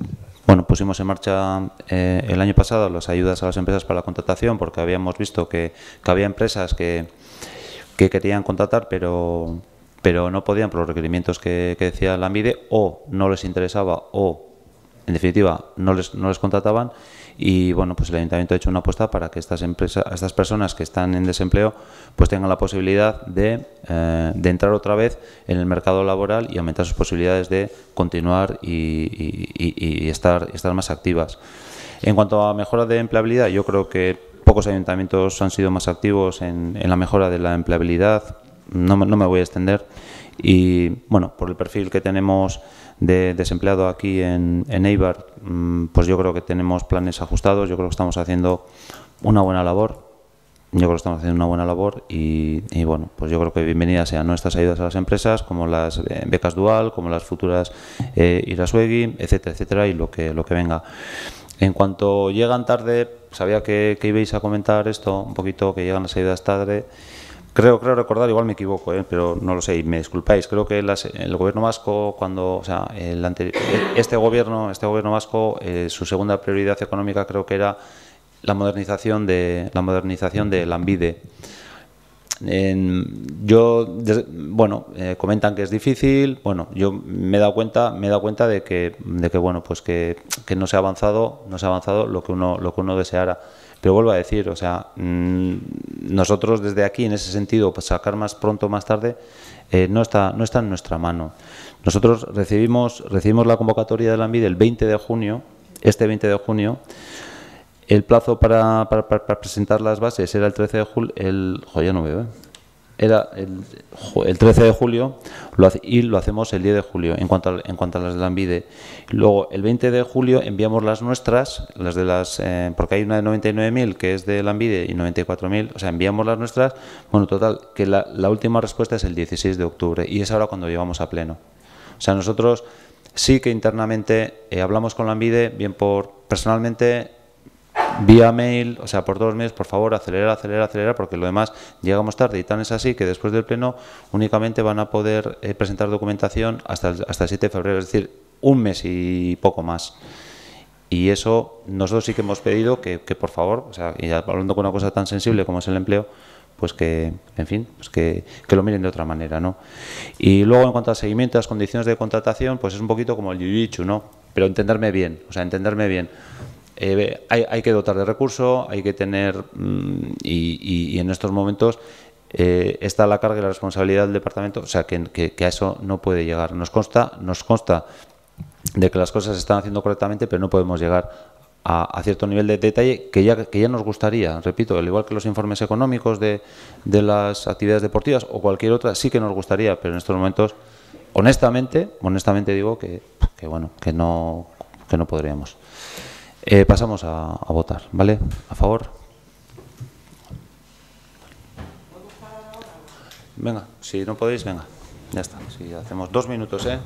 en marcha el año pasado las ayudas a las empresas para la contratación porque habíamos visto que había empresas que querían contratar, pero no podían por los requerimientos que decía la ANVIDE, o no les interesaba o, en definitiva, no les contrataban. Y bueno, pues el Ayuntamiento ha hecho una apuesta para que estas personas que están en desempleo pues tengan la posibilidad de entrar otra vez en el mercado laboral y aumentar sus posibilidades de continuar y estar más activas. En cuanto a mejora de empleabilidad, yo creo que pocos ayuntamientos han sido más activos en la mejora de la empleabilidad. No me voy a extender. Y bueno, por el perfil que tenemos de desempleado aquí en Eibar, pues yo creo que tenemos planes ajustados. Yo creo que estamos haciendo una buena labor. Y bueno, pues yo creo que bienvenidas sean nuestras ayudas a las empresas, como las becas dual, como las futuras Irasuegi, etcétera, etcétera, y lo que venga. En cuanto llegan tarde, sabía que ibais a comentar esto un poquito, que llegan las ayudas tarde. Creo recordar, igual me equivoco, pero no lo sé y me disculpáis. Creo que el gobierno vasco, este gobierno vasco, su segunda prioridad económica creo que era la modernización de la ANVIDE. Comentan que es difícil. Bueno, yo me he dado cuenta de que bueno, pues que no se ha avanzado lo que uno deseara. Pero vuelvo a decir, o sea, nosotros desde aquí, en ese sentido, pues sacar más pronto o más tarde, no está en nuestra mano. Nosotros recibimos la convocatoria de la ANVIDE el 20 de junio, este 20 de junio. El plazo para presentar las bases era el 13 de julio, Era el 13 de julio y lo hacemos el 10 de julio en cuanto a las de la ANVIDE. Luego, el 20 de julio enviamos las nuestras, porque hay una de 99.000 que es de la ANVIDE y 94.000, o sea, enviamos las nuestras. Bueno, total, que la última respuesta es el 16 de octubre y es ahora cuando llevamos a pleno. O sea, nosotros sí que internamente hablamos con la ANVIDE, bien personalmente, vía mail, o sea, por todos los medios, por favor, acelerar, porque lo demás llegamos tarde y tan es así que después del pleno únicamente van a poder presentar documentación hasta el 7 de febrero, es decir, un mes y poco más. Y eso nosotros sí que hemos pedido que por favor, o sea, y hablando con una cosa tan sensible como es el empleo, pues que, en fin, pues que lo miren de otra manera, ¿no? Y luego, en cuanto al seguimiento de las condiciones de contratación, pues es un poquito como el jiu-jitsu, ¿no? Pero entenderme bien. Hay que dotar de recursos, hay que tener, y en estos momentos está la carga y la responsabilidad del departamento, o sea, que a eso no puede llegar. Nos consta de que las cosas se están haciendo correctamente, pero no podemos llegar a cierto nivel de detalle que ya nos gustaría. Repito, al igual que los informes económicos de las actividades deportivas o cualquier otra, sí que nos gustaría, pero en estos momentos, honestamente digo que no podríamos. Pasamos a votar, ¿vale? A favor. Venga, si no podéis, venga. Ya está. Si hacemos 2 minutos, ¿eh?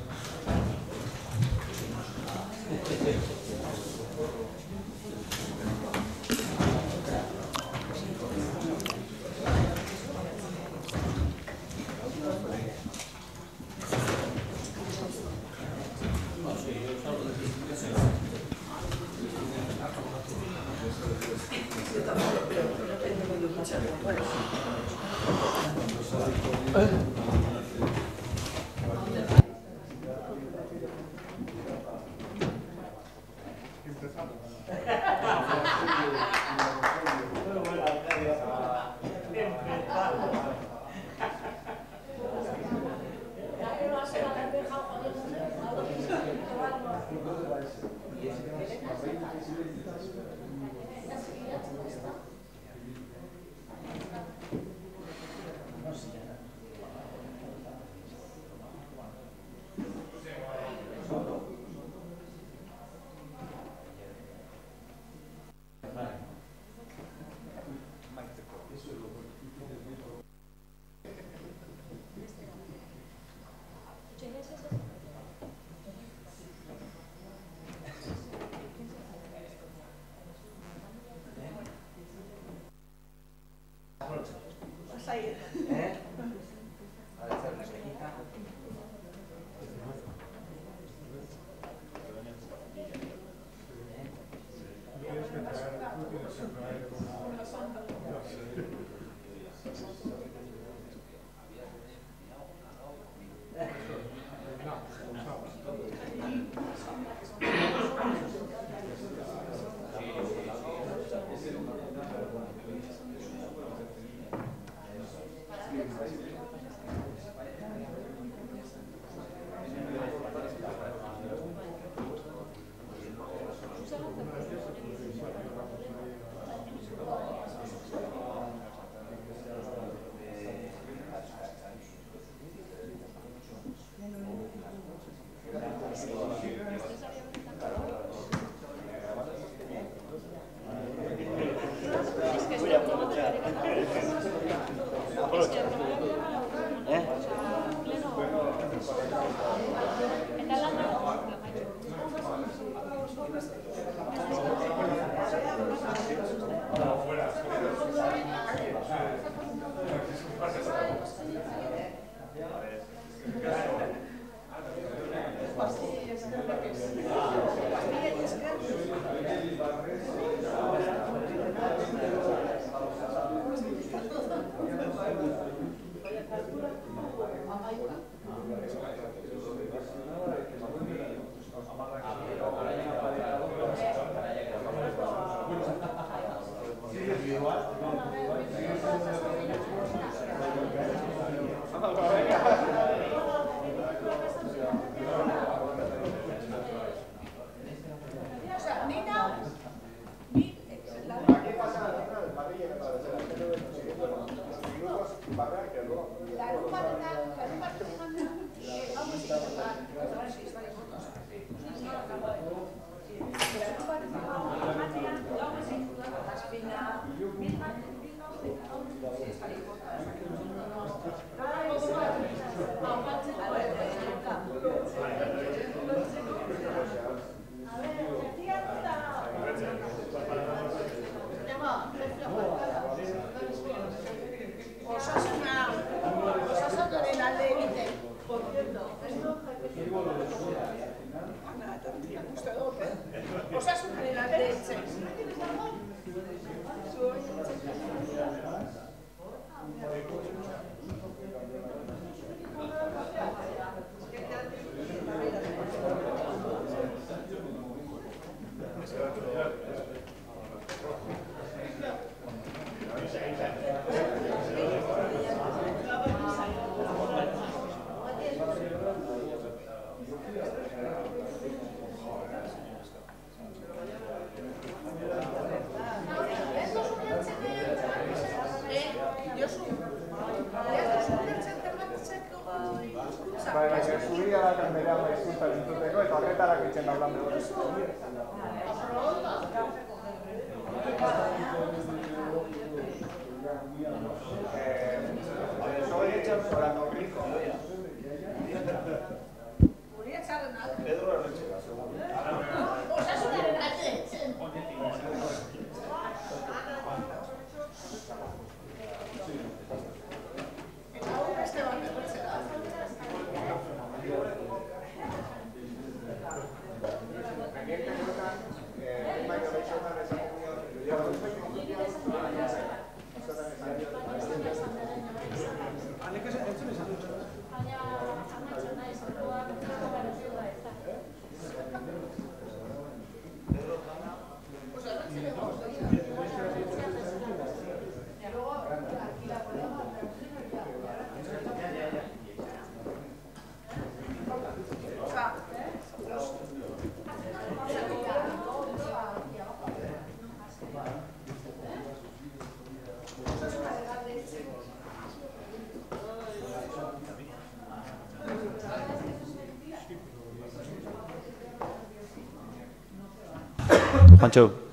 Subida la candela, me disculpa, el intento de eta horretarako itzen da hablando.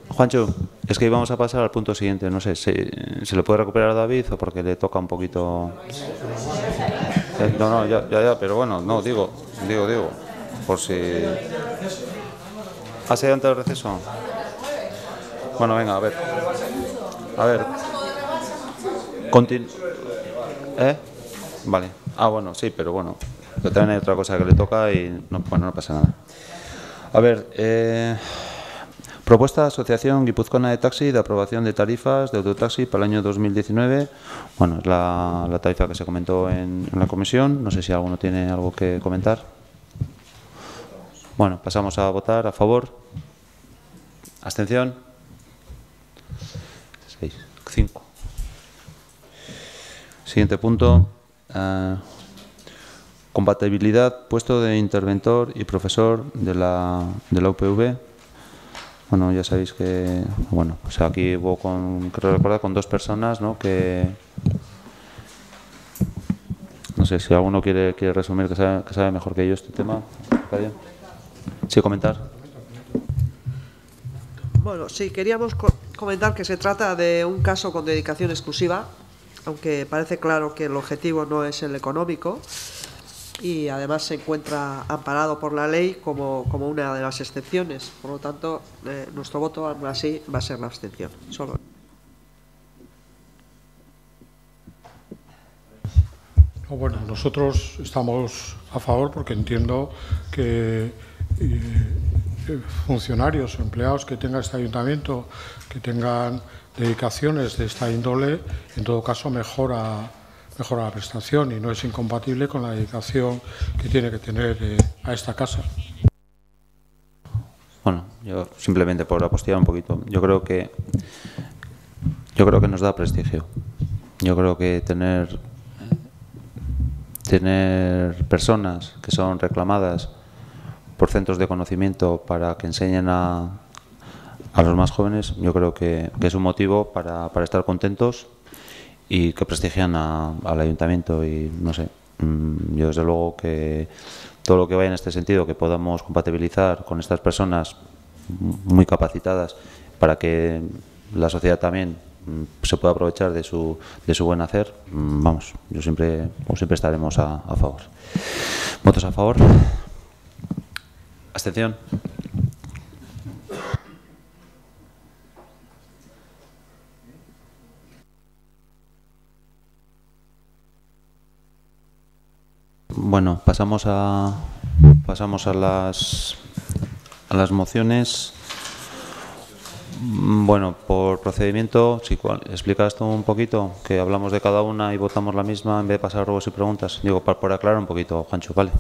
Juancho, es que íbamos a pasar al punto siguiente. No sé, ¿se le puede recuperar a David o porque le toca un poquito? No, ya, pero bueno, no, digo, por si... ¿Has ido antes del receso? Bueno, venga, a ver. Vale. Bueno, sí, pero bueno, también hay otra cosa que le toca y no pasa nada. A ver, propuesta Asociación Guipuzcoana de Taxi de aprobación de tarifas de autotaxi para el año 2019. Bueno, es la tarifa que se comentó en la comisión. No sé si alguno tiene algo que comentar. Bueno, pasamos a votar a favor. Abstención. 6, 5. Siguiente punto. Compatibilidad, puesto de interventor y profesor de la UPV. Bueno, ya sabéis que, bueno, pues aquí hubo creo recordar, con 2 personas, ¿no? Que no sé si alguno quiere resumir, que sabe mejor que yo este tema. Sí, comentar. Bueno, sí, queríamos comentar que se trata de un caso con dedicación exclusiva, aunque parece claro que el objetivo no es el económico. Y además se encuentra amparado por la ley como una de las excepciones. Por lo tanto, nuestro voto aún así va a ser la abstención. Solo. No, bueno, nosotros estamos a favor porque entiendo que funcionarios o empleados que tenga este ayuntamiento, que tengan dedicaciones de esta índole, en todo caso mejora la prestación y no es incompatible con la dedicación que tiene que tener a esta casa. Bueno, yo simplemente por apostillar un poquito, yo creo que nos da prestigio. Yo creo que tener personas que son reclamadas por centros de conocimiento para que enseñen a los más jóvenes, yo creo que es un motivo para estar contentos y que prestigian al ayuntamiento. Y no sé, yo desde luego que todo lo que vaya en este sentido, que podamos compatibilizar con estas personas muy capacitadas para que la sociedad también se pueda aprovechar de su buen hacer, vamos, siempre estaremos a favor. ¿Votos a favor? ¿Abstención? Bueno, pasamos a las mociones. Bueno, por procedimiento, si explicas tú un poquito, que hablamos de cada una y votamos la misma en vez de pasar ruegos y preguntas. Digo, por aclarar un poquito, Juancho, ¿vale?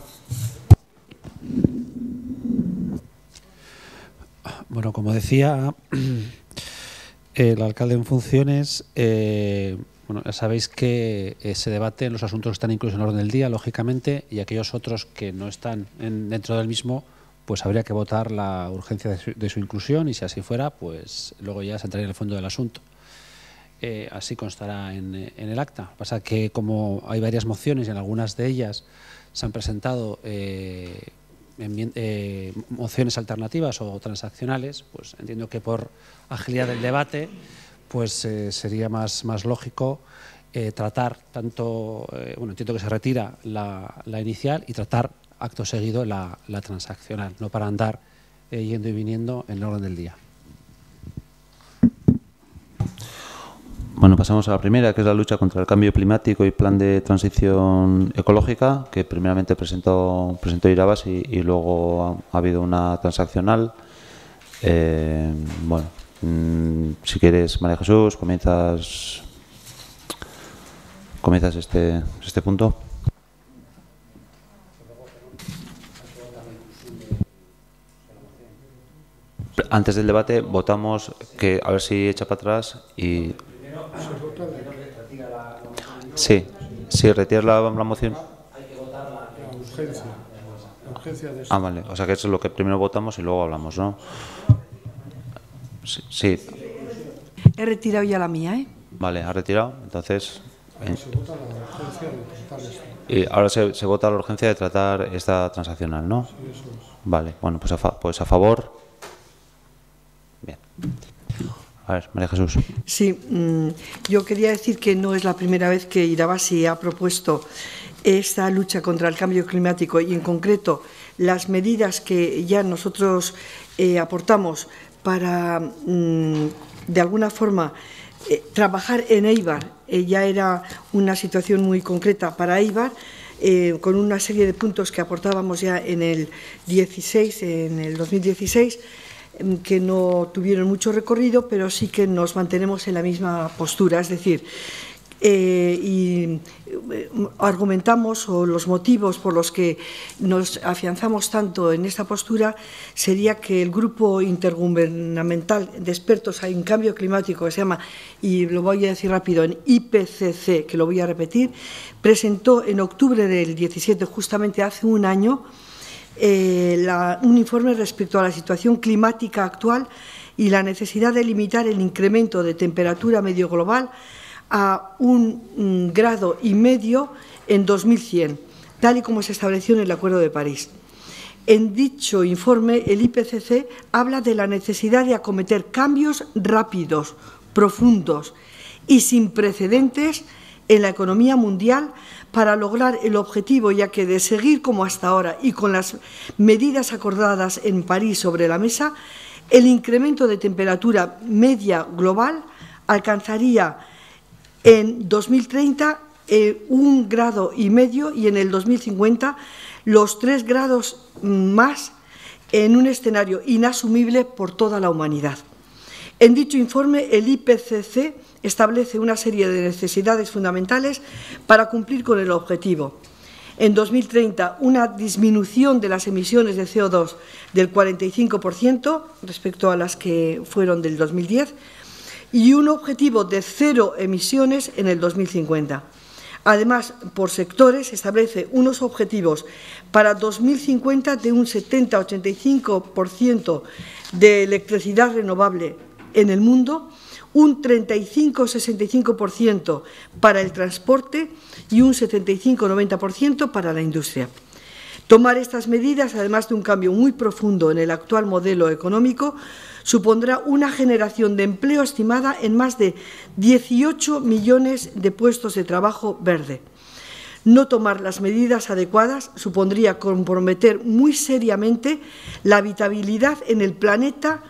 Bueno, como decía el alcalde en funciones, bueno, ya sabéis que se debaten los asuntos que están incluidos en el orden del día, lógicamente, y aquellos otros que no están dentro del mismo, pues habría que votar la urgencia de su inclusión y si así fuera, pues luego ya se entraría en el fondo del asunto. Así constará en el acta. Pasa que como hay varias mociones y en algunas de ellas se han presentado mociones alternativas o transaccionales, pues entiendo que por agilidad del debate pues sería más lógico tratar tanto, entiendo que se retira la inicial y tratar acto seguido la transaccional, no para andar yendo y viniendo en el orden del día. Bueno, pasamos a la primera, que es la lucha contra el cambio climático y plan de transición ecológica, que primeramente presentó Irabas y luego ha habido una transaccional. Bueno, si quieres, María Jesús, comienzas este punto. Antes del debate votamos que a ver si echa para atrás y... Sí, retiras la moción. Ah, vale, o sea que eso es lo que primero votamos y luego hablamos, ¿no? Sí. He retirado ya la mía, ¿eh? Vale, ha retirado, entonces... Y ahora se vota la urgencia de tratar esta transaccional, ¿no? Vale, bueno, pues a favor. Bien. A ver, María Jesús. Sí, yo quería decir que no es la primera vez que Irabasi ha propuesto esta lucha contra el cambio climático y en concreto las medidas que ya nosotros aportamos para de alguna forma trabajar en Eibar. Ya era una situación muy concreta para Eibar, con una serie de puntos que aportábamos ya en el 2016, que no tuvieron mucho recorrido, pero sí que nos mantenemos en la misma postura, es decir, y argumentamos, o los motivos por los que nos afianzamos tanto en esta postura sería que el grupo intergubernamental de expertos en cambio climático, que se llama, y lo voy a decir rápido, en IPCC, que lo voy a repetir, presentó en octubre del 17, justamente hace un año, un informe respecto a la situación climática actual y la necesidad de limitar el incremento de temperatura medio global a 1,5 grados en 2100, tal y como se estableció en el Acuerdo de París. En dicho informe, el IPCC habla de la necesidad de acometer cambios rápidos, profundos y sin precedentes en la economía mundial para lograr el objetivo, ya que de seguir como hasta ahora y con las medidas acordadas en París sobre la mesa, el incremento de temperatura media global alcanzaría en 2030 1,5 grados y en el 2050 los 3 grados más, en un escenario inasumible por toda la humanidad. En dicho informe, el IPCC establece una serie de necesidades fundamentales para cumplir con el objetivo. En 2030, una disminución de las emisiones de CO2 del 45% respecto a las que fueron del 2010 y un objetivo de 0 emisiones en el 2050. Además, por sectores, establece unos objetivos para 2050 de un 70-85% de electricidad renovable en el mundo, un 35-65% para el transporte y un 75-90% para la industria. Tomar estas medidas, además de un cambio muy profundo en el actual modelo económico, supondrá una generación de empleo estimada en más de 18 millones de puestos de trabajo verde. No tomar las medidas adecuadas supondría comprometer muy seriamente la habitabilidad en el planeta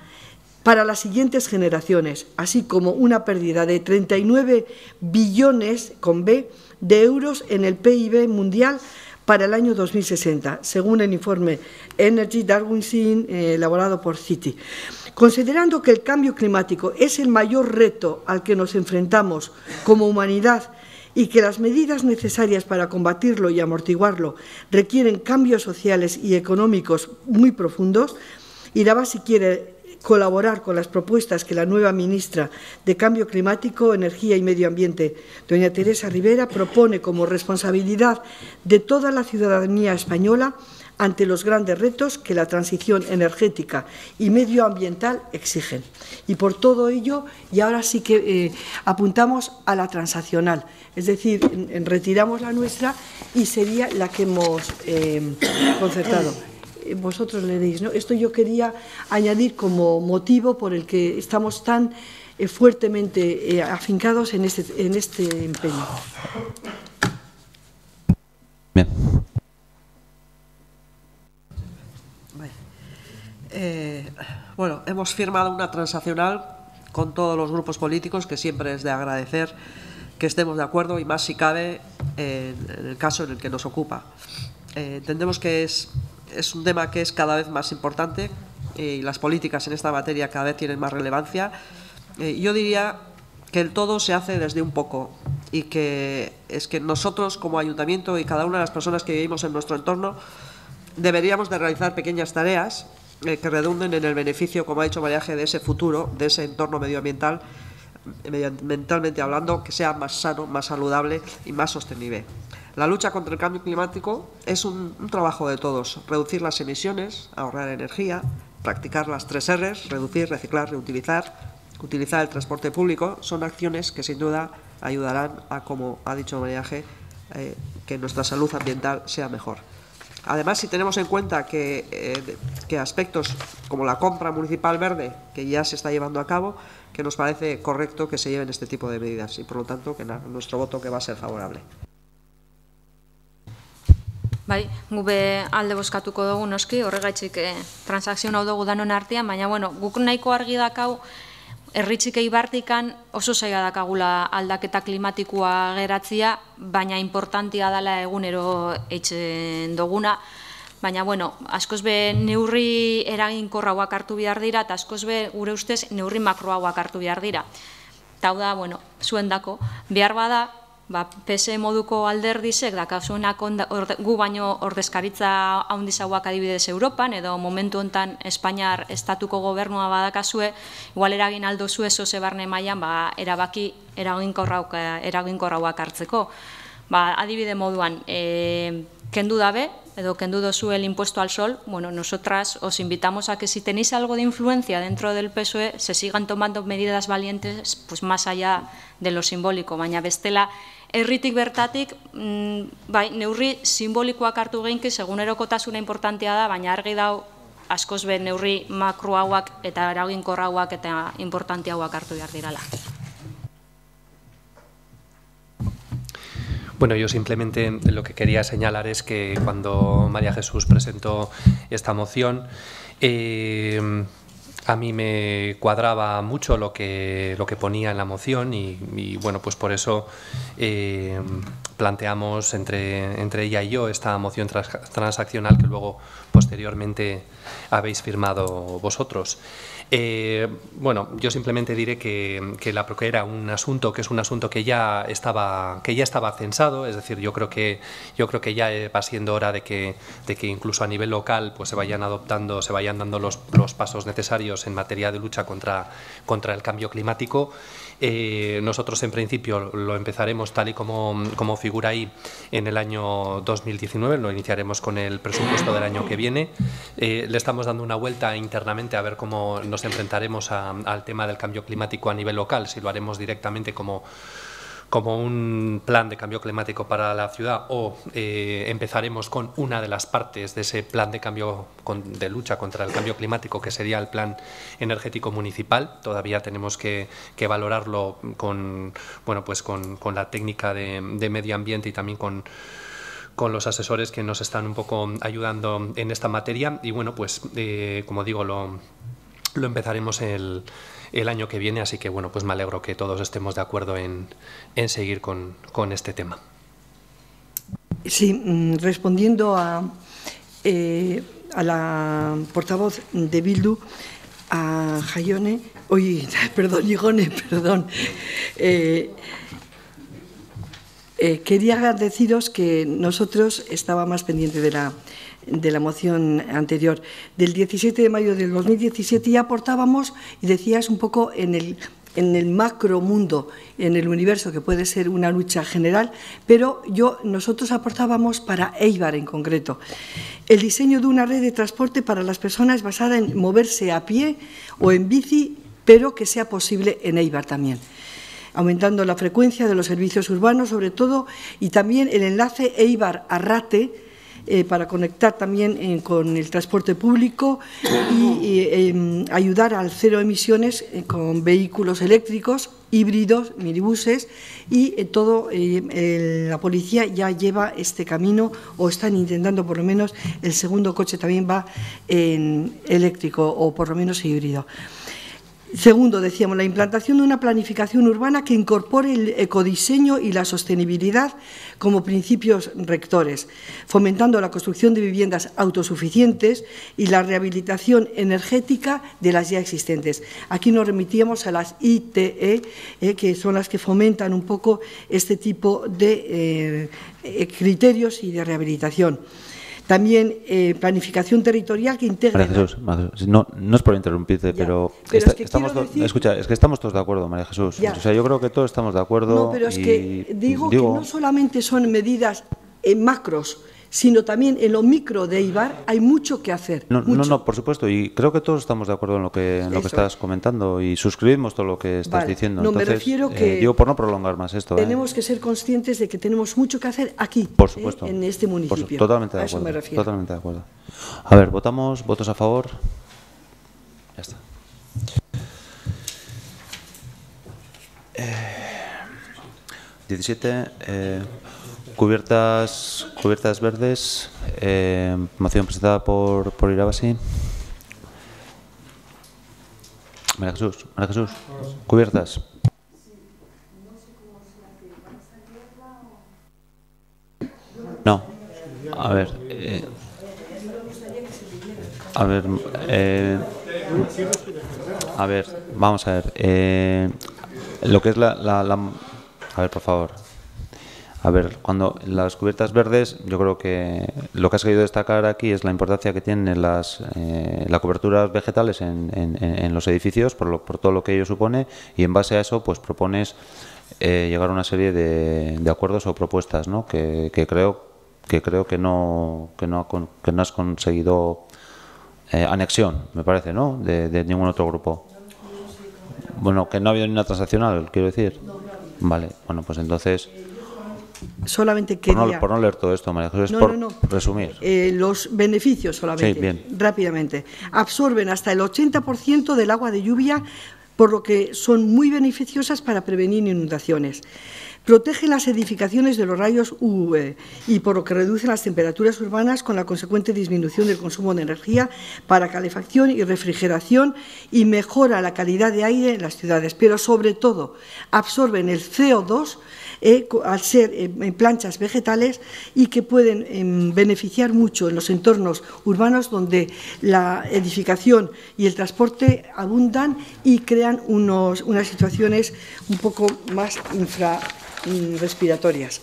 para las siguientes generaciones, así como una pérdida de 39 billones de euros en el PIB mundial para el año 2060, según el informe Energy Darwin elaborado por Citi. Considerando que el cambio climático es el mayor reto al que nos enfrentamos como humanidad y que las medidas necesarias para combatirlo y amortiguarlo requieren cambios sociales y económicos muy profundos, Irabasi quiere colaborar con las propuestas que la nueva ministra de Cambio Climático, Energía y Medio Ambiente, doña Teresa Ribera, propone como responsabilidad de toda la ciudadanía española ante los grandes retos que la transición energética y medioambiental exigen. Y por todo ello, y ahora sí que apuntamos a la transaccional, es decir, retiramos la nuestra y sería la que hemos concertado. vosotros leeréis, ¿no? Esto yo quería añadir como motivo por el que estamos tan fuertemente afincados en este empeño. Bien. Bueno, hemos firmado una transaccional con todos los grupos políticos, que siempre es de agradecer que estemos de acuerdo, y más si cabe en el caso en el que nos ocupa. Entendemos que es un tema que es cada vez más importante y las políticas en esta materia cada vez tienen más relevancia. Yo diría que el todo se hace desde un poco, y que es que nosotros como ayuntamiento y cada una de las personas que vivimos en nuestro entorno deberíamos de realizar pequeñas tareas que redunden en el beneficio, como ha dicho María G., de ese futuro, de ese entorno medioambientalmente hablando, que sea más sano, más saludable y más sostenible. La lucha contra el cambio climático es un trabajo de todos: reducir las emisiones, ahorrar energía, practicar las 3 R's, reducir, reciclar, reutilizar, utilizar el transporte público. Son acciones que sin duda ayudarán a, como ha dicho María G., que nuestra salud ambiental sea mejor. Además, si tenemos en cuenta que aspectos como la compra municipal verde, que ya se está llevando a cabo, que nos parece correcto que se lleven este tipo de medidas, y por lo tanto que nuestro voto que va a ser favorable. Bai, gube alde bozkatuko dugu noski, horregaitzik transakzio hau dugu danon artean, baina bueno, guk nahiko argi dakau herritzik eibartikan oso zaila dakagula aldaketa klimatikoa geratzia, baina importantia dela egunero eitzen duguna. Baina, bueno, askoz be neurri eraginkorrauak hartu behar dira, eta askoz be gure ustez neurri makroauak hartu behar dira. Eta hau da, bueno, zuendako, behar bada, PSE moduko alderdizek dakasuenak gu baino ordezkaritza haundizauak adibidez Europan, edo momentu hontan Espainiar estatuko gobernua badakazue, igual eragin aldo zue zoze barne mailan erabaki eraginkorrauak hartzeko. Adibide moduan, kendu dabe, edo kendu dozu el impuesto al sol, bueno, nosotras os invitamos a que si tenéis algo de influencia dentro del PSOE, se sigan tomando medidas valientes, pues más allá de lo simbólico, baina bestela, herritik bertatik, neurri simbolikoak hartu geinki, segunerokotasuna importantea da, baina argi dau, askoz be neurri makro hauak eta eraginkor hauak eta importante hauak hartu behar dirala. Bueno, yo simplemente lo que quería señalar es que cuando María Jesús presentó esta moción, a mí me cuadraba mucho lo que ponía en la moción y bueno, pues por eso planteamos entre ella y yo esta moción transaccional que luego posteriormente habéis firmado vosotros. Bueno, yo simplemente diré que era un asunto que ya estaba censado, es decir, yo creo que ya va siendo hora de que incluso a nivel local pues se vayan dando los pasos necesarios en materia de lucha contra el cambio climático. Nosotros en principio lo empezaremos tal y como figura ahí en el año 2019, lo iniciaremos con el presupuesto del año que viene. Le estamos dando una vuelta internamente a ver cómo nos enfrentaremos al tema del cambio climático a nivel local, si lo haremos directamente como un plan de cambio climático para la ciudad o empezaremos con una de las partes de ese plan de lucha contra el cambio climático, que sería el plan energético municipal. Todavía tenemos que valorarlo con la técnica de medio ambiente y también con los asesores que nos están un poco ayudando en esta materia. Y bueno, pues como digo, lo empezaremos el año que viene, así que bueno, pues me alegro que todos estemos de acuerdo en seguir con este tema. Sí, respondiendo a la portavoz de Bildu, a Igone, quería deciros que nosotros estaba más pendiente de la moción anterior. Del 17 de mayo del 2017 ya aportábamos y decías un poco en el macro mundo, en el universo, que puede ser una lucha general, pero nosotros aportábamos para Eibar en concreto. El diseño de una red de transporte para las personas basada en moverse a pie o en bici, pero que sea posible en Eibar también, aumentando la frecuencia de los servicios urbanos, sobre todo, y también el enlace Eibar-Arrate, para conectar también con el transporte público y ayudar al cero emisiones con vehículos eléctricos, híbridos, minibuses y todo la policía ya lleva este camino o están intentando, por lo menos el segundo coche también va en eléctrico o por lo menos híbrido. Segundo, decíamos, la implantación de una planificación urbana que incorpore el ecodiseño y la sostenibilidad como principios rectores, fomentando la construcción de viviendas autosuficientes y la rehabilitación energética de las ya existentes. Aquí nos remitíamos a las ITE, que son las que fomentan un poco este tipo de criterios y de rehabilitación. También planificación territorial que integre... María Jesús, no es por interrumpirte, pero estamos escucha, es que estamos todos de acuerdo, María Jesús. O sea, yo creo que todos estamos de acuerdo. No, pero es que digo que no solamente son medidas macros, sino también en lo micro de Eibar hay mucho que hacer. No, por supuesto, y creo que todos estamos de acuerdo en lo que estás comentando y suscribimos todo lo que estás diciendo. No, entonces, me refiero que digo, por no prolongar más esto. Tenemos que ser conscientes de que tenemos mucho que hacer aquí, por supuesto, en este municipio. Totalmente de acuerdo. A eso me refiero. Totalmente de acuerdo. A ver, votamos, votos a favor. Ya está. 17. Cubiertas verdes, moción presentada por Irabasi. María Jesús, cubiertas. No, a ver, vamos a ver, lo que es a ver, por favor. A ver, cuando las cubiertas verdes, yo creo que lo que has querido destacar aquí es la importancia que tienen las coberturas vegetales en los edificios, por todo lo que ello supone, y en base a eso, pues propones llegar a una serie de acuerdos o propuestas, ¿no? Que creo que no has conseguido anexión, me parece, ¿no? De ningún otro grupo. Bueno, que no ha habido ni una transaccional, quiero decir. Vale, bueno, pues entonces... Solamente quería... Por no leer todo esto, María Jesús, resumir. Los beneficios solamente, sí, bien. Rápidamente. Absorben hasta el 80% del agua de lluvia, por lo que son muy beneficiosas para prevenir inundaciones. Protegen las edificaciones de los rayos UV y por lo que reducen las temperaturas urbanas con la consecuente disminución del consumo de energía para calefacción y refrigeración y mejora la calidad de aire en las ciudades. Pero sobre todo absorben el CO2 al ser en planchas vegetales y que pueden beneficiar mucho en los entornos urbanos donde la edificación y el transporte abundan y crean unas situaciones un poco más respiratorias.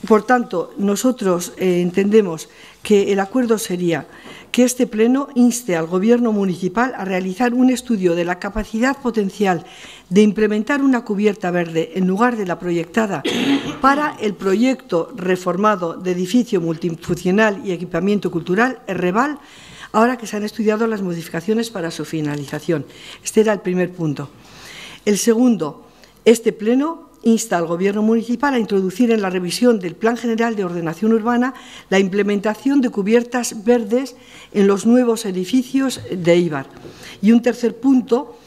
Por tanto, nosotros entendemos que el acuerdo sería que este Pleno inste al Gobierno municipal a realizar un estudio de la capacidad potencial de implementar una cubierta verde en lugar de la proyectada para el proyecto reformado de edificio multifuncional y equipamiento cultural, Errebal, ahora que se han estudiado las modificaciones para su finalización. Este era el primer punto. El segundo, este Pleno insta al Gobierno municipal a introducir en la revisión del Plan General de Ordenación Urbana la implementación de cubiertas verdes en los nuevos edificios de Eibar. Y un tercer punto,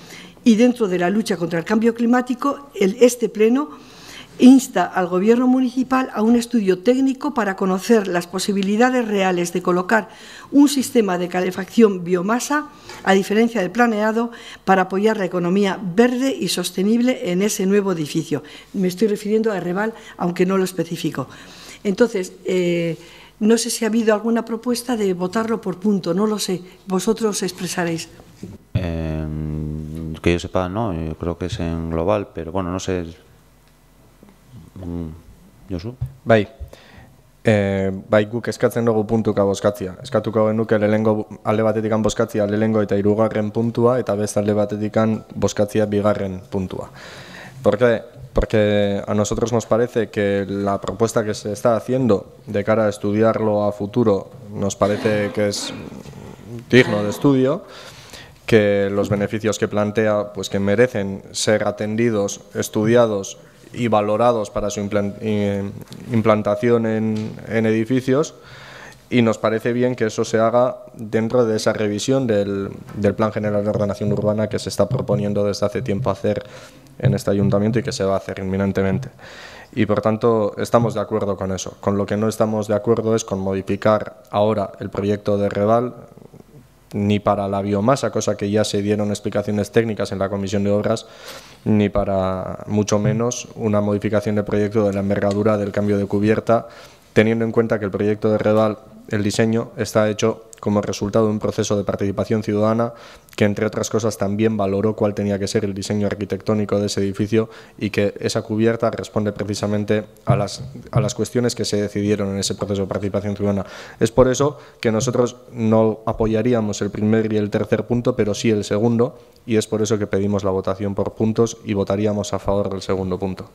y dentro de la lucha contra el cambio climático, este Pleno insta al Gobierno municipal a un estudio técnico para conocer las posibilidades reales de colocar un sistema de calefacción biomasa, a diferencia del planeado, para apoyar la economía verde y sostenible en ese nuevo edificio. Me estoy refiriendo a Errebal, aunque no lo especifico. Entonces, no sé si ha habido alguna propuesta de votarlo por punto, no lo sé. Vosotros expresaréis. Que yo sepa, no, yo creo que es en global, pero bueno, no sé... Josu? Bai, guk eskatzen dugu puntuka bozkatzia. Eskatuko genuke lehenengo alde batetik bozkatzia lehenengo eta hirugarren puntua, eta beste alde batetik bozkatzia bigarren puntua. ¿Por qué? Porque a nosotros nos parece que la propuesta que se está haciendo de cara a estudiarlo a futuro nos parece que es digno de estudio, que los beneficios que plantea pues que merecen ser atendidos, estudiados y valorados para su implantación en edificios y nos parece bien que eso se haga dentro de esa revisión del Plan General de Ordenación Urbana que se está proponiendo desde hace tiempo hacer en este ayuntamiento y que se va a hacer inminentemente. Y por tanto estamos de acuerdo con eso. Con lo que no estamos de acuerdo es con modificar ahora el proyecto de Reval, ni para la biomasa, cosa que ya se dieron explicaciones técnicas en la Comisión de Obras, ni para mucho menos una modificación del proyecto de la envergadura del cambio de cubierta, teniendo en cuenta que el proyecto de Reval, el diseño, está hecho como resultado de un proceso de participación ciudadana que, entre otras cosas, también valoró cuál tenía que ser el diseño arquitectónico de ese edificio y que esa cubierta responde precisamente a las cuestiones que se decidieron en ese proceso de participación ciudadana. Es por eso que nosotros no apoyaríamos el primer y el tercer punto, pero sí el segundo, y es por eso que pedimos la votación por puntos y votaríamos a favor del segundo punto.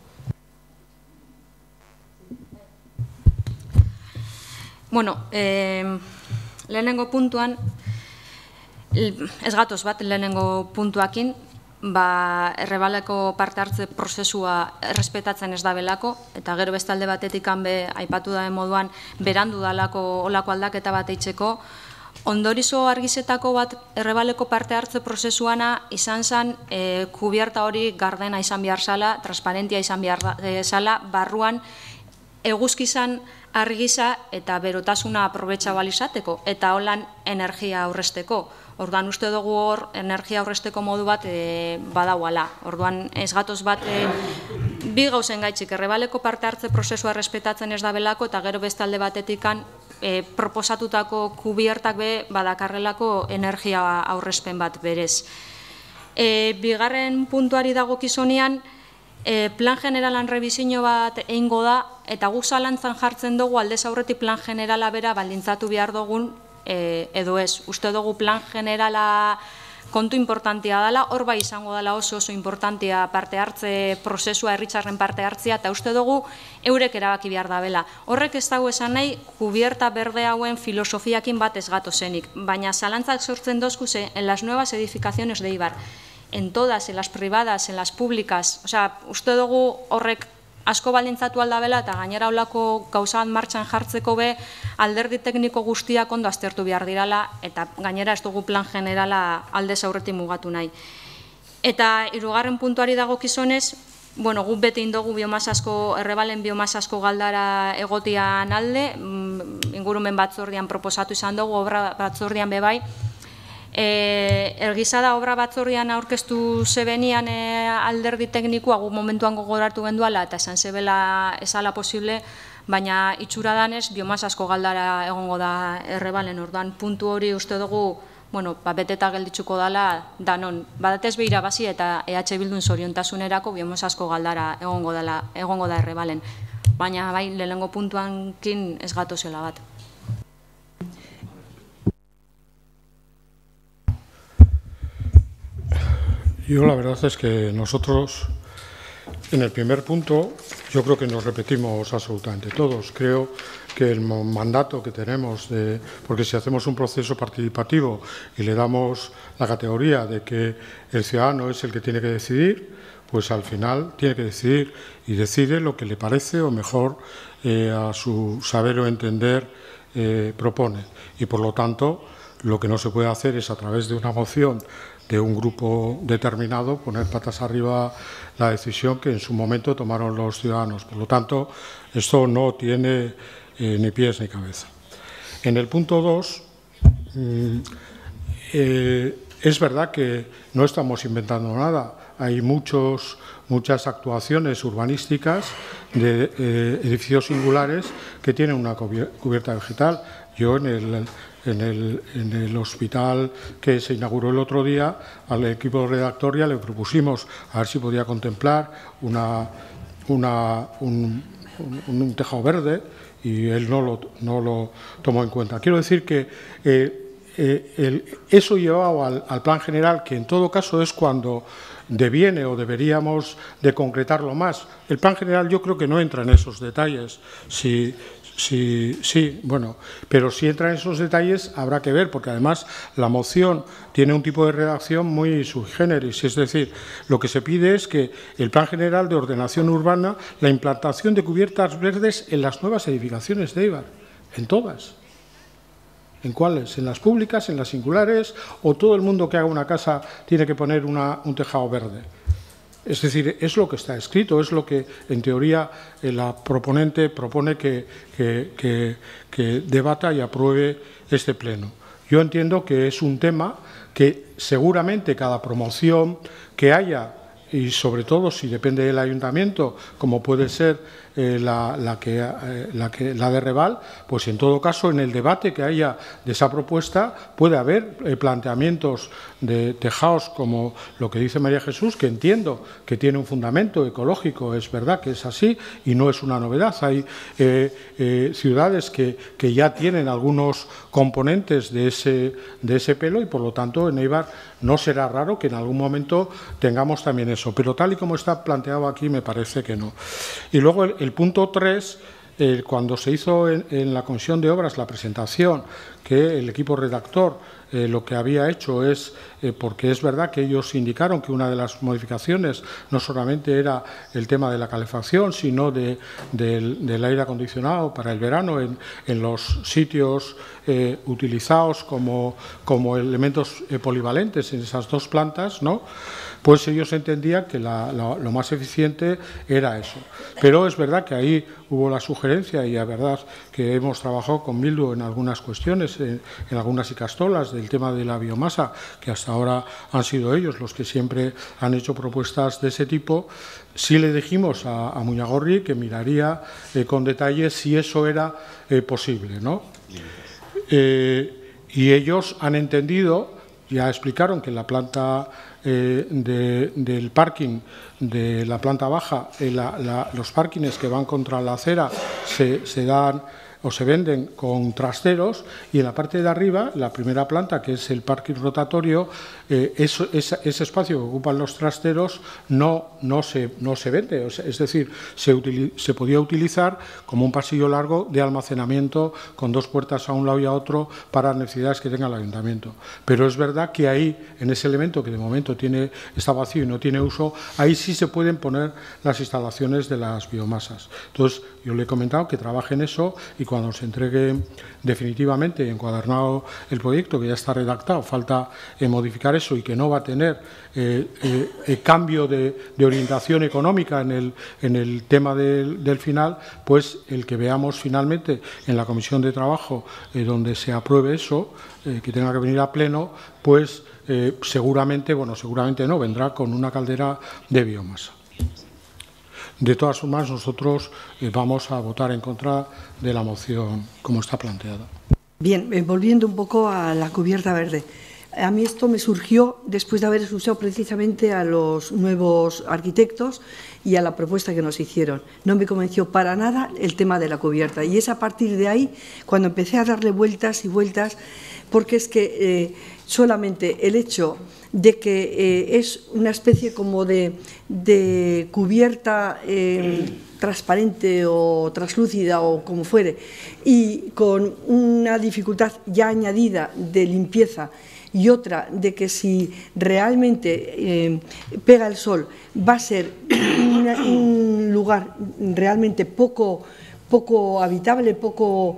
Bueno, lehenengo puntuan, ez gatoz bat lehenengo puntuakin, Errebaleko parte hartze prozesua errespetatzen ez da belako, eta gero bestalde batetik hanbe aipatu da moduan berandu dalako olako aldaketa bat eitzeko. Ondorizo argizetako bat Errebaleko parte hartze prozesuana izan zen kubierta hori gardena izan behar zala, transparentia izan behar zala, barruan eguzkizan argiza eta berotasuna aprobetxa balizateko, eta holan energia aurresteko. Orduan uste dugu hor energia aurresteko modu bat badauala. Orduan ez gatoz bat bi gauzen gaitzik, Errebaleko parte hartze prozesua errespetatzen ez da belako, eta gero bestalde batetikan proposatutako kubiertak be badakarrelako energia aurrespen bat berez. Bigarren puntuari dagokizunean, plan generalan rebizio bat egingo da, eta guk zalantzan jartzen dugu aldez aurretik plan generala bera baldintzatu behar dugun edo ez. Uste dugu plan generala kontu importantia dela, hor bai izango dela oso importantia parte hartze prozesua, herritarren parte hartzea, eta uste dugu eurek erabaki behar da bela. Horrek ez dago esan nahi, kubierta berde hauen filosofiakin bat ez gatozenik, baina zalantzak sortzen dozku ze en las nuevas edificaciones de Eibar, en todas, en las privadas, en las públicas, uste dugu horrek asko baldintzatu aldabela eta gainera olako gauzan martxan jartzeko be alderdi tekniko guztiak ondo aztertu behar dirala eta gainera ez dugu plan generala aldez aurretik mugatu nahi. Eta hirugarren puntuari dagokizunez, guk beti indogu biomasasko, Errebalen biomasasko galdara egotian alde, ingurumen batzordian proposatu izan dugu, obra batzordian bebai, Ergizada obra batzordian aurkeztu zebenian alderdi teknikoa gu momentuan gogoratu genduala eta esan zebela esala posible, baina itxura danez biomasasko galdara egongo da Errebalen. Orduan puntu hori uste dugu beteta gelditzuko dela danon. Badatez behira bazi eta EH Bildun zoriontasunerako biomasasko galdara egongo da Errebalen. Baina bai lehenengo puntuankin ez gatozela bat. Yo la verdad es que nosotros, en el primer punto, yo creo que nos repetimos absolutamente todos. Creo que el mandato que tenemos, porque si hacemos un proceso participativo y le damos la categoría de que el ciudadano es el que tiene que decidir, pues al final tiene que decidir y decide lo que le parece o mejor a su saber o entender propone. Y por lo tanto, lo que no se puede hacer es a través de una moción de un grupo determinado poner patas arriba la decisión que en su momento tomaron los ciudadanos. Por lo tanto, esto no tiene ni pies ni cabeza. En el punto 2, es verdad que no estamos inventando nada. Hay muchas actuaciones urbanísticas de edificios singulares que tienen una cubierta vegetal. Yo en el hospital que se inauguró el otro día, al equipo de redactoria le propusimos a ver si podía contemplar un tejado verde y él no lo tomó en cuenta. Quiero decir que eso llevado al plan general, que en todo caso es cuando deviene o deberíamos de concretarlo más. El plan general yo creo que no entra en esos detalles. Sí, bueno, pero si entra en esos detalles habrá que ver, porque además la moción tiene un tipo de redacción muy sui generis, es decir, lo que se pide es que el Plan General de Ordenación Urbana, la implantación de cubiertas verdes en las nuevas edificaciones de Eibar, en todas. ¿En cuáles? ¿En las públicas, en las singulares o todo el mundo que haga una casa tiene que poner un tejado verde? Es decir, es lo que está escrito, es lo que en teoría la proponente propone que debata y apruebe este pleno. Yo entiendo que es un tema que seguramente cada promoción que haya, y sobre todo si depende del ayuntamiento, como puede ser la de Reval, pues en todo caso en el debate que haya de esa propuesta puede haber planteamientos de tejados como lo que dice María Jesús, que entiendo que tiene un fundamento ecológico, es verdad que es así y no es una novedad. Hay ciudades que ya tienen algunos componentes de ese pelo y por lo tanto en Eibar no será raro que en algún momento tengamos también eso, pero tal y como está planteado aquí me parece que no. Y luego el punto 3, cuando se hizo en la Comisión de Obras la presentación, que el equipo redactor lo que había hecho es, porque es verdad que ellos indicaron que una de las modificaciones no solamente era el tema de la calefacción, sino del aire acondicionado para el verano en los sitios utilizados como elementos polivalentes en esas dos plantas, ¿no? Pues ellos entendían que lo más eficiente era eso. Pero es verdad que ahí hubo la sugerencia, y es verdad que hemos trabajado con Bildu en algunas cuestiones, en algunas icastolas, del tema de la biomasa, que hasta ahora han sido ellos los que siempre han hecho propuestas de ese tipo. Sí le dijimos a Muñagorri que miraría con detalle si eso era posible, ¿no? Y ellos han entendido, ya explicaron que la planta del parking de la planta baja, los parkings que van contra la acera se dan o se venden con trasteros, y en la parte de arriba, la primera planta, que es el parking rotatorio, ese espacio que ocupan los trasteros no se vende, es decir, se podía utilizar como un pasillo largo de almacenamiento con dos puertas a un lado y a otro para las necesidades que tenga el ayuntamiento. Pero es verdad que ahí, en ese elemento que de momento está vacío y no tiene uso, ahí sí se pueden poner las instalaciones de las biomasas. Entonces, yo le he comentado que trabaje en eso, y cuando se entregue definitivamente encuadernado el proyecto, que ya está redactado, falta modificar eso y que no va a tener cambio de orientación económica en el tema del final, pues el que veamos finalmente en la Comisión de Trabajo donde se apruebe eso, que tenga que venir a pleno, pues seguramente no, vendrá con una caldera de biomasa. De todas formas, nosotros vamos a votar en contra de la moción como está planteada. Bien, volviendo un poco a la cubierta verde. A mí esto me surgió después de haber escuchado precisamente a los nuevos arquitectos y a la propuesta que nos hicieron. No me convenció para nada el tema de la cubierta, y es a partir de ahí cuando empecé a darle vueltas y vueltas, porque es que solamente el hecho de que es una especie como de cubierta transparente o translúcida o como fuere, y con una dificultad ya añadida de limpieza, y otra de que si realmente pega el sol va a ser un lugar realmente poco habitable, poco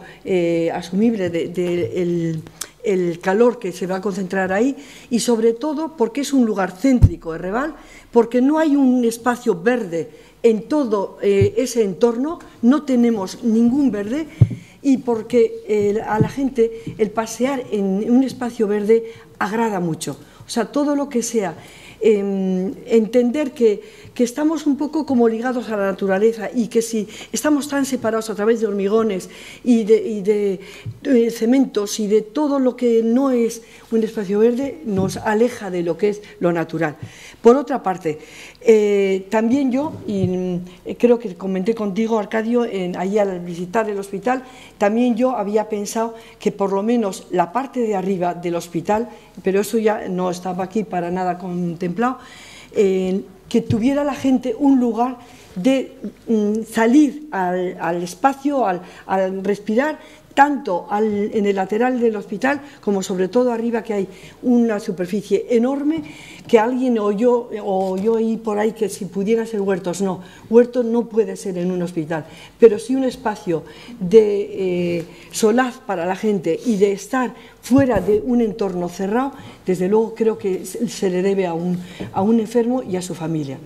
asumible el calor que se va a concentrar ahí, y sobre todo porque es un lugar céntrico de Reval, porque no hay un espacio verde en todo ese entorno, no tenemos ningún verde, y porque a la gente el pasear en un espacio verde agrada mucho. O sea, todo lo que sea entender que estamos un poco como ligados a la naturaleza, y que si estamos tan separados a través de hormigones y de cementos y de todo lo que no es un espacio verde, nos aleja de lo que es lo natural. Por otra parte, también yo, y creo que comenté contigo, Arcadio, allí al visitar el hospital, también yo había pensado que por lo menos la parte de arriba del hospital, pero eso ya no estaba aquí para nada contemplado, que tuviera la gente un lugar de salir al espacio, al respirar, tanto en el lateral del hospital como sobre todo arriba, que hay una superficie enorme, que alguien oyó ahí por ahí que si pudiera ser huertos. No, huerto no puede ser en un hospital, pero sí un espacio de solaz para la gente y de estar fuera de un entorno cerrado, desde luego creo que se le debe a un enfermo y a su familia.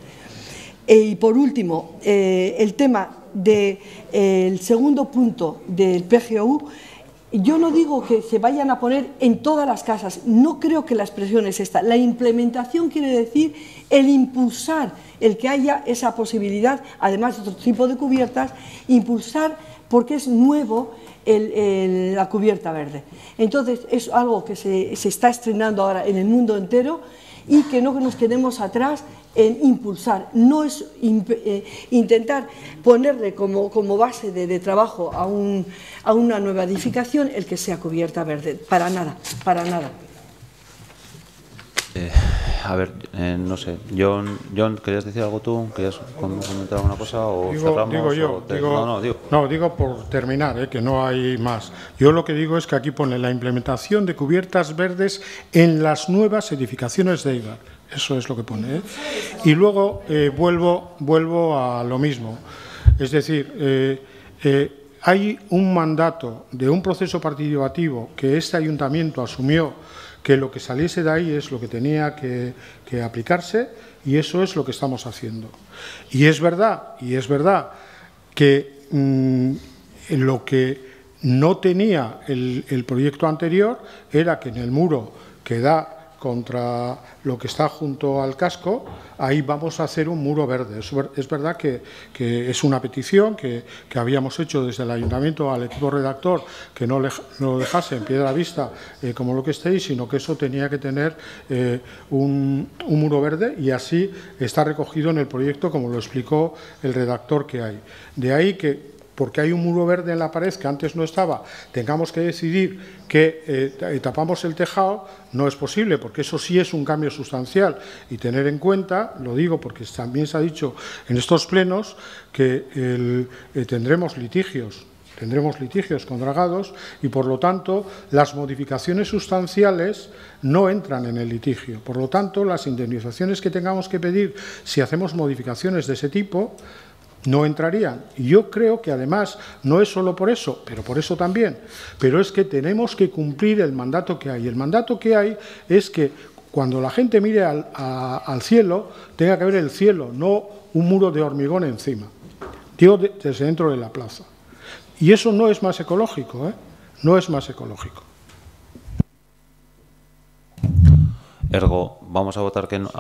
Y por último, el tema del segundo punto del PGU, yo no digo que se vayan a poner en todas las casas, no creo que la expresión es esta. La implementación quiere decir el impulsar, el que haya esa posibilidad, además de otro tipo de cubiertas, impulsar porque es nuevo la cubierta verde. Entonces es algo que se está estrenando ahora en el mundo entero y que no nos quedemos atrás en impulsar. No es intentar ponerle como base de trabajo a una nueva edificación el que sea cubierta verde, para nada, para nada. A ver, no sé, John, ¿querías decir algo tú? ¿Querías comentar alguna cosa o cerramos? Digo por terminar, que no hay más. Yo lo que digo es que aquí pone la implementación de cubiertas verdes en las nuevas edificaciones de Eibar. Eso es lo que pone. Y luego vuelvo a lo mismo. Es decir, hay un mandato de un proceso participativo que este ayuntamiento asumió, que lo que saliese de ahí es lo que tenía que aplicarse, y eso es lo que estamos haciendo. Y es verdad que lo que no tenía el proyecto anterior era que en el muro que da contra lo que está junto al casco, ahí vamos a hacer un muro verde. Es verdad que es una petición que habíamos hecho desde el ayuntamiento al equipo redactor, que no lo dejase en piedra vista como lo que estéis, sino que eso tenía que tener un muro verde, y así está recogido en el proyecto como lo explicó el redactor que hay. De ahí que, porque hay un muro verde en la pared que antes no estaba, tengamos que decidir que tapamos el tejado, no es posible, porque eso sí es un cambio sustancial. Y tener en cuenta, lo digo porque también se ha dicho en estos plenos, que tendremos litigios con dragados, y por lo tanto las modificaciones sustanciales no entran en el litigio. Por lo tanto, las indemnizaciones que tengamos que pedir si hacemos modificaciones de ese tipo no entrarían. Y yo creo que además no es solo por eso, pero por eso también, pero es que tenemos que cumplir el mandato que hay. El mandato que hay es que cuando la gente mire al cielo, tenga que ver el cielo, no un muro de hormigón encima. Digo, desde dentro de la plaza. Y eso no es más ecológico, no es más ecológico. Ergo, vamos a votar que no.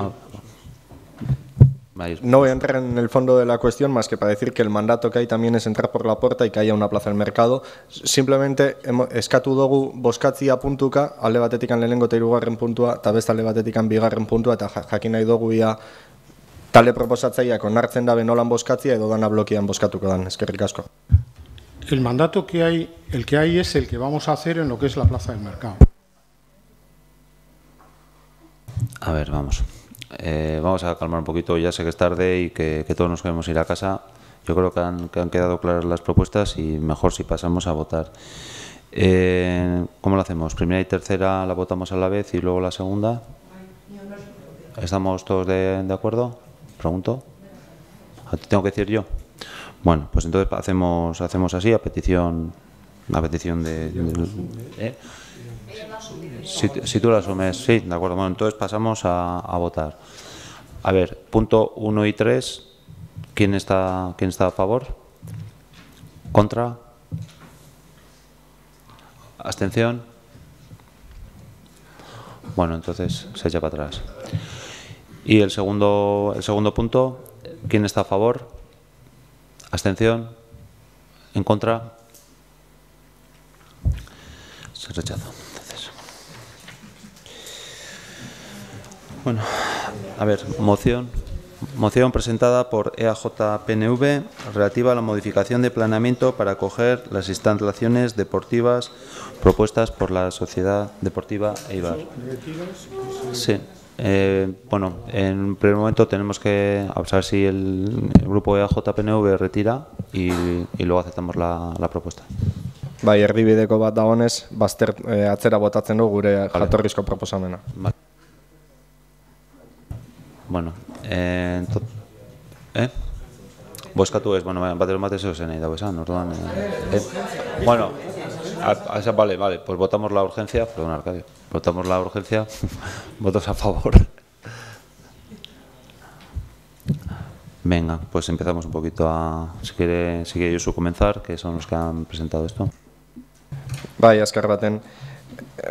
No voy a entrar en el fondo de la cuestión, más que para decir que el mandato que hay también es entrar por la puerta y que haya una plaza del mercado. Simplemente eskatu dugu bozkatzia puntuka, alde batetikan lehenengo eta hirugarren puntua, eta beste alde batetikan bigarren puntua, eta jakin nahi dugu ia talde proposatzaileak onartzen dabe nolan bozkatzia edo dana blokean bozkatuko dan. Eskerrik asko. El mandato que hay, es el que vamos a hacer en lo que es la plaza del mercado. A ver, vamos. Vamos a calmar un poquito, ya sé que es tarde y que todos nos queremos ir a casa. Yo creo que han quedado claras las propuestas y mejor si pasamos a votar. ¿Cómo lo hacemos? ¿Primera y tercera la votamos a la vez y luego la segunda? ¿Estamos todos de acuerdo? Pregunto. ¿A ti tengo que decir yo? Bueno, pues entonces hacemos así, a petición de si tú lo asumes, sí, de acuerdo. Bueno, entonces pasamos a votar. A ver, punto 1 y 3, ¿quién está a favor? ¿Contra? ¿Abstención? Bueno, entonces se echa para atrás. Y el segundo punto, ¿quién está a favor? ¿Abstención? ¿En contra? Se rechaza. Bueno, a ver, moción presentada por EAJ-PNV relativa a la modificación de planeamiento para acoger las instalaciones deportivas propuestas por la Sociedad Deportiva Eibar. Sí. Bueno, en un primer momento tenemos que saber si el grupo EAJ-PNV retira y luego aceptamos la propuesta. bai, erdibideko bat da honez, atzera botatzen du gure jatorrizko proposamena. Bueno, bozkatu ez, batero batez zen nahi dago esan, orduan. Bueno, vale, pues votamos la urgencia, perdón, Arcadio, votamos la urgencia, votos a favor. Venga, pues empezamos un poquito si quiere Josu comenzar, que son los que han presentado esto. Bai, azkar baten.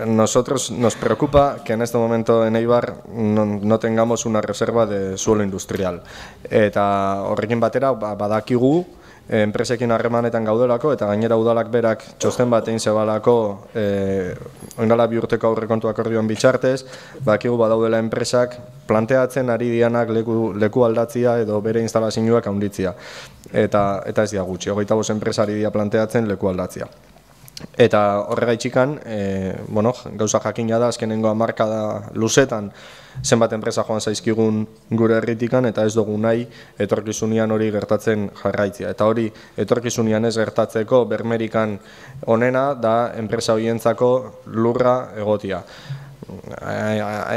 Nosotros nos preocupa que en este momento en Eibar no tengamos una reserva de suelo industrial. Eta horrekin batera badakigu enpresekin harremanetan gaudelako eta gainera udalak berak txosten bat egin zebalako oindala bi urteko aurrekontu akordioan bitxartez, badakigu badaudela enpresak planteatzen ari dianak leku aldatzia edo bere instalazioak handitzia. Eta ez dira gutxi, 25 enpresari dira planteatzen leku aldatzia. Eta horregaitxikan, gauza jakina da, azkenengo hamarkada luzetan zenbat enpresa joan zaizkigun gure herritikan eta ez dugu nahi etorkizunian hori gertatzen jarraitzia. Eta hori etorkizunian ez gertatzeko bermerikan onena da enpresa horientzako lurra egotia.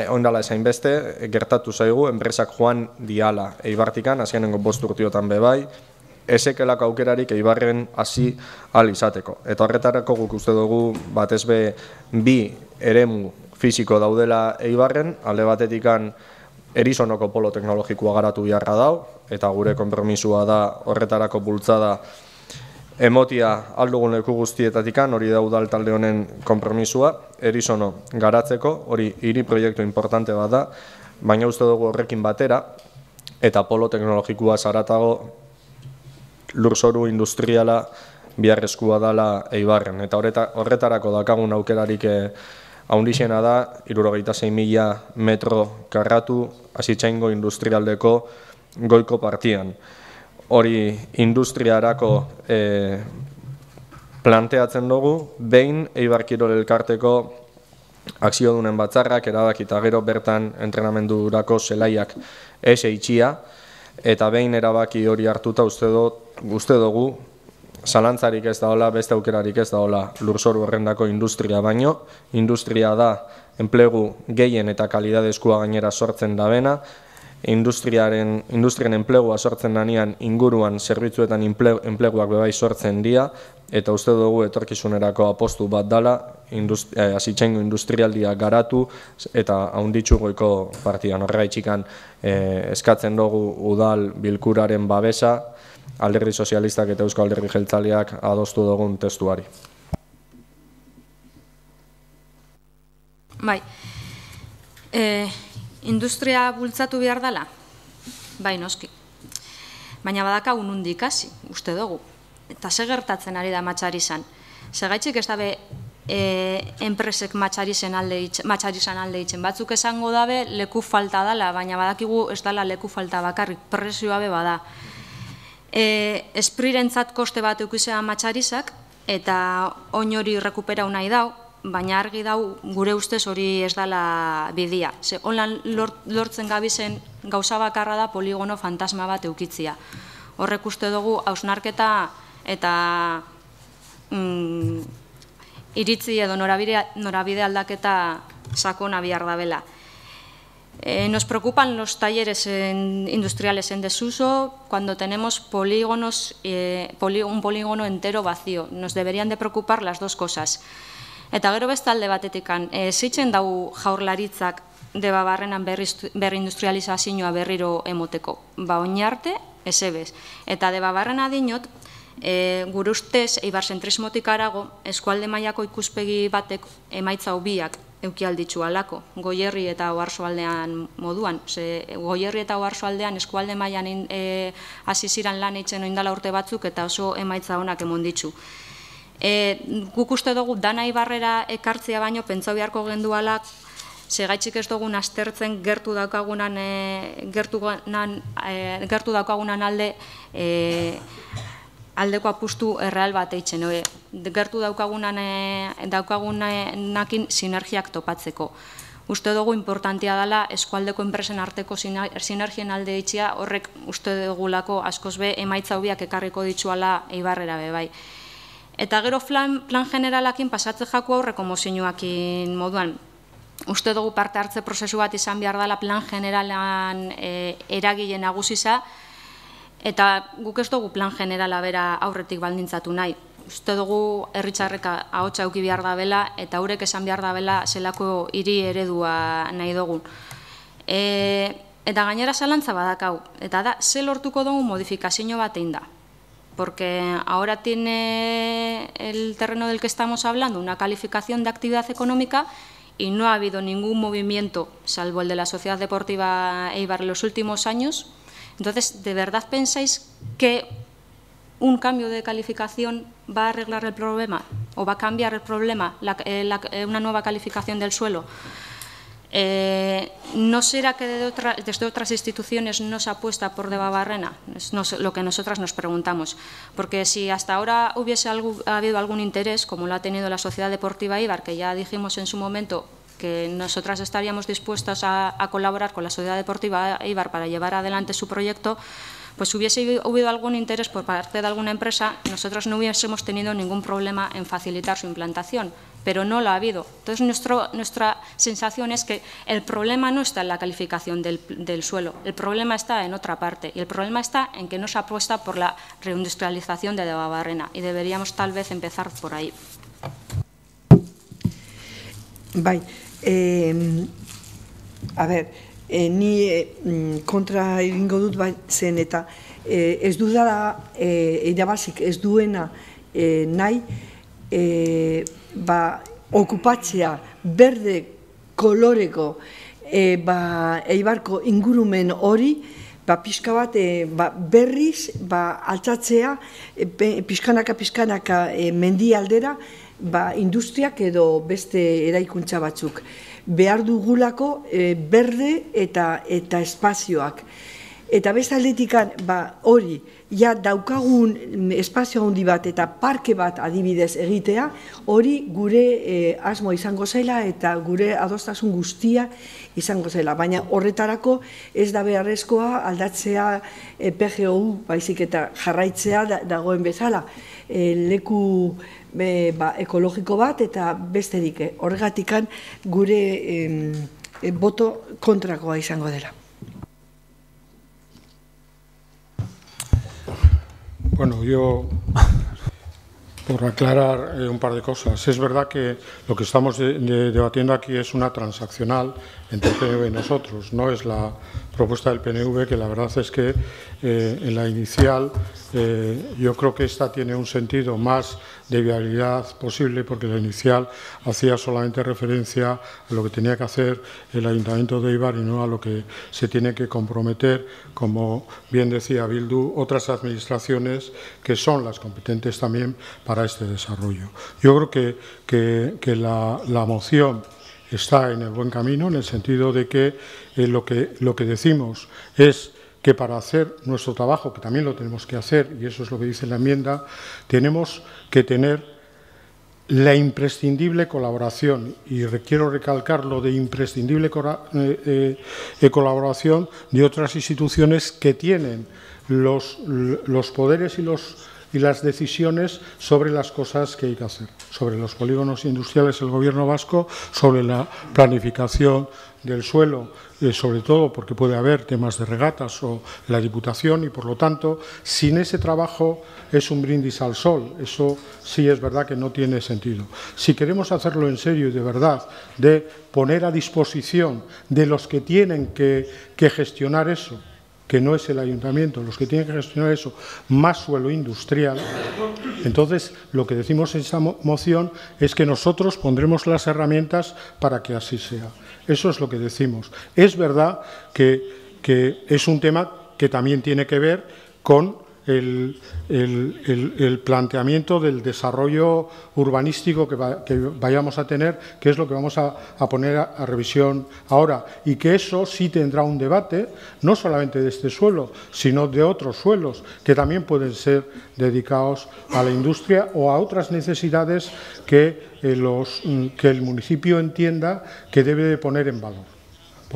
Ondala esain beste, gertatu zaigu enpresak joan diala Eibartikan, azkenengo 5 urtiotan bebai, ezekelako aukerarik Eibarren hasi ahal izateko. Eta horretarako guk uste dugu batez be bi eremu fisiko daudela Eibarren, alde batetikan Erizonoko polo teknologikoa garatu beharra dau, eta gure konpromisua da horretarako bultzada emotia aldugun leku guztietatikan, hori da udal talde honen konpromisua, Erizono garatzeko, hori hiri proiektu importante bat da, baina uste dugu horrekin batera, eta polo teknologikoa zaratago lurzoru industriala biharrezkoa dela Eibarren. Eta horretarako dakagun aukerarik haundixena da, 76.000 metro karratu azitzaingo industrialdeko goiko partian. Hori industriarako planteatzen dugu, behin Eibar Kirol Elkarteko akziodunen batzarrak erabakita gero bertan entrenamendurako zelaiak ez eitxia, eta behin erabaki hori hartuta uste dugu zalantzarik ez daola, beste aukerarik ez daola lurzoru horrendako industria baino. Industria da enplegu gehien eta kalidadezkoa gainera sortzen dabena, industriaren enplegua sortzen danean inguruan zerbitzuetan enpleguak bebai sortzen dira, eta uste dugu etorkizunerako apostu bat dala, azitzaingo industrialdia garatu eta haunditzu goiko partidan. Horregaitxikan eskatzen dugu udal bilkuraren babesa, Alderdi Sozialistak eta Eusko Alderdi Jeltzaleak adostu dugun testuari. Bai, industria bultzatu behar dela? Bai, noski. Baina badakagun nondik hasi, uste dugu. Eta ze gertatzen ari da Matxarizan. Segaitzik ez dabe enpresek Matxarizan alde itzen. Batzuk esango dabe leku falta dela, baina badakigu ez dela leku falta bakarrik, presioa be bada. Esprirentzat koste bat eukizea Matxarizak, eta oin hori rekuperau nahi dau, baina argi dau gure ustez hori ez dela bidia. Holan lortzen gabizen gauza bakarra da poligono fantasma bat eukitzia. Horrek uste dugu hausnarketa eta iritzi edo norabide aldaketa sakona bihar dabela. Nos preocupan los talleres industriales en desuso cuando tenemos un polígono entero vacío. Nos deberían de preocupar las dos cosas. Eta gero beste alde batetikan, zitzen dau Jaurlaritzak Debabarrenan berrindustrializazioa berriro emoteko. Ba oinarte, ezebez. Eta Debabarrena dinot, gure ustez, Eibar zentrismotik arago, eskualde mailako ikuspegi batek emaitza hobiak eukialditzu alako, Goierri eta Oarsoaldean moduan. Goierri eta Oarsoaldean eskualde mailan hasi ziran lan eitzen oindala urte batzuk eta oso emaitza honak emon ditzu. Guk uste dugu dana Eibarrera ekartzea baino pentsau beharko genduala, segaitzik ez dugun aztertzen gertu daukagunan alde aldeko apustu erreal bat eitzen, gertu daukagunakin sinergiak topatzeko. Uste dugu importantia dela eskualdeko enpresen arteko sinergien alde eitzia, horrek uste dugulako askoz be emaitza hobiak ekarriko ditzuala Eibarrera be bai. Eta gero plan generalakin pasatze jaku aurreko mozioakin moduan. Uste dugu parte hartze prozesu bat izan behar dela plan generalan eragile nagusiza, eta guk ez dugu plan generala bera aurretik baldintzatu nahi. Uste dugu herritarreka ahotsa eduki behar da bela, eta haurek esan behar da bela zelako hiri eredua nahi dugu. Eta gainera zalantza badakau, eta da, ze lortuko dugu modifikazio bat egin da. Porque ahora tiene el terreno del que estamos hablando una calificación de actividad económica y no ha habido ningún movimiento, salvo el de la Sociedad Deportiva Eibar en los últimos años. Entonces, ¿de verdad pensáis que un cambio de calificación va a arreglar el problema o va a cambiar el problema, una nueva calificación del suelo? ¿No será que desde otras instituciones no se apuesta por Debabarrena? Es lo que nosotras nos preguntamos. Porque si hasta ahora hubiese habido algún interés, como lo ha tenido la Sociedad Deportiva Eibar, que ya dijimos en su momento que nosotras estaríamos dispuestas a colaborar con la Sociedad Deportiva Eibar para llevar adelante su proyecto, pues si hubiese habido algún interés por parte de alguna empresa, nosotros no hubiésemos tenido ningún problema en facilitar su implantación, pero no lo ha habido. Entonces, nuestra sensación es que el problema no está en la calificación del suelo, el problema está en otra parte, y el problema está en que no se apuesta por la reindustrialización de Debabarrena, y deberíamos tal vez empezar por ahí. Bai, a ver, ni kontra egingo dut zen eta ez dudala irabazik ez duena nahi okupatzea berde koloreko Eibarko ingurumen hori pixka bat berriz altzatzea pixkanaka mendi aldera industriak edo beste eraikuntza batzuk. Behar dugulako berde eta espazioak. Eta beste aldetikan hori, ja daukagun espazio handi bat eta parke bat adibidez egitea, hori gure asmo izango zela eta gure adostasun guztia izango zela. Baina horretarako ez da beharrezkoa aldatzea PGOU baizik eta jarraitzea dagoen bezala. Leku ekologiko bat eta besterik horregatikan gure boto kontrakoa izango dela. Bueno, yo, por aclarar un par de cosas, es verdad que lo que estamos debatiendo aquí es una transaccional entre el PNV y nosotros, no es la propuesta del PNV, que la verdad es que en la inicial yo creo que esta tiene un sentido más de viabilidad posible, porque la inicial hacía solamente referencia a lo que tenía que hacer el Ayuntamiento de Eibar y no a lo que se tiene que comprometer, como bien decía Bildu, otras administraciones que son las competentes también para este desarrollo. Yo creo que la moción está en el buen camino, en el sentido de que lo que decimos es que para hacer nuestro trabajo, que también lo tenemos que hacer, y eso es lo que dice la enmienda, tenemos que tener la imprescindible colaboración, y quiero recalcar lo de imprescindible colaboración de otras instituciones que tienen los poderes y las decisiones sobre las cosas que hay que hacer, sobre los polígonos industriales el Gobierno vasco, sobre la planificación del suelo, sobre todo porque puede haber temas de regatas o la Diputación, y por lo tanto, sin ese trabajo es un brindis al sol. Eso sí es verdad que no tiene sentido. Si queremos hacerlo en serio y de verdad, de poner a disposición de los que tienen que gestionar eso, que no es el Ayuntamiento, los que tienen que gestionar eso, más suelo industrial, entonces lo que decimos en esa moción es que nosotros pondremos las herramientas para que así sea. Eso es lo que decimos. Es verdad que es un tema que también tiene que ver con el planteamiento del desarrollo urbanístico que vayamos a tener, que es lo que vamos a poner a revisión ahora, y que eso sí tendrá un debate, no solamente de este suelo, sino de otros suelos, que también pueden ser dedicados a la industria o a otras necesidades que el municipio entienda que debe de poner en valor.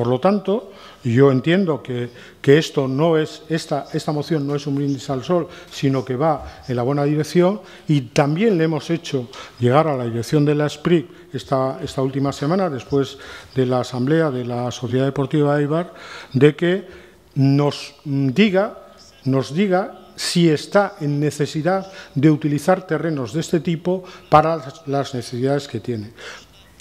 Por lo tanto, yo entiendo que esto no es, esta moción no es un brindis al sol, sino que va en la buena dirección, y también le hemos hecho llegar a la dirección de la SPRIC esta última semana, después de la asamblea de la Sociedad Deportiva de Eibar, de que nos diga si está en necesidad de utilizar terrenos de este tipo para las necesidades que tiene.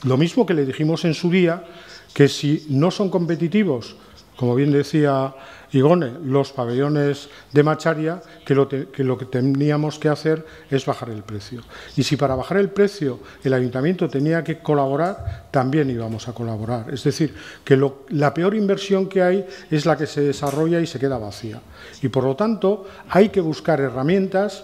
Lo mismo que le dijimos en su día, que si no son competitivos, como bien decía Igone, los pabellones de Macharia, que lo que teníamos que hacer es bajar el precio. Y si para bajar el precio el ayuntamiento tenía que colaborar, también íbamos a colaborar. Es decir, que la peor inversión que hay es la que se desarrolla y se queda vacía. Y por lo tanto hay que buscar herramientas,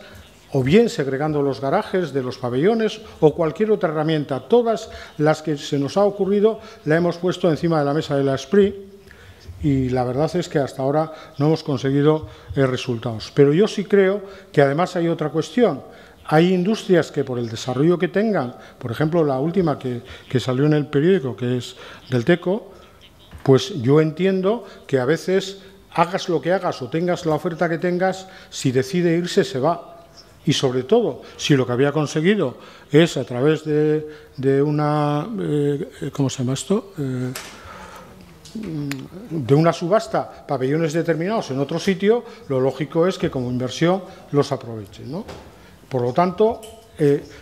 o bien segregando los garajes de los pabellones o cualquier otra herramienta. Todas las que se nos ha ocurrido la hemos puesto encima de la mesa de la SPRI, y la verdad es que hasta ahora no hemos conseguido resultados. Pero yo sí creo que además hay otra cuestión. Hay industrias que por el desarrollo que tengan, por ejemplo la última que salió en el periódico, que es del TECO, pues yo entiendo que a veces hagas lo que hagas o tengas la oferta que tengas, si decide irse se va. Y sobre todo, si lo que había conseguido es a través de una, ¿cómo se llama esto?, de una subasta, pabellones determinados en otro sitio, lo lógico es que como inversión los aprovechen, ¿no? Por lo tanto,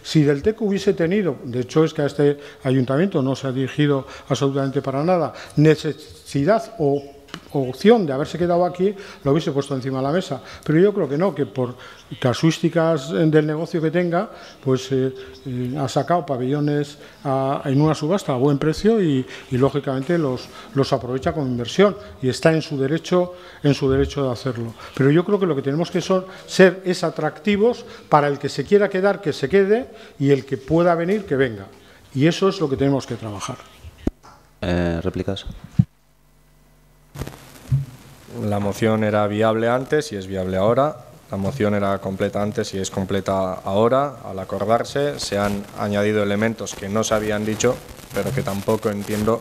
si del TEC hubiese tenido, de hecho es que a este ayuntamiento no se ha dirigido absolutamente para nada, necesidad o opción de haberse quedado aquí, lo hubiese puesto encima de la mesa. Pero yo creo que no, que por casuísticas del negocio que tenga, pues ha sacado pabellones en una subasta a buen precio y lógicamente los aprovecha como inversión y está en su derecho de hacerlo. Pero yo creo que lo que tenemos que ser es atractivos para el que se quiera quedar, que se quede, y el que pueda venir, que venga. Y eso es lo que tenemos que trabajar. ¿Réplicas? La moción era viable antes y es viable ahora. La moción era completa antes y es completa ahora. Al acordarse se han añadido elementos que no se habían dicho, pero que tampoco entiendo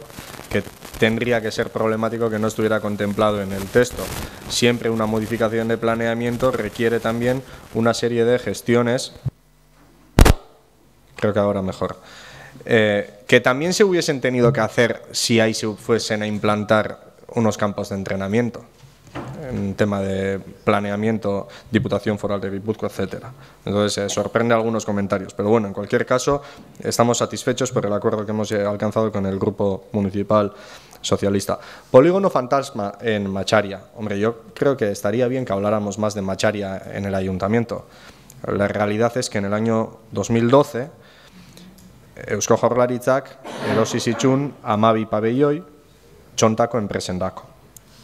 que tendría que ser problemático que no estuviera contemplado en el texto. Siempre una modificación de planeamiento requiere también una serie de gestiones, creo que ahora mejor, que también se hubiesen tenido que hacer si ahí se fuesen a implantar unos campos de entrenamiento. En tema de planeamiento, Diputación Foral de Guipúzcoa, etcétera. Entonces, sorprende algunos comentarios. Pero bueno, en cualquier caso, estamos satisfechos por el acuerdo que hemos alcanzado con el Grupo Municipal Socialista. Polígono fantasma en Macharia. Hombre, yo creo que estaría bien que habláramos más de Macharia en el Ayuntamiento. La realidad es que en el año 2012, Eusko Jaurlaritzak erosi zituen 12 pabelloi txontako enpresendako.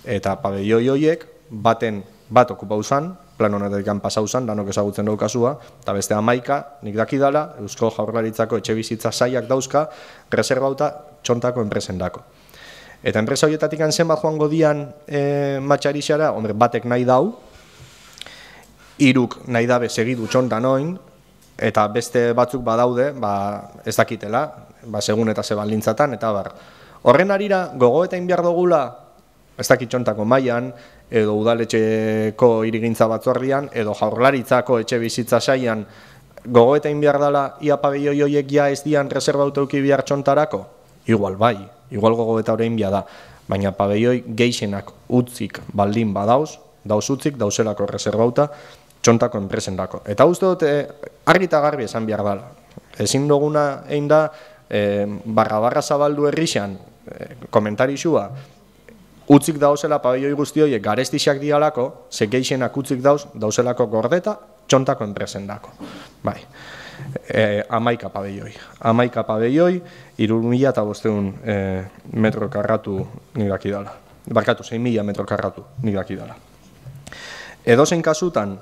Eta pabelloi horiek bat okupau zan, plan honetik pasau zan, danok ezagutzen daukazua, eta beste 11, nik dakidala, Eusko Jaurlaritzako etxebizitza sailak dauzka, reserbauta txontako enpresendako. Eta enpresa horietatik zenbat joango dian Matxarixara, hombre, batek nahi dau, 3 nahi dabe segidu txontan oin, eta beste batzuk badaude, ez dakitela, segun eta zeban lintzatan, eta bar. Horren arira, gogoeta inbiar dugula, ez dakit txontako mailan, edo udaletxeko hirigintza batzordian, edo Jaurlaritzako etxe bizitza saian, gogoeta inbiar dela, ia pabelloi horiek ja ez dian reserbauteuki bihar txontarako? Igual bai, igual gogoeta horrein bia da, baina pabelloi geixenak utzik baldin badauz, dauz utzik, dauzelako reserbauta, txontako enpresendako. Eta uste dute, argi eta garbi esan behar dela. Ezin duguna egin da, barra zabaldu herrixan, komentarixua, utzik dauzela pabelloi guzti horiek garestixak dialako, zekeixenak utzik dauzelako gordeta, txontako enpresendako. Bai, 11 pabelloi. 11 pabelloi, 3.500 metro karratu nik dakidala. Barkatu, 6.000 metro karratu nik dakidala. Edozen kasutan,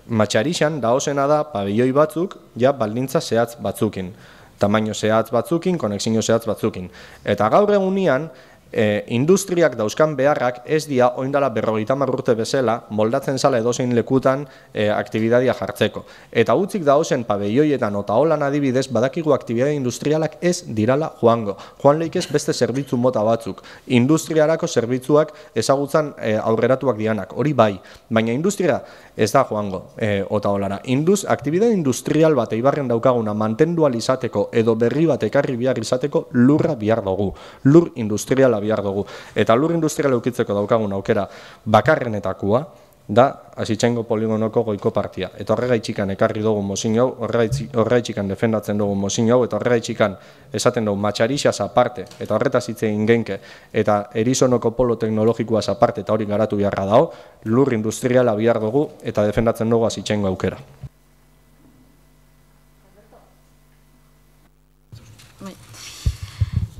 Matxarixan daozena da pabelloi batzuk, ja baldintza zehatz batzukin. Tamaino zehatz batzukin, konexio zehatz batzukin. Eta gaur egunean, Industriak dauzkan beharrak ez dia oindala 50 urte bezala moldatzen zala edozein lekutan aktibidadia jartzeko. Eta utzik dauzen pabelloietan eta holan adibidez badakigu aktibidadia industrialak ez dirala joango. Joan leikez beste zerbitzu mota batzuk. Industriarako zerbitzuak ezagutzan aurreratuak dianak, hori bai. Baina industria ez da joango eta holara. Aktibidadia industrial bat eibarren daukaguna mantendu izateko edo berri bat ekarri behar izateko lurra bihar dugu. Lur industriala bihar dugu. Eta lur industriala eukitzeko daukagun aukera bakarrenetakoa da Asitxaingo poligonoko goiko partia. Eta horregaitxikan ekarri dugu mozin hau, horregaitxikan defendatzen dugu mozin hau, eta horregaitxikan esaten dugu matxarixaz aparte, eta horretaz hitz egin genke, eta Erizonoko polo teknologikoaz aparte, eta hori garatu beharra dago, lur industriala bihar dugu, eta defendatzen dugu Asitxaingo aukera.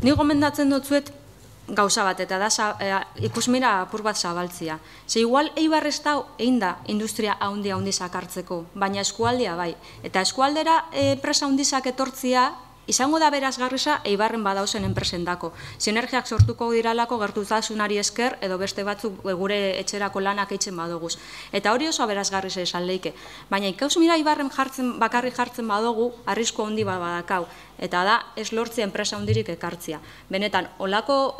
Ni gomendatzen dutzuet gauza bat, eta da ikusmira apur bat zabaltzia. Ze igual Eibar ez da egin da industria handi sakartzeko, baina eskualdea bai. Eta eskualdera enpresa handizak etortzia, izango da berazgarrisa Eibarren badauzen enpresendako. Sinergiak sortuko diralako gertutasunari esker edo beste batzuk gure etxerako lanak eitzen badoguz. Eta hori oso berazgarrisa esan leike. Baina ikusmira Eibarren bakarrik jartzen badogu, arrisku handi bat badakau. Eta da, ez lortzea enpresa hundirik ekartzia. Benetan, olako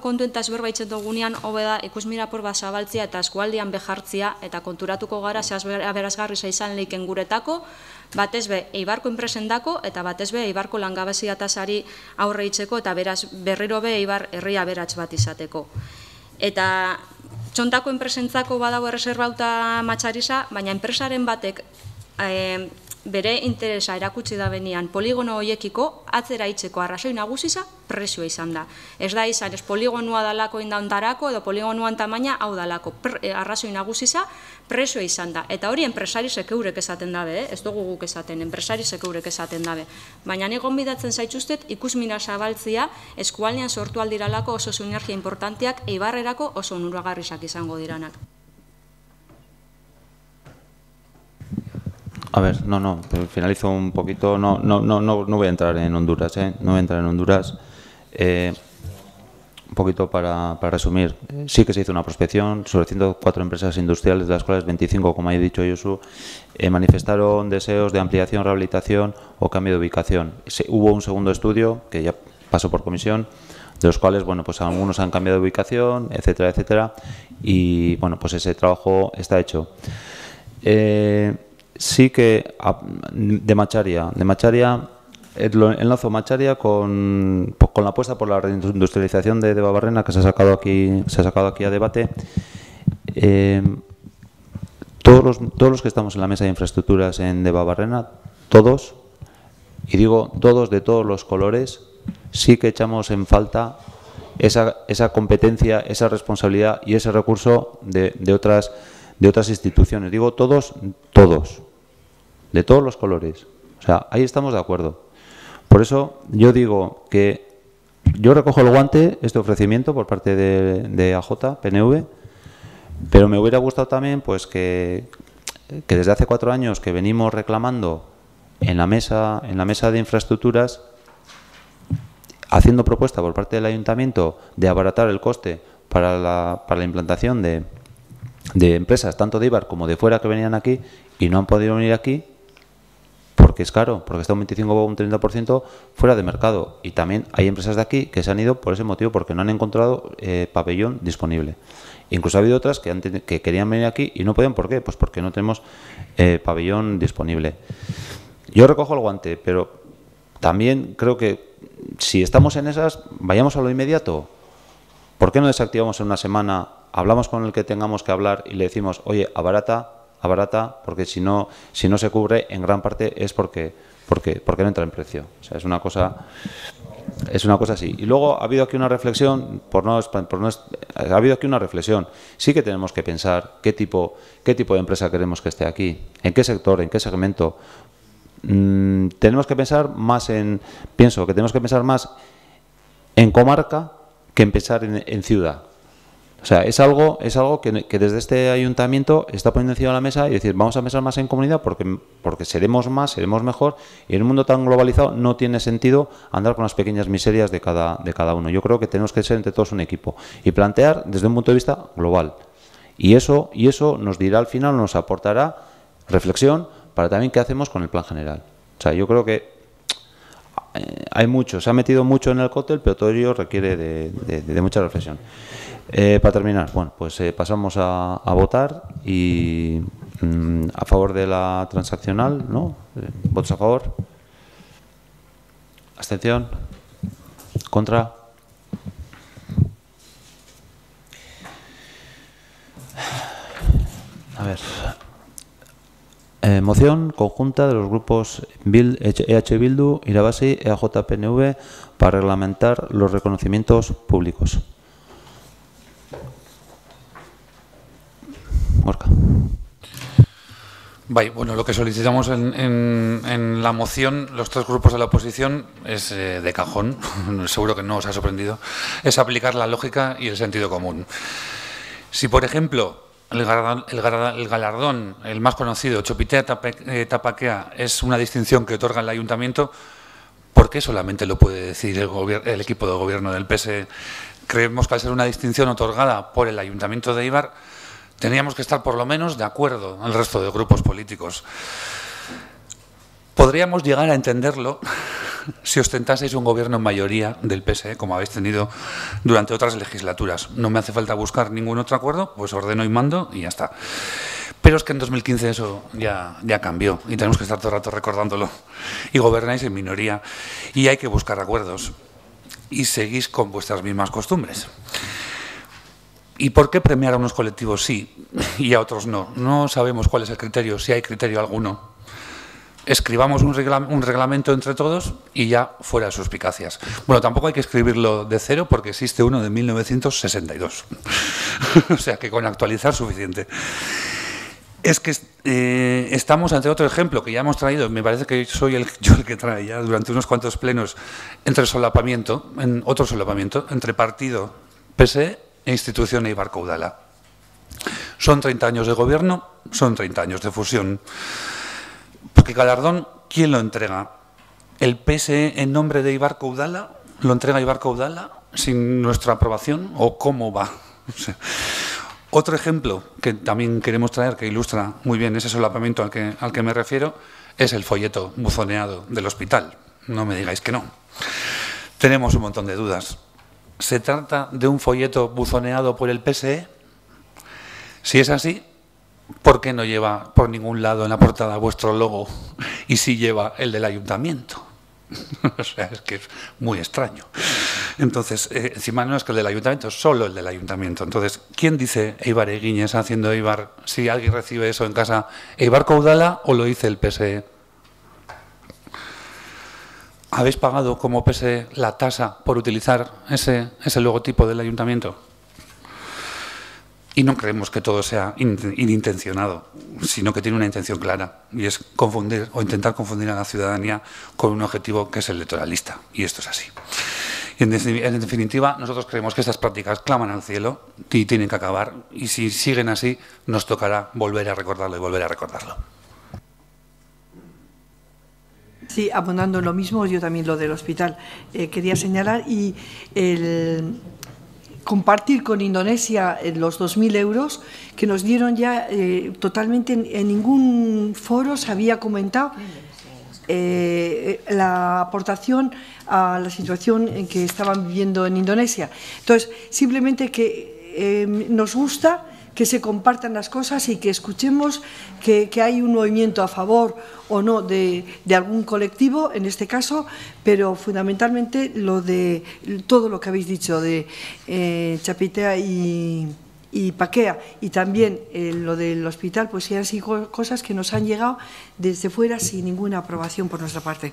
kontuentaz berbaitzen dugunean, hobe da, ikusmira apur bat zabaltzia eta eskualdian behartzia, eta konturatuko gara, zehaz berazgarrisa izan leiken guretako, batez be, Eibarko enpresendako, eta batez be, Eibarko langabezia tasari aurre itzeko, eta beraz, berriro be, Eibar herria beratz bat izateko. Eta txontako enpresentzako badago erreserbauta matxarisa, baina enpresaren batek bere interesa erakutsi da benean poligono hoiekiko atzera itzeko arrazoi nagusiza prezioa izan da. Ez da izan, ez poligonua dalako indauntarako edo poligonuan tamaina hau dalako arrazoi nagusiza prezioa izan da. Eta hori enpresari sekeurek esaten dabe, ez dugu guk esaten, enpresari sekeurek esaten dabe. Baina ni gonbidatzen zaituztet ikusmina zabaltzia eskualdean sortu aldiralako oso sinergia importanteak Eibarrerako oso onuragarriak izango diranak. A ver, pero finalizo un poquito, no voy a entrar en Honduras, no voy a entrar en Honduras. Un poquito para resumir, sí que se hizo una prospección sobre 104 empresas industriales, de las cuales 25, como ha dicho Josu, manifestaron deseos de ampliación, rehabilitación o cambio de ubicación. Hubo un segundo estudio, que ya pasó por comisión, de los cuales, bueno, pues algunos han cambiado de ubicación, etcétera, etcétera, y, bueno, pues ese trabajo está hecho. Sí que de Macharia enlazo Macharia con la apuesta por la reindustrialización de Debabarrena que se ha sacado aquí a debate. Todos los que estamos en la mesa de infraestructuras en Debabarrena, todos, y digo todos de todos los colores, sí que echamos en falta esa competencia, esa responsabilidad y ese recurso de otras instituciones. Digo todos, de todos los colores. O sea, ahí estamos de acuerdo. Por eso yo digo que yo recojo el guante, este ofrecimiento por parte de AJ, PNV, pero me hubiera gustado también pues que desde hace 4 años que venimos reclamando en la mesa de infraestructuras, haciendo propuesta por parte del ayuntamiento de abaratar el coste para la implantación de empresas, tanto de Eibar como de fuera, que venían aquí y no han podido venir aquí porque es caro, porque está un 25 o un 30% fuera de mercado. Y también hay empresas de aquí que se han ido por ese motivo, porque no han encontrado pabellón disponible. Incluso ha habido otras que querían venir aquí y no podían. ¿Por qué? Pues porque no tenemos pabellón disponible. Yo recojo el guante, pero también creo que si estamos en esas, vayamos a lo inmediato. ¿Por qué no desactivamos en una semana? Hablamos con el que tengamos que hablar y le decimos, oye, abarata, porque si no se cubre, en gran parte es porque no entra en precio. O sea, es una cosa así. Y luego ha habido aquí una reflexión, ha habido aquí una reflexión. Sí que tenemos que pensar qué tipo de empresa queremos que esté aquí, en qué sector, en qué segmento. Tenemos que pensar más pienso que tenemos que pensar más en comarca que en pensar en ciudad. O sea, es algo que desde este ayuntamiento está poniendo encima de la mesa y decir, vamos a pensar más en comunidad porque seremos más, seremos mejor, y en un mundo tan globalizado no tiene sentido andar con las pequeñas miserias de cada uno. Yo creo que tenemos que ser entre todos un equipo y plantear desde un punto de vista global. Y eso nos dirá al final, nos aportará reflexión para también qué hacemos con el plan general. O sea, yo creo que hay mucho, se ha metido mucho en el cóctel, pero todo ello requiere de mucha reflexión. Para terminar, bueno, pues pasamos a votar y a favor de la transaccional, ¿no? ¿Votos a favor? ¿Abstención? ¿Contra? A ver. Moción conjunta de los grupos EH Bildu, Irabasi, EAJ-PNV para reglamentar los reconocimientos públicos. Gorka. Bueno, lo que solicitamos en la moción, los tres grupos de la oposición, es de cajón, seguro que no os ha sorprendido, es aplicar la lógica y el sentido común. Si, por ejemplo, el galardón, el más conocido, Chopitea Tapaquea, es una distinción que otorga el ayuntamiento, ¿por qué solamente lo puede decir el equipo de gobierno del PSE? Creemos que al ser una distinción otorgada por el ayuntamiento de Eibar, tendríamos que estar por lo menos de acuerdo al resto de grupos políticos. Podríamos llegar a entenderlo si ostentaseis un gobierno en mayoría del PSE, como habéis tenido durante otras legislaturas. No me hace falta buscar ningún otro acuerdo, pues ordeno y mando y ya está. Pero es que en 2015 eso ya cambió y tenemos que estar todo el rato recordándolo. Y gobernáis en minoría y hay que buscar acuerdos. Y seguís con vuestras mismas costumbres. ¿Y por qué premiar a unos colectivos sí y a otros no? No sabemos cuál es el criterio, si hay criterio alguno. Escribamos un reglamento entre todos y ya fuera de suspicacias. Bueno, tampoco hay que escribirlo de cero porque existe uno de 1962. O sea que con actualizar suficiente. Es que estamos ante otro ejemplo que ya hemos traído, me parece que soy yo el que trae ya durante unos cuantos plenos, otro solapamiento entre partido PSE e institución Eibar Caudala. Son 30 años de gobierno, son 30 años de fusión. Porque galardón, ¿quién lo entrega? ¿El PSE en nombre de Eibar Caudala? ¿Lo entrega Eibar Caudala sin nuestra aprobación? ¿O cómo va? O sea, otro ejemplo que también queremos traer, que ilustra muy bien ese solapamiento al que me refiero, es el folleto buzoneado del hospital. No me digáis que no. Tenemos un montón de dudas. ¿Se trata de un folleto buzoneado por el PSE? Si es así, ¿por qué no lleva por ningún lado en la portada vuestro logo y sí lleva el del ayuntamiento? O sea, es que es muy extraño. Entonces, encima no es que el del ayuntamiento, solo el del ayuntamiento. Entonces, ¿quién dice Eibar Eguíñez haciendo Eibar? Si alguien recibe eso en casa, ¿Eibar Caudala o lo dice el PSE? ¿Habéis pagado como PSE la tasa por utilizar ese logotipo del ayuntamiento? Y no creemos que todo sea inintencionado, sino que tiene una intención clara, y es confundir o intentar confundir a la ciudadanía con un objetivo que es electoralista, y esto es así. Y en definitiva, nosotros creemos que estas prácticas claman al cielo y tienen que acabar, y si siguen así, nos tocará volver a recordarlo y volver a recordarlo. Sí, abonando lo mismo, yo también lo del hospital quería señalar y compartir con Indonesia los 2.000 euros que nos dieron ya totalmente en ningún foro se había comentado la aportación a la situación en que estaban viviendo en Indonesia. Entonces, simplemente que nos gusta que se compartan las cosas y que escuchemos que hay un movimiento a favor o no de algún colectivo, en este caso, pero fundamentalmente todo lo que habéis dicho de Chapitea y Paquea y también lo del hospital, pues sí han sido cosas que nos han llegado desde fuera sin ninguna aprobación por nuestra parte.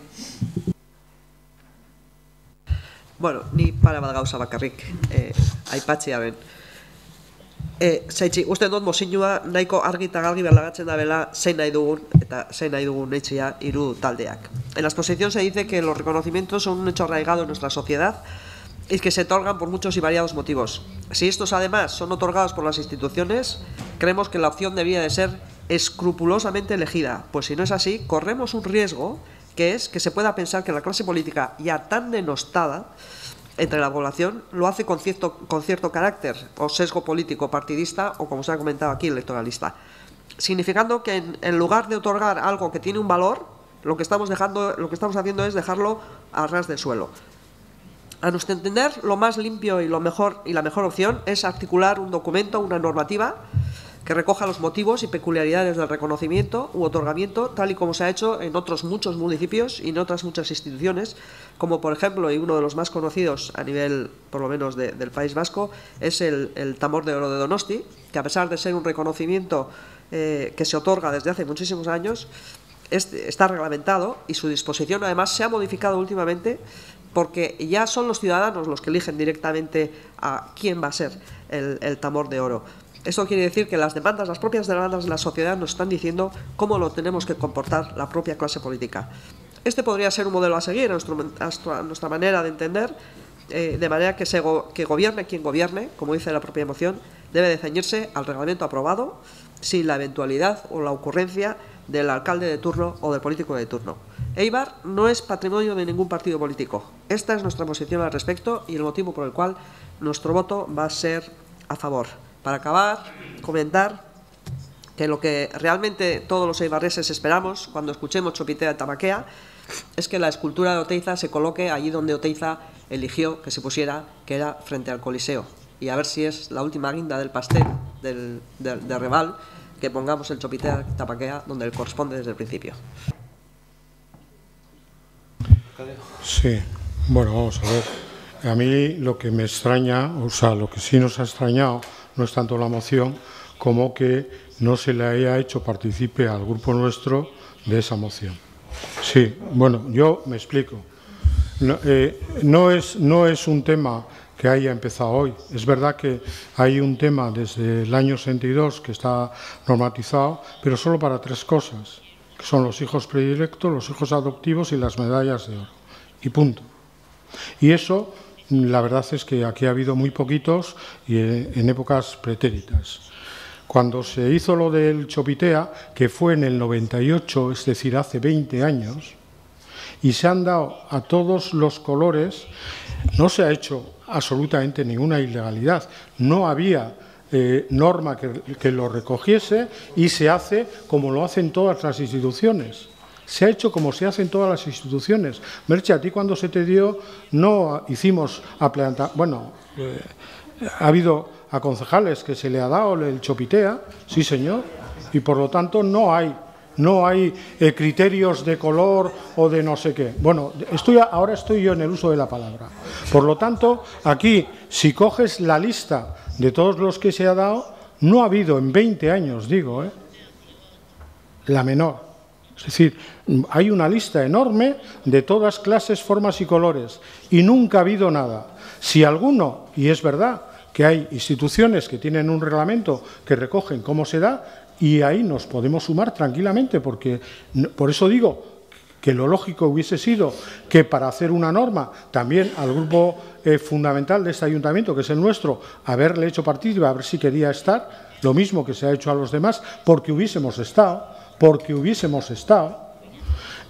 Bueno, ni para bat gauza bakarrik aipatzea ben. Zaitzi, uste dut mozinua nahiko argi eta galgi berlagatzen da bela zein nahi dugun eta zein nahi dugun etxea hiru taldeak. En la exposición se dice que los reconocimientos son un hecho arraigado en nuestra sociedad y que se otorgan por muchos y variados motivos. Si estos además son otorgados por las instituciones, creemos que la opción debería de ser escrupulosamente elegida, pues si no es así, corremos un riesgo, que es que se pueda pensar que la clase política, ya tan denostada entre la población, lo hace con cierto carácter o sesgo político partidista o, como se ha comentado aquí, electoralista, significando que en lugar de otorgar algo que tiene un valor, lo que estamos haciendo es dejarlo a ras del suelo. A nuestro entender, lo más limpio y la mejor opción es articular un documento, una normativa que recoja los motivos y peculiaridades del reconocimiento u otorgamiento, tal y como se ha hecho en otros muchos municipios y en otras muchas instituciones, como por ejemplo, y uno de los más conocidos a nivel, por lo menos, del País Vasco, es el Tamor de Oro de Donosti, que a pesar de ser un reconocimiento que se otorga desde hace muchísimos años, está reglamentado y su disposición además se ha modificado últimamente, porque ya son los ciudadanos los que eligen directamente a quién va a ser el Tamor de Oro. Esto quiere decir que las propias demandas de la sociedad nos están diciendo cómo lo tenemos que comportar la propia clase política. Este podría ser un modelo a seguir a nuestra manera de entender, de manera que gobierne quien gobierne, como dice la propia moción, debe de ceñirse al reglamento aprobado, sin la eventualidad o la ocurrencia del alcalde de turno o del político de turno. Eibar no es patrimonio de ningún partido político. Esta es nuestra posición al respecto y el motivo por el cual nuestro voto va a ser a favor. Para acabar, comentar que lo que realmente todos los eibarreses esperamos cuando escuchemos Chopitea Tabaquea es que la escultura de Oteiza se coloque allí donde Oteiza eligió que se pusiera, que era frente al Coliseo. Y a ver si es la última guinda del pastel de Reval, que pongamos el Chopitea Tabaquea donde le corresponde desde el principio. Sí, bueno, vamos a ver. A mí lo que me extraña, o sea, lo que sí nos ha extrañado, no es tanto la moción como que no se le haya hecho partícipe al grupo nuestro de esa moción. Sí, bueno, yo me explico. No es un tema que haya empezado hoy. Es verdad que hay un tema desde el año 62 que está normatizado, pero solo para 3 cosas, que son los hijos predilectos, los hijos adoptivos y las medallas de oro. Y punto. Y eso, la verdad es que aquí ha habido muy poquitos y en épocas pretéritas. Cuando se hizo lo del Chopitea, que fue en el 98, es decir, hace 20 años, y se han dado a todos los colores, no se ha hecho absolutamente ninguna ilegalidad. No había norma que lo recogiese y se hace como lo hacen todas las instituciones. Se ha hecho como se hace en todas las instituciones. Merche, a ti cuando se te dio, no hicimos bueno, ha habido a concejales que se le ha dado el Chopitea, sí señor, y por lo tanto no hay criterios de color o de no sé qué. Bueno, ahora estoy yo en el uso de la palabra. Por lo tanto, aquí, si coges la lista de todos los que se ha dado, no ha habido en 20 años, digo, la menor. Es decir, hay una lista enorme de todas clases, formas y colores y nunca ha habido nada. Si alguno, y es verdad que hay instituciones que tienen un reglamento que recogen cómo se da, y ahí nos podemos sumar tranquilamente, porque por eso digo que lo lógico hubiese sido que para hacer una norma también al grupo fundamental de este ayuntamiento, que es el nuestro, haberle hecho partícipe, a ver si quería estar, lo mismo que se ha hecho a los demás, porque hubiésemos estado.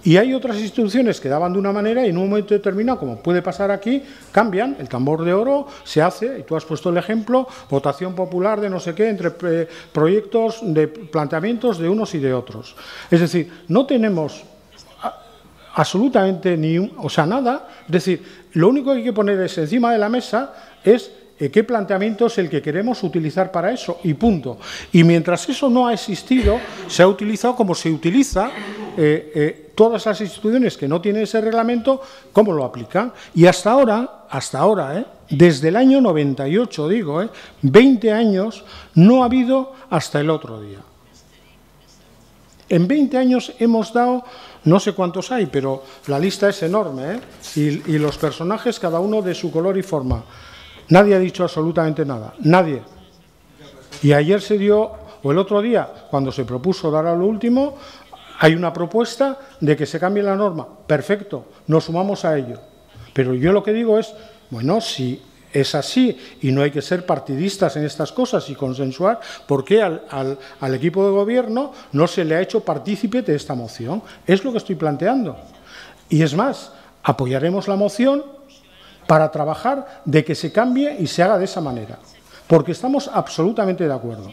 Y hay otras instituciones que daban de una manera y en un momento determinado, como puede pasar aquí, cambian, el tambor de oro se hace, y tú has puesto el ejemplo, votación popular de no sé qué, entre proyectos de planteamientos de unos y de otros. Es decir, no tenemos absolutamente nada, es decir, lo único que hay que poner encima de la mesa es qué planteamiento es el que queremos utilizar para eso, y punto. Y mientras eso no ha existido, se ha utilizado como se utiliza todas las instituciones que no tienen ese reglamento, cómo lo aplican. Y hasta ahora, desde el año 98, 20 años, no ha habido hasta el otro día. En 20 años hemos dado, no sé cuántos hay, pero la lista es enorme, y los personajes, cada uno de su color y forma. Nadie ha dicho absolutamente nada, nadie. Y ayer se dio, o el otro día, cuando se propuso dar a lo último, hay una propuesta de que se cambie la norma. Perfecto, nos sumamos a ello. Pero yo lo que digo es Bueno, si es así y no hay que ser partidistas en estas cosas y consensuar, ¿por qué al equipo de gobierno no se le ha hecho partícipe de esta moción? Es lo que estoy planteando. Y es más, apoyaremos la moción para trabajar de que se cambie y se haga de esa manera, porque estamos absolutamente de acuerdo.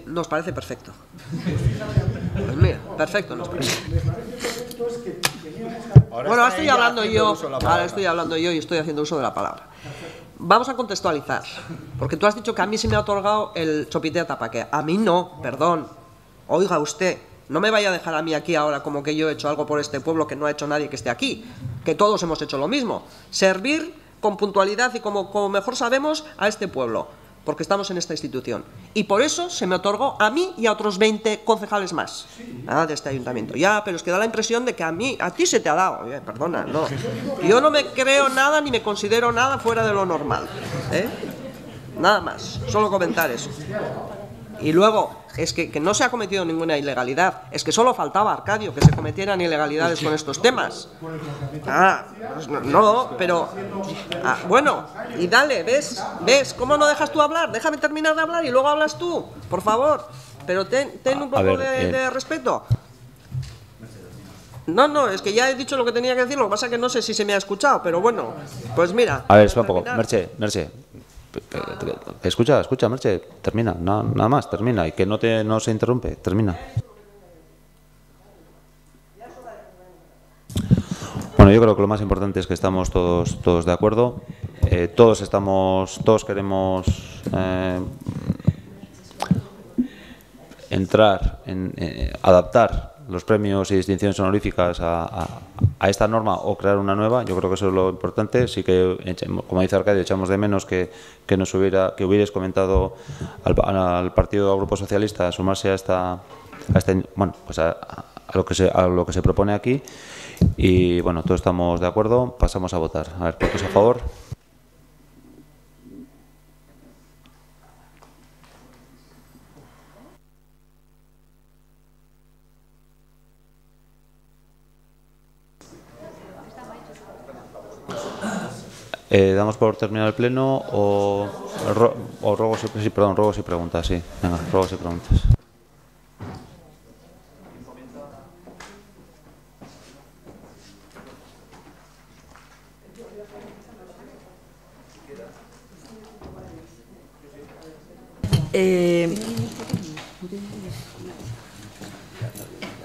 Nos parece perfecto. Pues mira, perfecto nos parece. Bueno, ahora estoy hablando yo y estoy haciendo uso de la palabra. Vamos a contextualizar, porque tú has dicho que a mí se me ha otorgado el chopitea tapaque. A mí no, perdón. Oiga usted, no me vaya a dejar a mí aquí ahora como que yo he hecho algo por este pueblo que no ha hecho nadie que esté aquí, que todos hemos hecho lo mismo. Servir con puntualidad y como mejor sabemos a este pueblo, porque estamos en esta institución. Y por eso se me otorgó a mí y a otros 20 concejales más de este ayuntamiento. Ya, pero es que da la impresión de que a ti se te ha dado. Perdona, no. Yo no me creo nada ni me considero nada fuera de lo normal. Nada más, solo comentar eso. Y luego, es que no se ha cometido ninguna ilegalidad. Es que solo faltaba, Arcadio, que se cometieran ilegalidades con estos temas. Pues no, pero... bueno, y dale, ¿ves? ¿Cómo no dejas tú hablar? Déjame terminar de hablar y luego hablas tú, por favor. Pero ten un poco de respeto. No, es que ya he dicho lo que tenía que decir, lo que pasa es que no sé si se me ha escuchado, pero bueno, pues mira. A ver, espera un poco. Merche. Escucha, Merche, termina, nada más, termina, y que no se interrumpe, termina. Bueno, yo creo que lo más importante es que estamos todos de acuerdo, todos queremos entrar adaptar los premios y distinciones honoríficas a esta norma o crear una nueva. Yo creo que eso es lo importante. Sí que, como dice Arcadio, echamos de menos que hubierais comentado al partido, al Grupo Socialista, sumarse a lo que se propone aquí. Y bueno, todos estamos de acuerdo. Pasamos a votar. A ver, ¿votos a favor? ¿Damos por terminar el pleno o ruegos y preguntas? Sí, venga, ruegos y preguntas.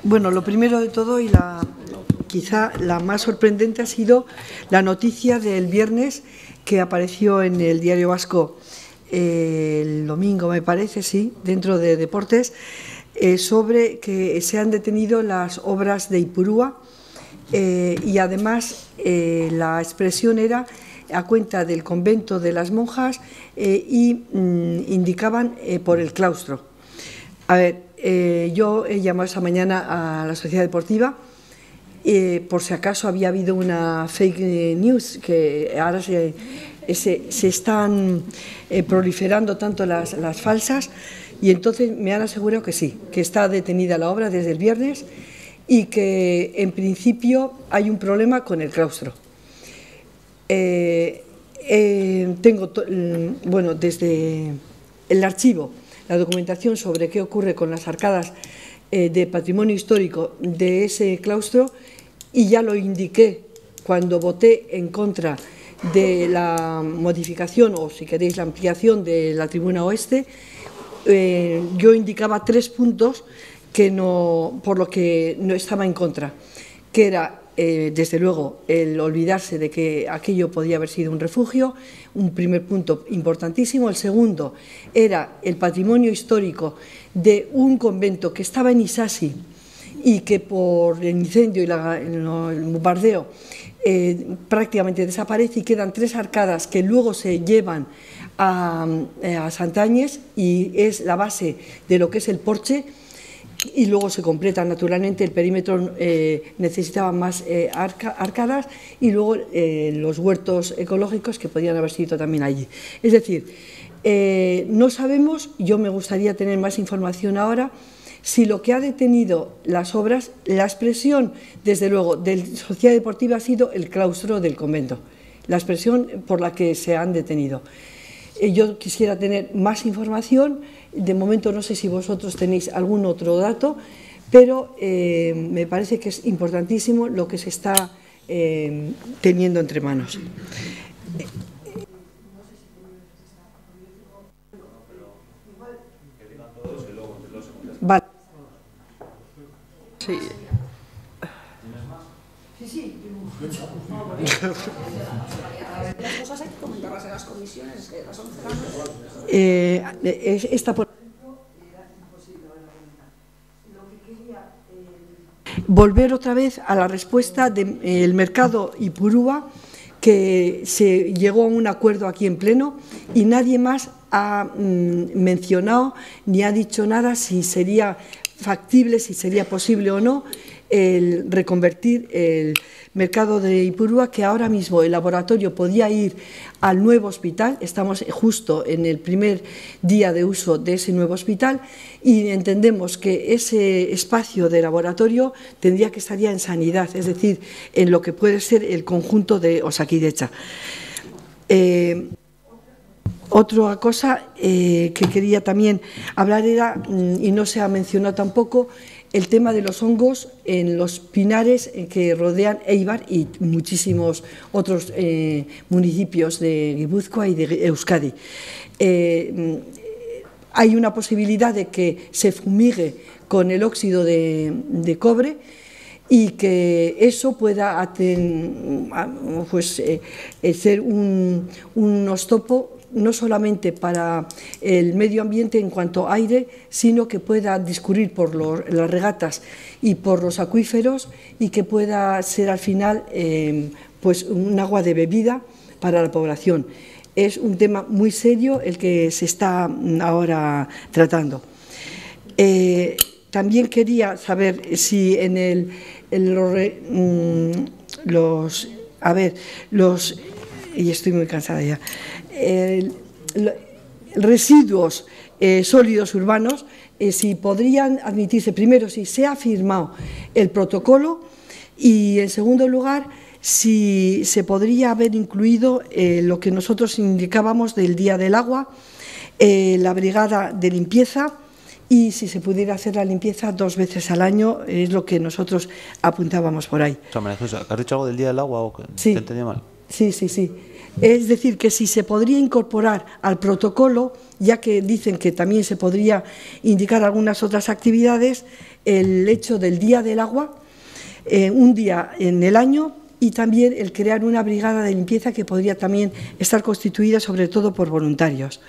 Bueno, lo primero de todo y quizá la más sorprendente ha sido la noticia del viernes que apareció en el Diario Vasco el domingo, me parece, sí, dentro de Deportes, sobre que se han detenido las obras de Ipurúa y además la expresión era a cuenta del convento de las monjas y indicaban por el claustro. A ver, yo he llamado esa mañana a la Sociedad Deportiva por si acaso había habido una fake news, que ahora se están proliferando tanto las falsas, y entonces me han asegurado que sí, que está detenida la obra desde el viernes y que en principio hay un problema con el claustro. Tengo, bueno, desde el archivo, la documentación sobre qué ocurre con las arcadas de patrimonio histórico de ese claustro, y ya lo indiqué cuando voté en contra de la modificación, o si queréis la ampliación de la tribuna oeste. Yo indicaba 3 puntos por lo que no estaba en contra, que era desde luego el olvidarse de que aquello podía haber sido un refugio, un primer punto importantísimo. El segundo era el patrimonio histórico de un convento que estaba en Isasi y que por el incendio y el bombardeo prácticamente desaparece, y quedan 3 arcadas que luego se llevan a Santañez y es la base de lo que es el porche, y luego se completa naturalmente el perímetro, necesitaba más arcadas, y luego los huertos ecológicos que podían haber sido también allí. Es decir, no sabemos, yo me gustaría tener más información ahora, Si lo que ha detenido las obras, la expresión, desde luego, de Sociedad Deportiva ha sido el claustro del convento, la expresión por la que se han detenido. Yo quisiera tener más información, de momento no sé si vosotros tenéis algún otro dato, pero me parece que es importantísimo lo que se está teniendo entre manos. Vale. Sí. Las cosas hay que comentarlas en las comisiones, que las 11 Esta, por volver otra vez a la respuesta del mercado Ipurúa, que se llegó a un acuerdo aquí en pleno y nadie más ha mencionado ni ha dicho nada si sería factible, si sería posible o no el reconvertir el mercado de Ipurúa, que ahora mismo el laboratorio podía ir al nuevo hospital. Estamos justo en el primer día de uso de ese nuevo hospital y entendemos que ese espacio de laboratorio tendría que estar ya en sanidad, es decir, en lo que puede ser el conjunto de Osakidetza. Otra cosa que quería también hablar era, y no se ha mencionado tampoco, el tema de los hongos en los pinares que rodean Eibar y muchísimos otros municipios de Guipúzcoa y de Euskadi. Hay una posibilidad de que se fumigue con el óxido de cobre y que eso pueda ser un ostopo no solamente para el medio ambiente en cuanto a aire, sino que pueda discurrir por las regatas y por los acuíferos y que pueda ser al final pues un agua de bebida para la población. Es un tema muy serio el que se está ahora tratando. También quería saber si en y estoy muy cansada ya, residuos sólidos urbanos, si podrían admitirse, primero, si se ha firmado el protocolo y, en segundo lugar, si se podría haber incluido lo que nosotros indicábamos del Día del Agua, la brigada de limpieza, y si se pudiera hacer la limpieza 2 veces al año, es lo que nosotros apuntábamos por ahí. O sea, María Jesús, ¿has dicho algo del Día del Agua o sí. ¿Te entendí mal? Sí. Es decir, que si se podría incorporar al protocolo, ya que dicen que también se podría indicar algunas otras actividades, el hecho del Día del Agua, un día en el año, y también el crear una brigada de limpieza que podría también estar constituida sobre todo por voluntarios.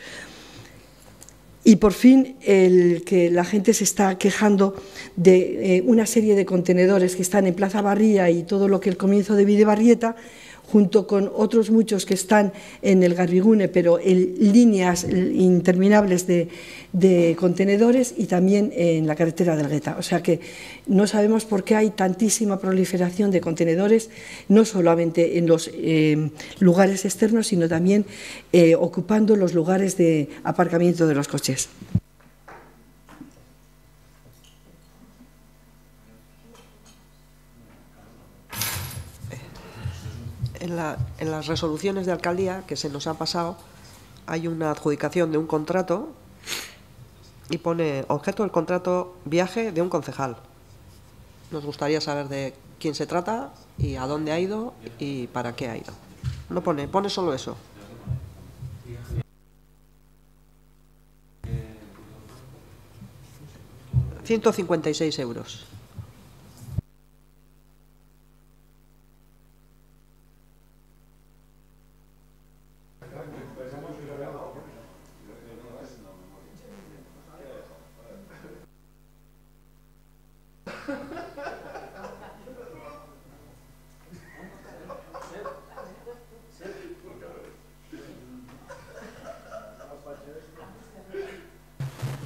Y por fin, el que la gente se está quejando de una serie de contenedores que están en Plaza Barría y todo lo que el comienzo de Bidebarrieta, junto con otros muchos que están en el Garbigune, pero en líneas interminables de contenedores, y también en la carretera del Gueta. O sea que no sabemos por qué hay tantísima proliferación de contenedores, no solamente en los lugares externos, sino también ocupando los lugares de aparcamiento de los coches. En las resoluciones de alcaldía que se nos ha pasado hay una adjudicación de un contrato y pone objeto del contrato viaje de un concejal. Nos gustaría saber de quién se trata y a dónde ha ido y para qué ha ido. No pone solo eso. €156.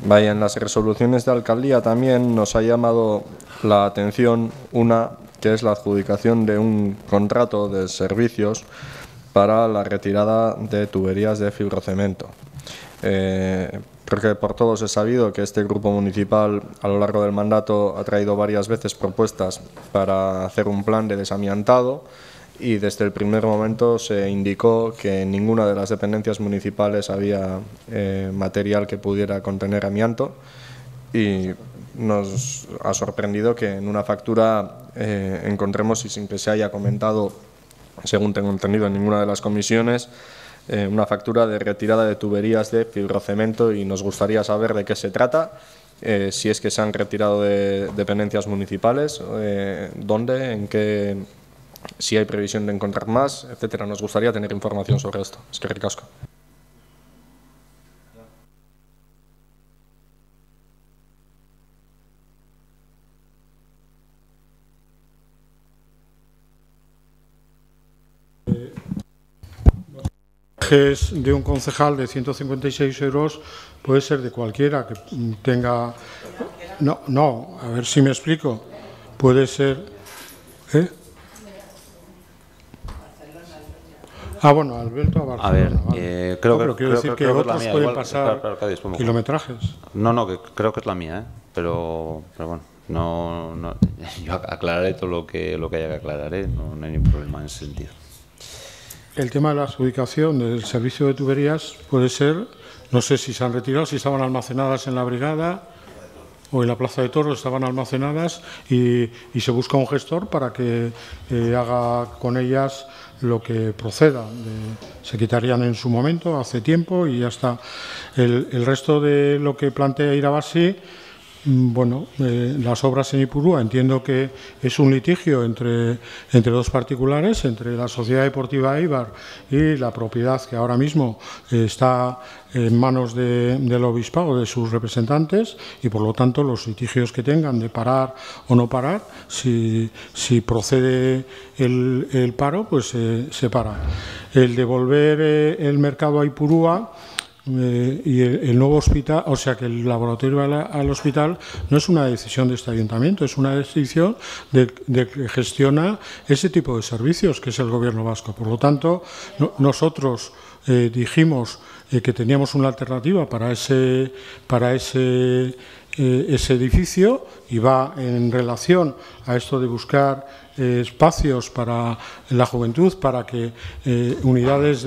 Vaya, en las resoluciones de alcaldía también nos ha llamado la atención una, que es la adjudicación de un contrato de servicios para la retirada de tuberías de fibrocemento. Creo que por todos es sabido que este grupo municipal a lo largo del mandato ha traído varias veces propuestas para hacer un plan de desamiantado y desde el primer momento se indicó que en ninguna de las dependencias municipales había material que pudiera contener amianto y nos ha sorprendido que en una factura encontremos, y sin que se haya comentado, según tengo entendido, en ninguna de las comisiones, una factura de retirada de tuberías de fibrocemento y nos gustaría saber de qué se trata, si es que se han retirado de dependencias municipales, dónde, en qué, si hay previsión de encontrar más, etcétera. Nos gustaría tener información sobre esto. Es que ricasco. De un concejal de 156 euros puede ser de cualquiera que tenga... No, a ver si me explico. Puede ser... Bueno, Alberto a Barcelona. A ver, vale. creo pero quiero decir que otros pueden pasar kilometrajes. No, que creo que es la mía, pero bueno, no, yo aclararé todo lo que haya que aclarar, no hay ningún problema en ese sentido. El tema de la adjudicación del servicio de tuberías puede ser, no sé si se han retirado, si estaban almacenadas en la brigada o en la Plaza de Toros, estaban almacenadas y se busca un gestor para que haga con ellas lo que proceda. Se quitarían en su momento, hace tiempo, y ya está. El resto de lo que plantea Irabasi, bueno, las obras en Ipurúa, entiendo que es un litigio entre dos particulares, entre la Sociedad Deportiva Eibar y la propiedad que ahora mismo está en manos del obispado, de sus representantes, y por lo tanto los litigios que tengan de parar o no parar, si procede el paro, pues se para. El devolver el mercado a Ipurúa y el nuevo hospital, o sea que el laboratorio al hospital no es una decisión de este ayuntamiento, es una decisión de que gestiona ese tipo de servicios, que es el gobierno vasco. Por lo tanto, nosotros dijimos que teníamos una alternativa para ese edificio, y va en relación a esto de buscar espacios para la juventud, para que unidades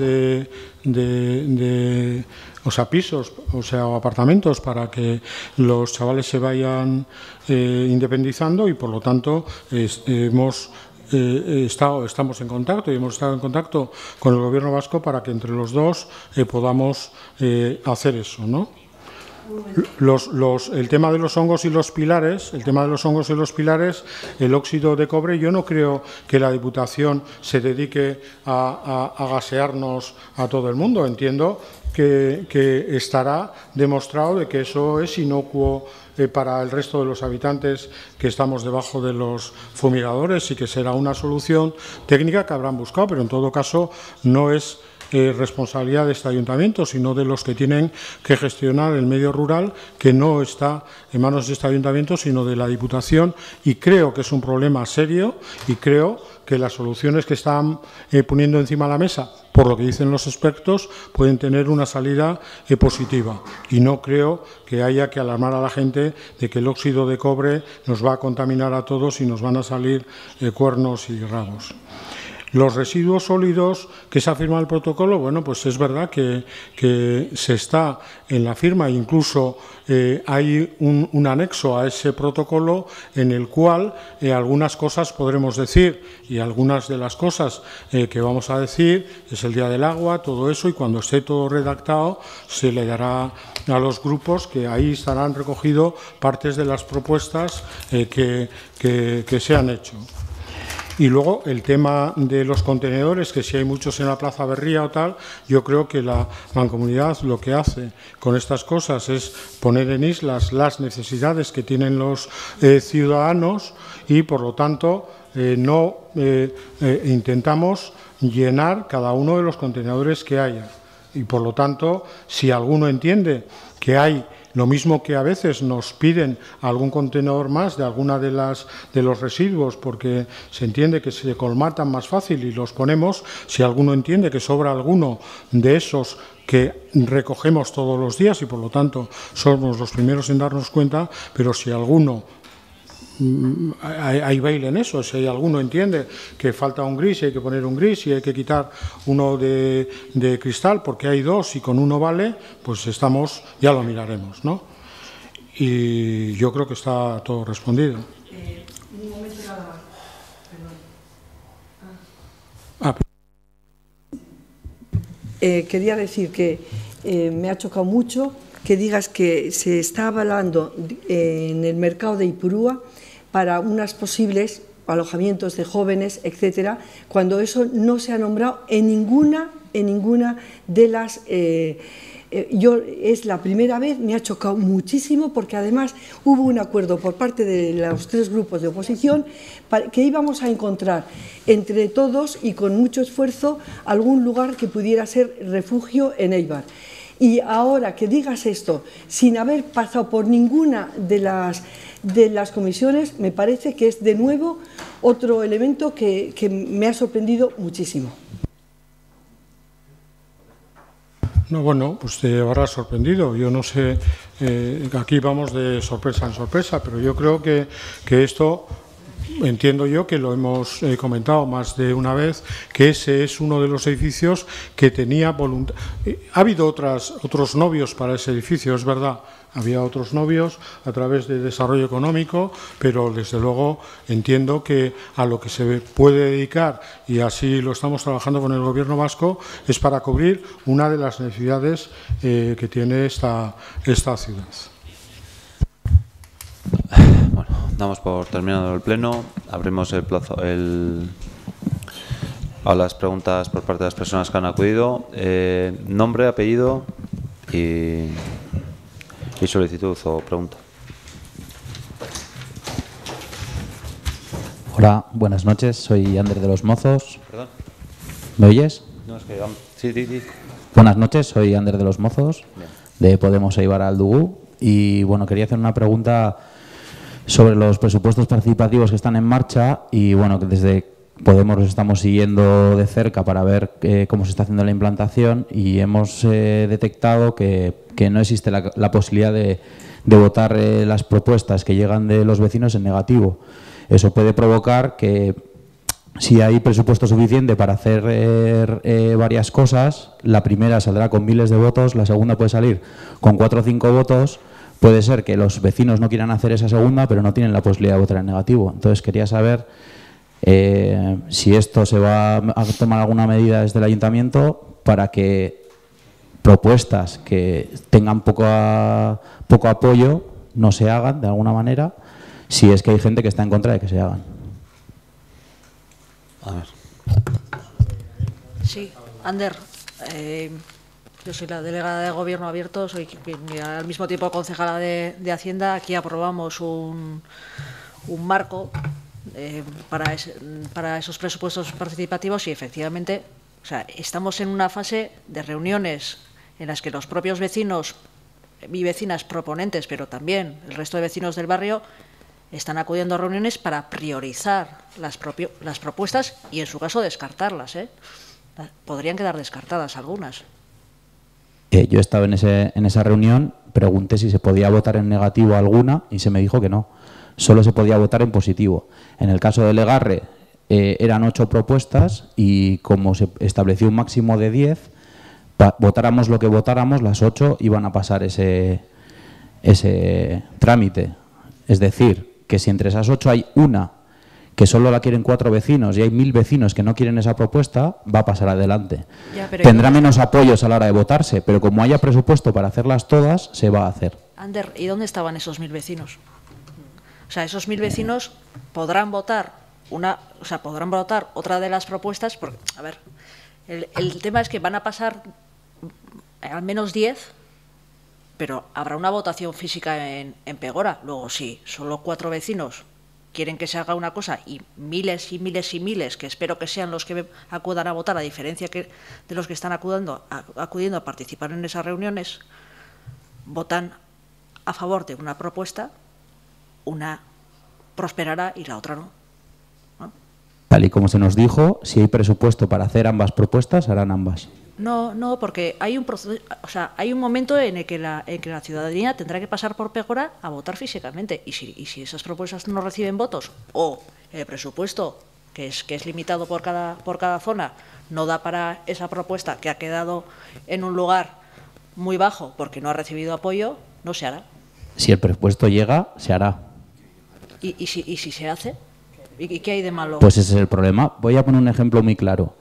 pisos, o apartamentos, para que los chavales se vayan independizando, y por lo tanto estamos en contacto y hemos estado en contacto con el gobierno vasco para que entre los dos podamos hacer eso, ¿no? El tema de los hongos y los pilares, el óxido de cobre, yo no creo que la Diputación se dedique a gasearnos a todo el mundo. Entiendo que estará demostrado de que eso es inocuo para el resto de los habitantes que estamos debajo de los fumigadores, y que será una solución técnica que habrán buscado, pero en todo caso no es responsabilidad de este ayuntamiento, sino de los que tienen que gestionar el medio rural, que no está en manos de este ayuntamiento, sino de la Diputación, y creo que es un problema serio, y creo que las soluciones que están poniendo encima de la mesa, por lo que dicen los expertos, pueden tener una salida positiva, y no creo que haya que alarmar a la gente de que el óxido de cobre nos va a contaminar a todos y nos van a salir cuernos y rabos. Los residuos sólidos que se ha firmado el protocolo, bueno, pues es verdad que se está en la firma, incluso hay un anexo a ese protocolo en el cual algunas cosas podremos decir, y algunas de las cosas que vamos a decir es el día del agua, todo eso, y cuando esté todo redactado se le dará a los grupos, que ahí estarán recogidos partes de las propuestas que se han hecho. Y luego el tema de los contenedores, que si hay muchos en la Plaza Berría o tal, yo creo que la Mancomunidad lo que hace con estas cosas es poner en islas las necesidades que tienen los ciudadanos, y por lo tanto intentamos llenar cada uno de los contenedores que haya. Y por lo tanto, si alguno entiende que hay Lo mismo que a veces nos piden algún contenedor más de alguna de los residuos porque se entiende que se colmatan más fácil y los ponemos. Si alguno entiende que sobra alguno de esos que recogemos todos los días y por lo tanto somos los primeros en darnos cuenta, pero si alguno hay baile en eso, si alguno entiende que falta un gris y hay que poner un gris y hay que quitar uno de cristal porque hay dos y con uno vale, pues ya lo miraremos, ¿no? Y yo creo que está todo respondido. Un momento nada más. Quería decir que me ha chocado mucho que digas que se está avalando en el mercado de Ipurúa para unos posibles alojamientos de jóvenes, etcétera, cuando eso no se ha nombrado en ninguna de las... es la primera vez, me ha chocado muchísimo porque además hubo un acuerdo por parte de los 3 grupos de oposición que íbamos a encontrar entre todos y con mucho esfuerzo algún lugar que pudiera ser refugio en Éibar. Y ahora que digas esto sin haber pasado por ninguna de las comisiones, me parece que es de nuevo otro elemento que me ha sorprendido muchísimo. No, bueno, pues te habrá sorprendido. Yo no sé, aquí vamos de sorpresa en sorpresa, pero yo creo que esto, entiendo yo que lo hemos comentado más de una vez, que ese es uno de los edificios que tenía voluntad. Ha habido otros novios para ese edificio, es verdad. Había otros novios a través de desarrollo económico, pero desde luego entiendo que a lo que se puede dedicar, y así lo estamos trabajando con el Gobierno vasco, es para cubrir una de las necesidades que tiene esta ciudad. Bueno, damos por terminado el pleno. Abrimos el plazo a las preguntas por parte de las personas que han acudido. Nombre, apellido y solicitud o pregunta. Hola, buenas noches. Soy Ander de los Mozos. ¿Perdón? ¿Me oyes? No, es que... Sí. Buenas noches, soy Ander de los Mozos, de Podemos Éibar Aldugú. Y bueno, quería hacer una pregunta sobre los presupuestos participativos que están en marcha y bueno, que desde Podemos los estamos siguiendo de cerca para ver cómo se está haciendo la implantación y hemos detectado que no existe la posibilidad de votar las propuestas que llegan de los vecinos en negativo. Eso puede provocar que si hay presupuesto suficiente para hacer varias cosas, la primera saldrá con miles de votos, la segunda puede salir con 4 o 5 votos. Puede ser que los vecinos no quieran hacer esa segunda, pero no tienen la posibilidad de votar en negativo. Entonces quería saber si esto se va a tomar alguna medida desde el ayuntamiento para que propuestas que tengan poco apoyo no se hagan de alguna manera, si es que hay gente que está en contra de que se hagan. A ver. Sí, Ander, yo soy la delegada de Gobierno Abierto, soy al mismo tiempo concejala de Hacienda. Aquí aprobamos un marco para esos presupuestos participativos y efectivamente, o sea, estamos en una fase de reuniones en las que los propios vecinos y vecinas proponentes, pero también el resto de vecinos del barrio, están acudiendo a reuniones para priorizar las propuestas y, en su caso, descartarlas. Podrían quedar descartadas algunas. Yo he estado en esa reunión, pregunté si se podía votar en negativo alguna y se me dijo que no. Solo se podía votar en positivo. En el caso de Legarre eran 8 propuestas y como se estableció un máximo de 10, votáramos lo que votáramos, las 8 iban a pasar ese trámite. Es decir, que si entre esas 8 hay una que solo la quieren 4 vecinos y hay 1000 vecinos que no quieren esa propuesta, va a pasar adelante. Tendrá menos apoyos a la hora de votarse, pero como haya presupuesto para hacerlas todas, se va a hacer. Ander, ¿y dónde estaban esos 1000 vecinos? O sea, esos 1000 vecinos podrán votar otra de las propuestas, porque, a ver, el tema es que van a pasar al menos 10, pero habrá una votación física en Pegora. Luego, si solo 4 vecinos quieren que se haga una cosa y miles y miles y miles, que espero que sean los que acudan a votar, a diferencia de los que están acudiendo a participar en esas reuniones, votan a favor de una propuesta, una prosperará y la otra no. Tal y como se nos dijo, si hay presupuesto para hacer ambas propuestas, harán ambas. No, porque hay un proceso, hay un momento en el que la ciudadanía tendrá que pasar por Pégora a votar físicamente. Y si esas propuestas no reciben votos o el presupuesto, que es limitado por cada zona, no da para esa propuesta que ha quedado en un lugar muy bajo porque no ha recibido apoyo, no se hará. Si el presupuesto llega, se hará. ¿Y si se hace? ¿Y qué hay de malo? Pues ese es el problema. Voy a poner un ejemplo muy claro.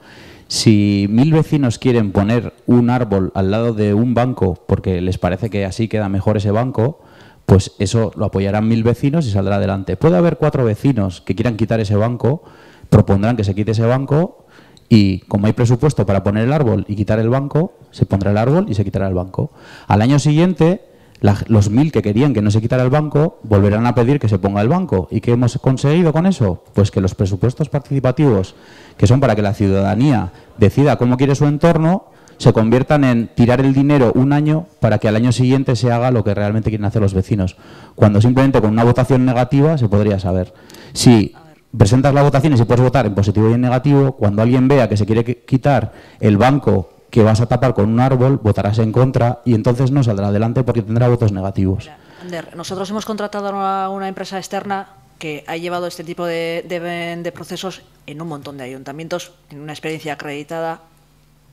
Si 1000 vecinos quieren poner un árbol al lado de un banco porque les parece que así queda mejor ese banco, pues eso lo apoyarán 1000 vecinos y saldrá adelante. Puede haber 4 vecinos que quieran quitar ese banco, propondrán que se quite ese banco y como hay presupuesto para poner el árbol y quitar el banco, se pondrá el árbol y se quitará el banco. Al año siguiente, los 1000 que querían que no se quitara el banco volverán a pedir que se ponga el banco. ¿Y qué hemos conseguido con eso? Pues que los presupuestos participativos, que son para que la ciudadanía decida cómo quiere su entorno, se conviertan en tirar el dinero un año para que al año siguiente se haga lo que realmente quieren hacer los vecinos. Cuando simplemente con una votación negativa se podría saber. Si presentas la votación y se puedes votar en positivo y en negativo, cuando alguien vea que se quiere quitar el banco que vas a tapar con un árbol, votarás en contra y entonces no saldrá adelante porque tendrá votos negativos. Ander, nosotros hemos contratado a una empresa externa que ha llevado este tipo de procesos en un montón de ayuntamientos, tiene una experiencia acreditada.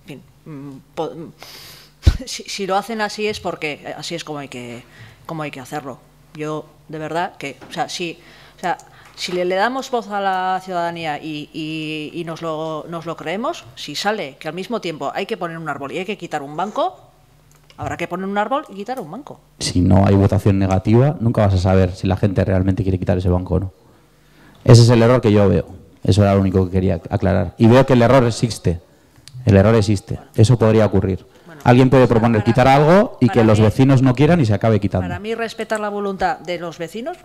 En fin, si lo hacen así es porque así es como hay que hacerlo. Yo, de verdad, que, si le damos voz a la ciudadanía y nos lo creemos, si sale que al mismo tiempo hay que poner un árbol y hay que quitar un banco, habrá que poner un árbol y quitar un banco. Si no hay votación negativa, nunca vas a saber si la gente realmente quiere quitar ese banco o no. Ese es el error que yo veo. Eso era lo único que quería aclarar. Y veo que el error existe. El error existe. Eso podría ocurrir. Alguien puede proponer quitar algo y que los vecinos no quieran y se acabe quitando. Para mí, respetar la voluntad de los vecinos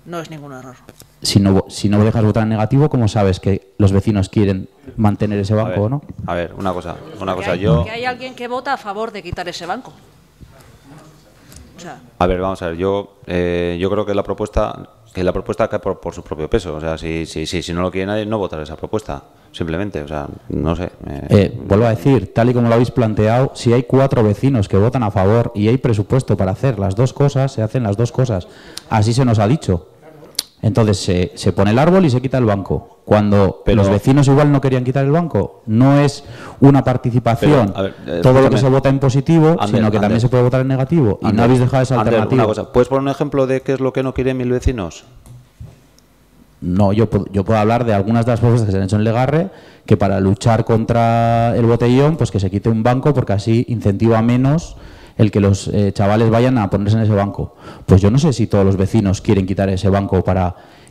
no es ningún error. Si no dejas votar en negativo, ¿cómo sabes que los vecinos quieren mantener ese banco o no? A ver, una cosa. Porque hay alguien que vota a favor de quitar ese banco. A ver, vamos a ver. Yo creo que la propuesta cae por su propio peso. O sea, si no lo quiere nadie, no votará esa propuesta. Simplemente, o sea, no sé. Vuelvo a decir, tal y como lo habéis planteado, si hay 4 vecinos que votan a favor y hay presupuesto para hacer las dos cosas, se hacen las dos cosas. Así se nos ha dicho. Entonces se pone el árbol y se quita el banco. Cuando los vecinos igual no querían quitar el banco, no es una participación, todo lo que se vota en positivo, sino que también se puede votar en negativo. Y no habéis dejado esa alternativa. Una cosa, ¿puedes poner un ejemplo de qué es lo que no quieren 1000 vecinos? No, yo puedo hablar de algunas de las propuestas que se han hecho en Legarre, que para luchar contra el botellón, pues que se quite un banco porque así incentiva menos el que los chavales vayan a ponerse en ese banco. Pues yo no sé si todos los vecinos quieren quitar ese banco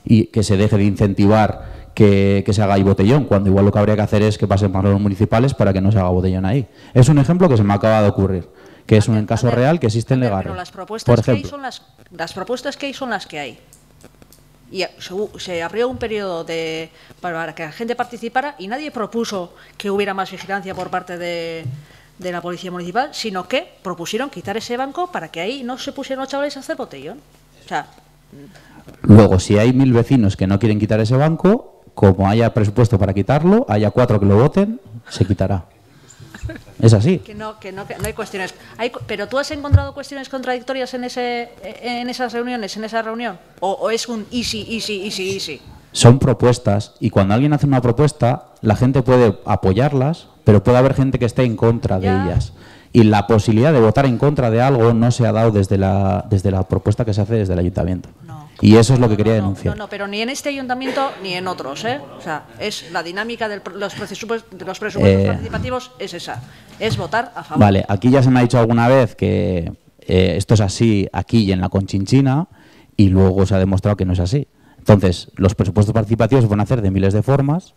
y que se deje de incentivar que se haga ahí botellón, cuando igual lo que habría que hacer es que pasen por los municipales para que no se haga botellón ahí. Es un ejemplo que se me acaba de ocurrir, que es un caso real que existe en Legarre. Pero las propuestas que hay son las que hay. Y se abrió un periodo para que la gente participara y nadie propuso que hubiera más vigilancia por parte de la Policía Municipal, sino que propusieron quitar ese banco para que ahí no se pusieran los chavales a hacer botellón. O sea, luego, si hay 1000 vecinos que no quieren quitar ese banco, como haya presupuesto para quitarlo, haya 4 que lo voten, se quitará. Es así. Que no hay cuestiones. Pero tú has encontrado cuestiones contradictorias en esas reuniones, en esa reunión, o es un easy. Son propuestas y cuando alguien hace una propuesta, la gente puede apoyarlas, pero puede haber gente que esté en contra de ellas. Y la posibilidad de votar en contra de algo no se ha dado desde la propuesta que se hace desde el ayuntamiento. Y eso es lo que quería denunciar. No, pero ni en este ayuntamiento ni en otros, ¿eh? O sea, es la dinámica de los presupuestos participativos es esa, es votar a favor. Vale, aquí ya se me ha dicho alguna vez que esto es así aquí y en la Conchinchina y luego se ha demostrado que no es así. Entonces, los presupuestos participativos se pueden hacer de miles de formas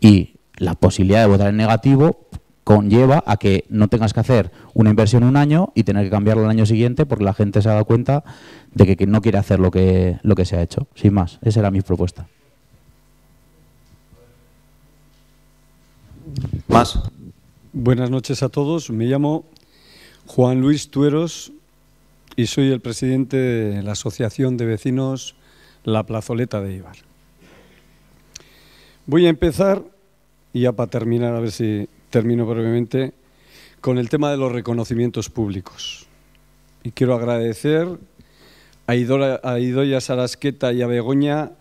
y la posibilidad de votar en negativo conlleva a que no tengas que hacer una inversión un año y tener que cambiarla al año siguiente porque la gente se ha dado cuenta de que no quiere hacer lo que se ha hecho. Sin más, esa era mi propuesta. Más. Buenas noches a todos. Me llamo Juan Luis Tueros, y soy el presidente de la Asociación de Vecinos La Plazoleta de Eibar. Voy a empezar, y ya para terminar, a ver si termino brevemente, con el tema de los reconocimientos públicos. Y quiero agradecer a Idoia Sarasqueta y a Begoña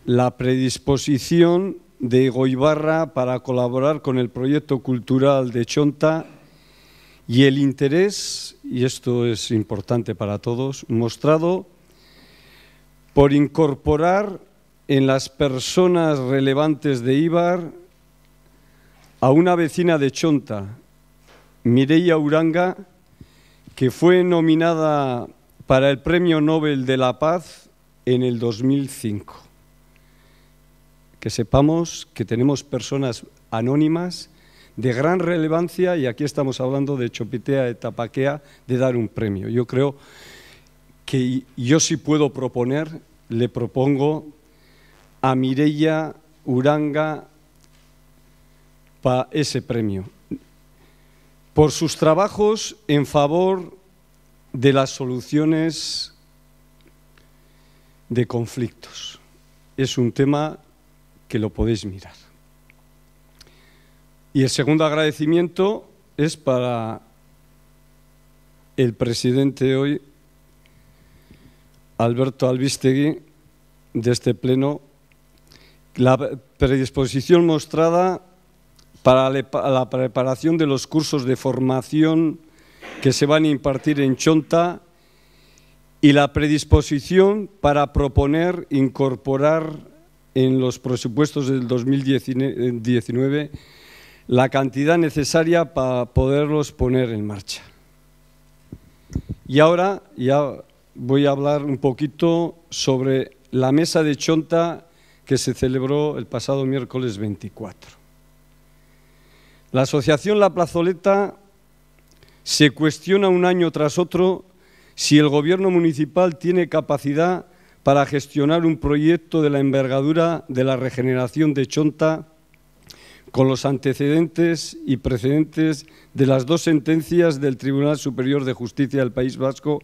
la predisposición de Egoibarra para colaborar con el proyecto cultural de Txonta y el interés, y esto es importante para todos, mostrado por incorporar en las personas relevantes de Eibar a una vecina de Txonta, Mireia Uranga, que fue nominada para el Premio Nobel de la Paz en el 2005. Que sepamos que tenemos personas anónimas de gran relevancia, y aquí estamos hablando de Txopitea eta Pakea, de dar un premio. Yo creo que yo sí puedo proponer, le propongo a Mireia Uranga para ese premio, por sus trabajos en favor de las soluciones de conflictos. Es un tema que lo podéis mirar. Y el segundo agradecimiento es para el presidente hoy, Alberto Albistegui, de este pleno, la predisposición mostrada para la preparación de los cursos de formación que se van a impartir en Txonta y la predisposición para proponer incorporar en los presupuestos del 2019 la cantidad necesaria para poderlos poner en marcha. Y ahora ya voy a hablar un poquito sobre la mesa de Txonta que se celebró el pasado miércoles 24. La Asociación La Plazoleta se cuestiona un año tras otro si el gobierno municipal tiene capacidad para gestionar un proyecto de la envergadura de la regeneración de Txonta con los antecedentes y precedentes de las dos sentencias del Tribunal Superior de Justicia del País Vasco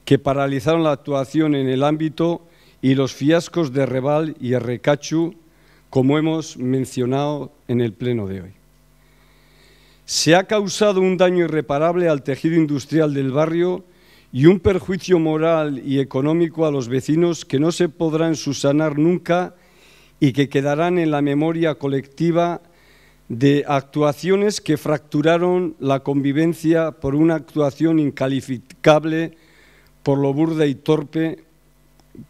que paralizaron la actuación en el ámbito y los fiascos de Reval y Errekatxu, como hemos mencionado en el pleno de hoy. Se ha causado un daño irreparable al tejido industrial del barrio y un perjuicio moral y económico a los vecinos que no se podrán subsanar nunca y que quedarán en la memoria colectiva de actuaciones que fracturaron la convivencia por una actuación incalificable por lo burda y torpe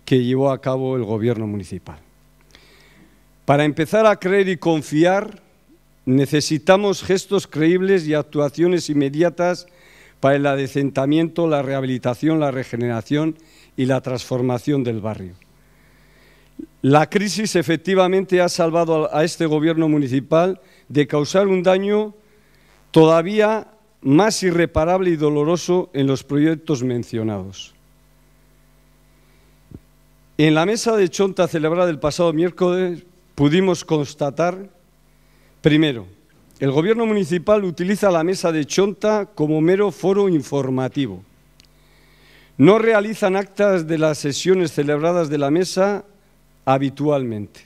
que llevó a cabo el gobierno municipal. Para empezar a creer y confiar, necesitamos gestos creíbles y actuaciones inmediatas para el adecentamiento, la rehabilitación, la regeneración y la transformación del barrio. La crisis efectivamente ha salvado a este gobierno municipal de causar un daño todavía más irreparable y doloroso en los proyectos mencionados. En la mesa de Txonta celebrada el pasado miércoles pudimos constatar, primero, el gobierno municipal utiliza la mesa de Txonta como mero foro informativo. No realizan actas de las sesiones celebradas de la mesa habitualmente.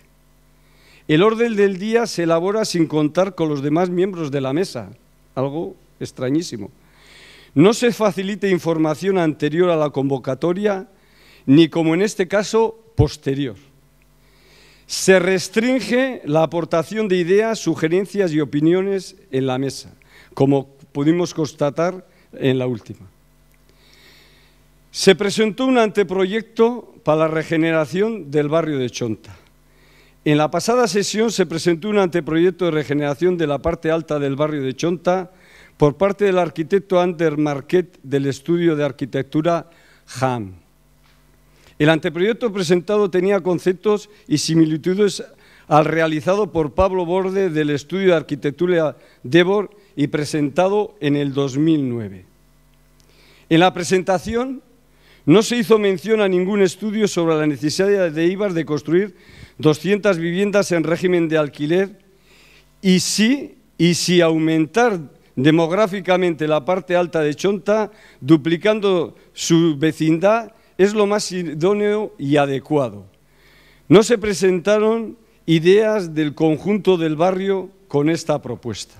El orden del día se elabora sin contar con los demás miembros de la mesa, algo extrañísimo. No se facilita información anterior a la convocatoria, ni como en este caso, posterior. Se restringe la aportación de ideas, sugerencias y opiniones en la mesa, como pudimos constatar en la última. Se presentó un anteproyecto para la regeneración del barrio de Txonta. En la pasada sesión se presentó un anteproyecto de regeneración de la parte alta del barrio de Txonta por parte del arquitecto Ander Marquet del estudio de arquitectura HAM. El anteproyecto presentado tenía conceptos y similitudes al realizado por Pablo Borde del estudio de arquitectura Debor y presentado en el 2009. En la presentación no se hizo mención a ningún estudio sobre la necesidad de Eibar de construir 200 viviendas en régimen de alquiler y si aumentar demográficamente la parte alta de Chonta, duplicando su vecindad, es lo más idóneo y adecuado. No se presentaron ideas del conjunto del barrio con esta propuesta.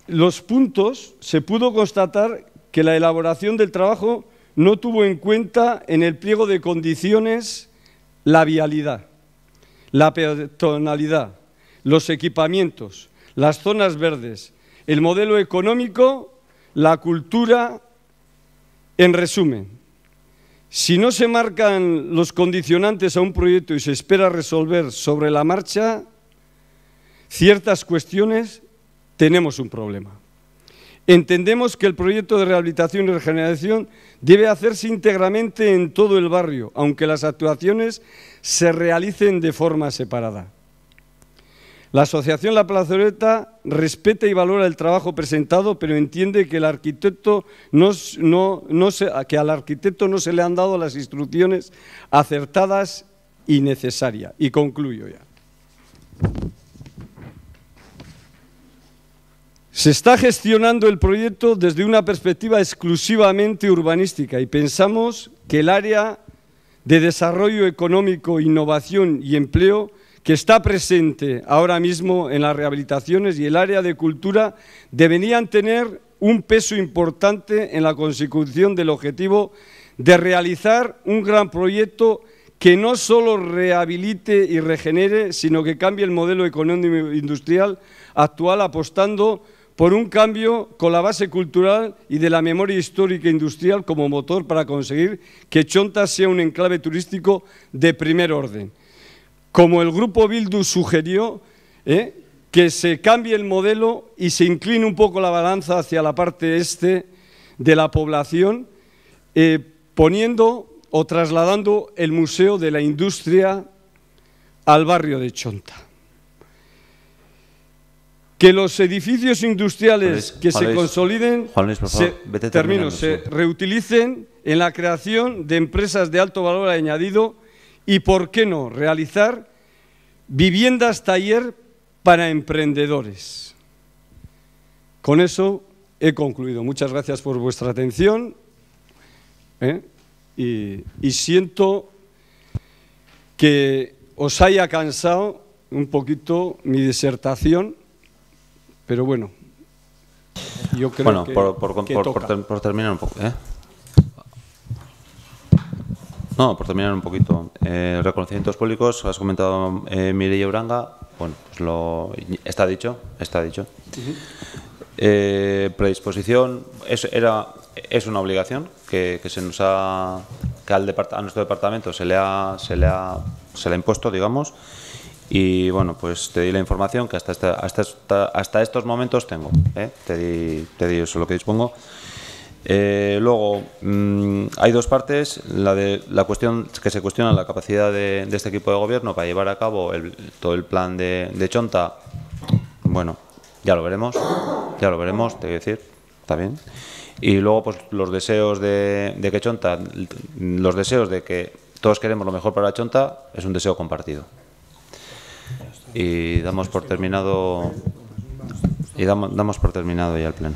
Los puntos, se pudo constatar que la elaboración del trabajo no tuvo en cuenta en el pliego de condiciones la vialidad, la peatonalidad, los equipamientos, las zonas verdes, el modelo económico, la cultura. En resumen, si no se marcan los condicionantes a un proyecto y se espera resolver sobre la marcha ciertas cuestiones, tenemos un problema. Entendemos que el proyecto de rehabilitación y regeneración debe hacerse íntegramente en todo el barrio, aunque las actuaciones se realicen de forma separada. La Asociación La Plazoleta respeta y valora el trabajo presentado, pero entiende que al arquitecto no se le han dado las instrucciones acertadas y necesarias. Y concluyo ya. Se está gestionando el proyecto desde una perspectiva exclusivamente urbanística y pensamos que el área de desarrollo económico, innovación y empleo que está presente ahora mismo en las rehabilitaciones y el área de cultura deberían tener un peso importante en la consecución del objetivo de realizar un gran proyecto que no solo rehabilite y regenere, sino que cambie el modelo económico e industrial actual, apostando por un cambio con la base cultural y de la memoria histórica e industrial como motor para conseguir que Chonta sea un enclave turístico de primer orden. Como el Grupo Bildu sugirió, que se cambie el modelo y se incline un poco la balanza hacia la parte este de la población, poniendo o trasladando el Museo de la Industria al barrio de Chonta. Que los edificios industriales que se consoliden, se reutilicen en la creación de empresas de alto valor añadido y, ¿por qué no?, realizar viviendas taller para emprendedores. Con eso he concluido. Muchas gracias por vuestra atención y siento que os haya cansado un poquito mi disertación. Pero bueno, yo creo que por terminar un poco, No, por terminar un poquito. Reconocimientos públicos, has comentado Mireia Uranga, bueno, pues está dicho. Predisposición, es una obligación que se nos a nuestro departamento se le ha impuesto, digamos. Y bueno, pues te di la información que hasta estos momentos tengo. Te di eso, lo que dispongo. Luego, hay dos partes. La cuestión que se cuestiona la capacidad de este equipo de gobierno para llevar a cabo todo el plan de Chonta. Bueno, ya lo veremos, te voy a decir, está bien. Y luego, pues los deseos de que Chonta, los deseos de que todos queremos lo mejor para Chonta, es un deseo compartido. Y damos por terminado ya el pleno.